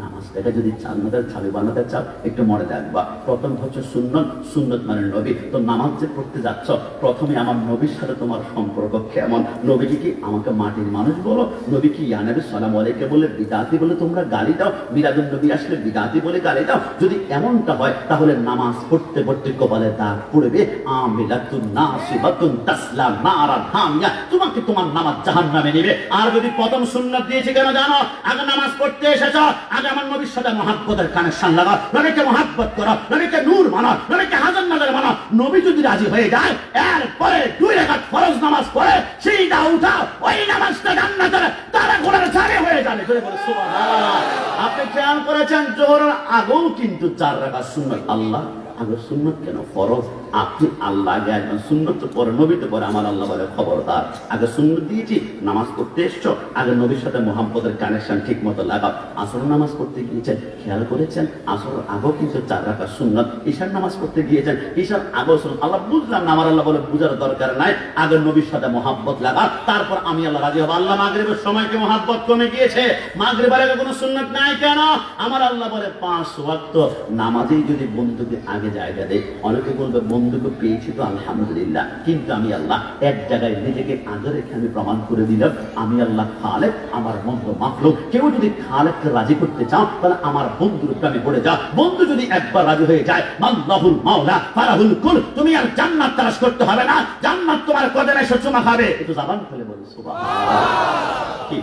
নামাজটাকে যদি জান্নাতের চাবি বানাতে চাও, একটু মনে রাখবা, প্রথম হচ্ছে সুন্নত। সুন্নত মানে নবী। তো নামাজ যে পড়তে যাচ্ছ, প্রথমে আমার নবীর সাথে তোমার সম্পর্ক কেমন? নবীকে কি আমাকে মাটির মানুষ বলো? নবী কি ইয়া নবী সালাম আলাইকে বলে বিদআতি বলে তোমরা গালি দাও? মিলাদুন নবী আসলে বিদআতি বলে গালি দাও? যদি এমনটা হয়, তাহলে নামাজ পড়তে পড়তে কপালে দাগ পড়বে, আমিলাতুন নাসিবাতুন তাসলা নারান হামিয়া, তোমাকে তোমার নামাজ জাহান্নামে নেবে। আর যদি প্রথম সুন্নাত দিয়েছি কেন জানো? আগে নামাজ পড়তে এসেছো, আগে আমার নবীর সাথে মহাব্বতের কানেকশন লাগাও, নবীকে মহাব্বত করো, নবীকে নূর মানো, নবীকে হাজার নাজার মানো। নবী যদি রাজি হয়ে যায়, এরপরে 2 রাকাত ফরজ নামাজ পড়ে সিধা উঠাও, ওই নামাজটা জান্নাতের তারা ঘোড়ার ছাড়ে হয়ে যাবে। সুবহানাল্লাহ। আপনি খেয়াল করেছেন জোহরের আগেও কিন্তু 4 রাকাত সুন্নাত। আল্লাহ আগে সুন্নত কেন? ফরজ। আপনি আল্লাহ আগে আসবেন, সুন্নত তো পরে, নবী তো পরে। আমার আল্লাহ বলে খবরদার, আগে সুন্নত দিয়েছি, নামাজ পড়তে এসছো, আগে নবীর সাথে মোহাম্মদের কানেকশন ঠিক মতো লাগাও। আসর নামাজ পড়তে গিয়েছেন, খেয়াল করেছেন আসর আগেও কিন্তু 4 রাকাত সুন্নত। ঈশার নামাজ পড়তে গিয়েছেন, ঈশার আগেও সুন্নত। আল্লাহ বুঝলাম না, আমার আল্লাহ বলে বুঝার দরকার নাই, আগে নবীর সাথে মোহাব্বত লাগা, তারপর আমি আল্লাহ রাজি হবো। আল্লাহ মাগরিবের সময় কি মোহাব্বত কমে গিয়েছে? মাগরিবের আগে কোনো সুন্নত নাই কেন? আমার আল্লাহ বলে 5 ওয়াক্ত নামাজেই যদি বন্ধুকে আগে জায়গা দেয়। অনেকে বলবে বন্ধুকে পেয়েছি তো আলহামদুলিল্লাহ, কিন্তু আমি আল্লাহ এক জায়গায় নিজেকে আগে রেখে আমি প্রমাণ করে দিলাম, আমি আল্লাহ খালেক, আমার বন্ধু মাখলুক। কেউ যদি খালেককে রাজি করতে চাও, তাহলে আমার বন্ধুর প্রেমে পড়ে যাও। বন্ধু যদি একবার রাজি হয়ে যায়, আল্লাহুল মাওলা ফারাহুল কুল, তুমি আর জান্নাত তালাশ করতে হবে না, জান্নাত তোমার কদমে এসে চুমা খাবে। একটু জবান খুলে বলি সুবহানাল্লাহ। কি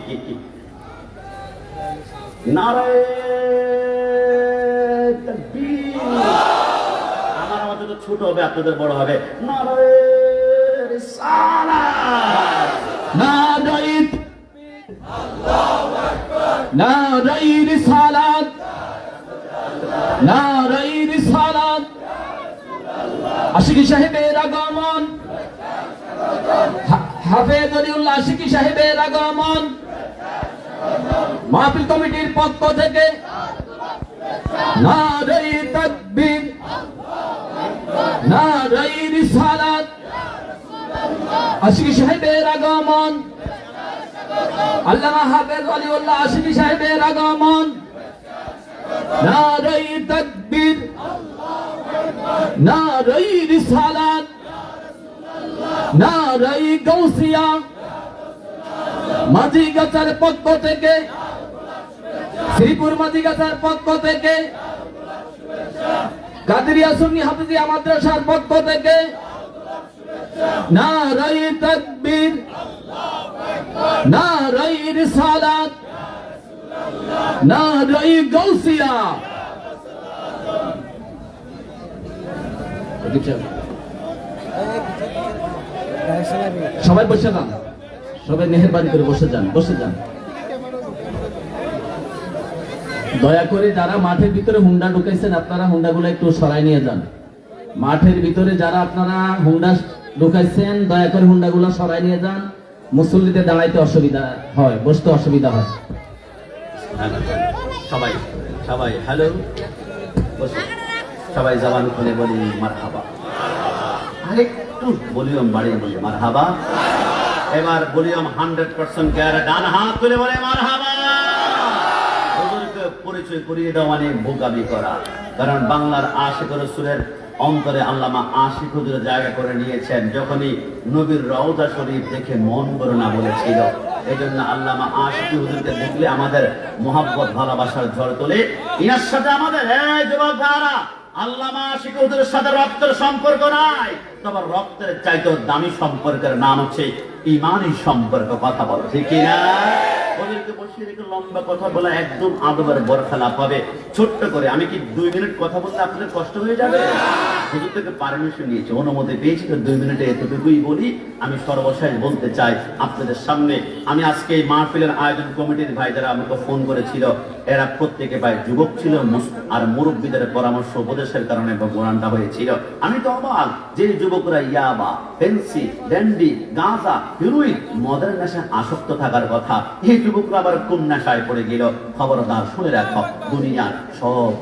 নারায়ে তাকবীর। আমার আমাদের তো ছোট হবে, আপনাদের বড় হবে। নারায়ে রিসালাত, নারায়ে আল্লাহু আকবার, নারায়ে রিসালাত, নারায়ে রিসালাত। আশিক সাহেবের আগমন, হাফেজ অলিউল্লাহ আশিকি সাহেবের আগমন, মাহফিল কমিটির পক্ষ থেকে নারে তাকবীর, নারে রিসালাত, আশিকি সাহেবের আগমন, আল্লামা হাফেজ অলিউল্লাহ আশিকি সাহেবের আগমন, নারে তাকবীর, নারে রিসালাত, নারে গাউসিয়া। মাঝিগাছার পক্ষ থেকে, শ্রীপুর মাঝিগাছার পক্ষ থেকে, কাদেরিয়া সুন্নি হাফিজিয়া মাদ্রাসার পক্ষ থেকে নারে তাকবীর, নারে রিসালাত, নারে গাউসিয়া। সবাই বসে যান, সবাই মেহেরবানি করে বসে যান, বসে যান। দয়া করে যারা মাঠের ভিতরে হুন্ডা ঢুকাইছেন আপনারা হুন্ডাগুলো একটু সরাই নিয়ে যান। মাঠের ভিতরে যারা আপনারা হুন্ডা ঢুকাইছেন দয়া করে হুন্ডাগুলো সরাই নিয়ে যান। মুসল্লিদের দাঁড়াইতে অসুবিধা হয়, বসতে অসুবিধা হয়। সবাই সবাই হ্যালো, সবাই জবান খুলে বলি মারহাবা। আরেকটু ভলিউম বাড়িয়ে বলি মারহাবা। এবার ভলিউম 100% কে, আর ডান হাত তুলে বলে মারহাবা। হুজুরকে পরিচয় করিয়ে দেওয়া মানে বোকামি করা, কারণ বাংলার আশিক রাসূলের অন্তরে আল্লামা আশিক হুজুর জায়গা করে নিয়েছেন। যখনই নবীর রওজা শরীফ দেখে মন ভরে না বলেছিল, এই জন্য আল্লামা আশিক হুজুরকে দেখলে আমাদের মোহাব্বত ভালোবাসার ঝড় তোলে। ইনার সাথে আমাদের যুবক ভাইরা, আল্লামা আশিক হুজুরের সাথে রক্তের সম্পর্ক নাই, তবে রক্তের চাইতে দামি সম্পর্কের নাম হচ্ছে ইমানি সম্পর্ক। কথা বলো ঠিক কিনা? ওদেরকে বসিয়ে রেখে লম্বা কথা বলা একদম আদবের বরখেলাপ হবে। ছোট্ট করে আমি কি 2 মিনিট কথা বলতে আপনাদের কষ্ট হয়ে যাবে? হুজুর থেকে পারমিশন নিয়েছি, অনুমতি পেয়েছি, তো 2 মিনিটে এতটুকুই বলি। আমি সর্বশেষ বলতে চাই আপনাদের সামনে, আমি আজকে এই মাহফিলের আয়োজন কমিটির ভাই যারা আমাকে ফোন করেছিল, এরা প্রত্যেকে ভাই যুবক ছিল আর মুরব্বীদের পরামর্শ উপদেশের কারণে ভগবানটা হয়েছিল। আমি তো অবাক যে যুবকরা ইয়াবা, পেন্সি, ড্যান্ডি, গাঁজা, হিরোইন, মদের নেশায় আসক্ত থাকার কথা, এই যুবকরা আবার কোন নেশায় পড়ে গেল। খবরদার শুনে রাখো, দুনিয়ার সব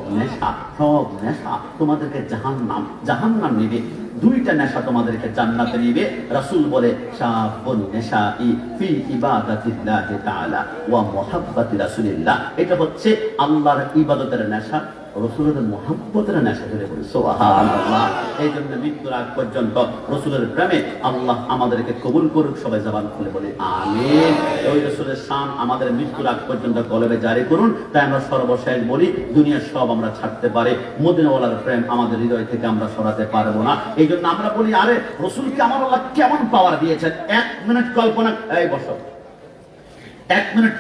নেশা তোমাদেরকে জাহান্নাম নিবে। 2টা নেশা তোমাদেরকে জান্নাতে নিবে। রাসূল বলে শাবুন নেশাই ফি ইবাদাতিল্লাহি তাআলা ওয়া মুহাব্বাতি রাসূলিল্লাহ। এটা হচ্ছে আল্লাহর ইবাদতের নেশা, রাসূলের মুহাব্বতের নেশা। ধরে বলি সুবহানাল্লাহ। এই জন্য মৃত্যুর আগ পর্যন্ত রাসূলের প্রেমে আল্লাহ আমাদেরকে কবুল করুক। সবাই জবান খুলে বলি আমিন। ওই রাসূলের শান আমাদের মৃত্যুর আগ পর্যন্ত কলবে জারি করুন। তাই আমরা সর্বশেষ বলি, দুনিয়ার সব আমরা ছাড়তে পারি, মদিনাওয়ালার প্রেম আমাদের হৃদয় থেকে আমরা সরাতে পারবো না। এই জন্য আমরা বলি, আরে রাসূলকে আমার আল্লাহ কেমন পাওয়ার দিয়েছেন। 1 মিনিট কল্পনা, এই বসো, 1 মিনিট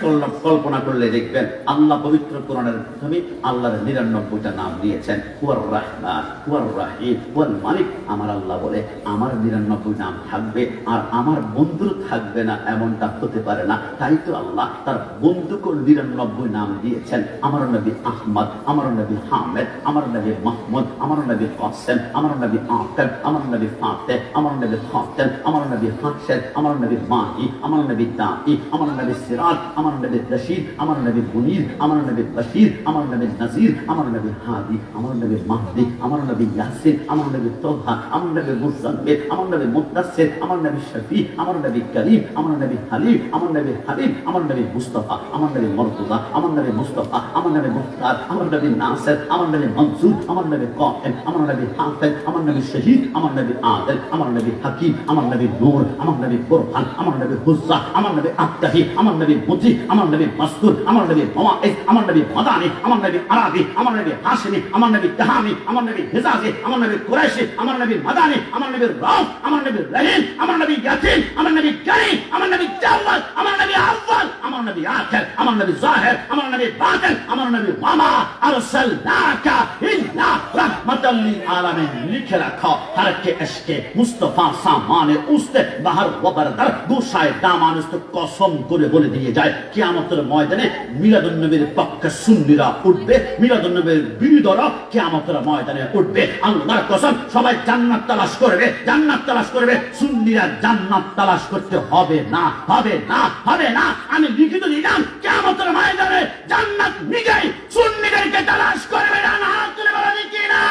কল্পনা করলে দেখবেন আল্লাহ পবিত্র কোরআনের প্রথমে আল্লাহর 99টা নাম দিয়েছেন। হুয়ার রাহমান, হুয়ার রাহিম, হুয়াল মালিক। আমার আল্লাহ বলে আমার 99 নাম থাকবে আর আমার বন্ধুর থাকবে না, এমনটা হতে পারে না। তাই তো আল্লাহ তার বন্ধুকে 99 নাম দিয়েছেন। আমার নবী আহমদ, আমার নবী হামেদ, আমার নবী মাহমুদ, আমার নবী কাসেম, আমার নবী আকিব, আমার নবী ফাতিহ, আমার নবী ফাতিল, আমার নবী হাসেদ, আমার নবী মাহি, আমার নবী দাঈ, আমার নবী সিরাজ, আমার নবী রশিদ, আমার নবী মুনীর, আমার নবী বশীর, আমার নবী নজির, আমার নবী হাদি, আমার নবী মাহদি, আমার নবী ইয়াসিন, আমার নবী তোহা, আমার নবী মুজাম্মিল, আমার নবী মুদাসসির, আমার নবী শফি, আমার নবী করিম, আমার নবী হালিম, আমার নবী হাবিব, আমার নবী মুস্তাফা, আমার নবী মুর্তজা, আমার নবী মুস্তাফা, আমার নবী মুখতার, আমার নবী নাসির, আমার নবী মনসুর, আমার নবী কায়েম, আমার নবী হাফিজ, আমার নবী শহীদ, আমার নবী আদিল, আমার নবী হাকিম, আমার নবী নূর, আমার নবী বুরহান, আমার নবী হুজ্জা, আমার নবী আত্তাহি, আমার নবী মুজি, আমার নবী মাসতুর, আমার নবী মাওয়াইজ, আমার নবী মাদানী, আমার নবী আরাবি, আমার নবী হাশিমি, আমার নবী তাহামি, আমার নবী হিজাজি, আমার নবী কুরাইশি, আমার নবী মাদানী, আমার নবী রাউফ, আমার নবী রহিম, আমার নবী ইয়াসিন, আমার নবী কারীম, আমার নবী জাওয়াদ, আমার নবী আউয়াল, আমার আমার নবী আখির, আমার নবী জাহির, আমার নবী বাতিন, আমার নবী ওয়ামা আরসালনাকা ইল্লা রাহমাতাল লিল আলামিন। লিখে রাখো, হারকে ইশকে মুস্তাফা সামানে উস্তে বাহার ওয়াবারদার গুসায় দামানস্ত কসম করে বলে দিয়ে যায়, কিয়ামতের ময়দানে মিলাদুন নবীর পক্ষে সুন্নিরা উঠবে, মিলাদুন নবীর বিরোধীরা কিয়ামতের ময়দানে উঠবে। আল্লাহর কসম, সবাই জান্নাত তালাশ করবে, জান্নাত তালাশ করবে, সুন্নিরা জান্নাত তালাশ করতে হবে না, হবে না, হবে না। আমি লিখিত দিলাম, কিয়ামতের ময়দানে জান্নাত নিজেই সুন্নিদেরকে তালাশ করবে না। হাত তুলে বলা কি না?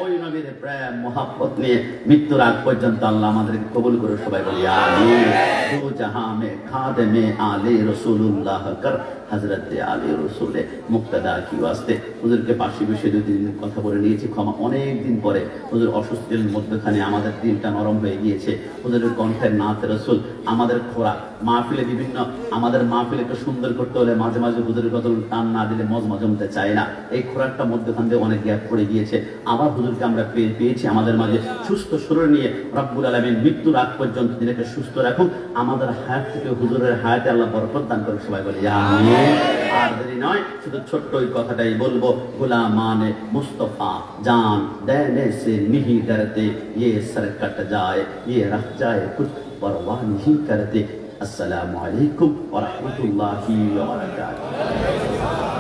ওই নবীর প্রেম মোহাব্বত নিয়ে মৃত্যুর আগ পর্যন্ত আল্লাহ আমাদেরকে কবুল করে। সবাই বলি আমিন। দো জাহাঁ মে খাদেমে আলে রাসূলুল্লাহ কর হযরত আলী রসুলে মুক্তাদা কি ওয়াস্তে। হুজুরকে পাশে বসে 2 দিন কথা বলে নিয়েছি, ক্ষমা। অনেক দিন পরে হুজুর অসুস্থের মধ্যখানে আমাদের দিলটা নরম হয়ে গিয়েছে। হুজুরের কণ্ঠের নাত রসুল আমাদের খোরাক। মাহফিলে বিভিন্ন আমাদের মাহফিল একটু সুন্দর করতে হলে মাঝে মাঝে হুজুরের কথা টান না দিলে মজ জমতে চায় না। এই খোরাকটা মধ্যখান দিয়ে অনেক গ্যাপ পড়ে গিয়েছে। আবার হুজুরকে আমরা পেয়েছি আমাদের মাঝে সুস্থ শরীর নিয়ে। রব্বুল আলামিন মৃত্যুর আগ পর্যন্ত দিনকে সুস্থ রাখুন। আমাদের হায়াত থেকে হুজুরের হায়াতে আল্লাহ বরকত দান করে। সবাই বলি আমিন। আর দেরি নয়, শুধু ছোট্ট ওই কথাটাই বলবো, গুলামানে মুস্তফা জান দেনে সে नहीं डरते, ये सर कट जाए ये रह जाए कुछ परवाह नहीं करते। अस्सलामु अलैकुम व रहमतुल्लाहि व बरकातुहू।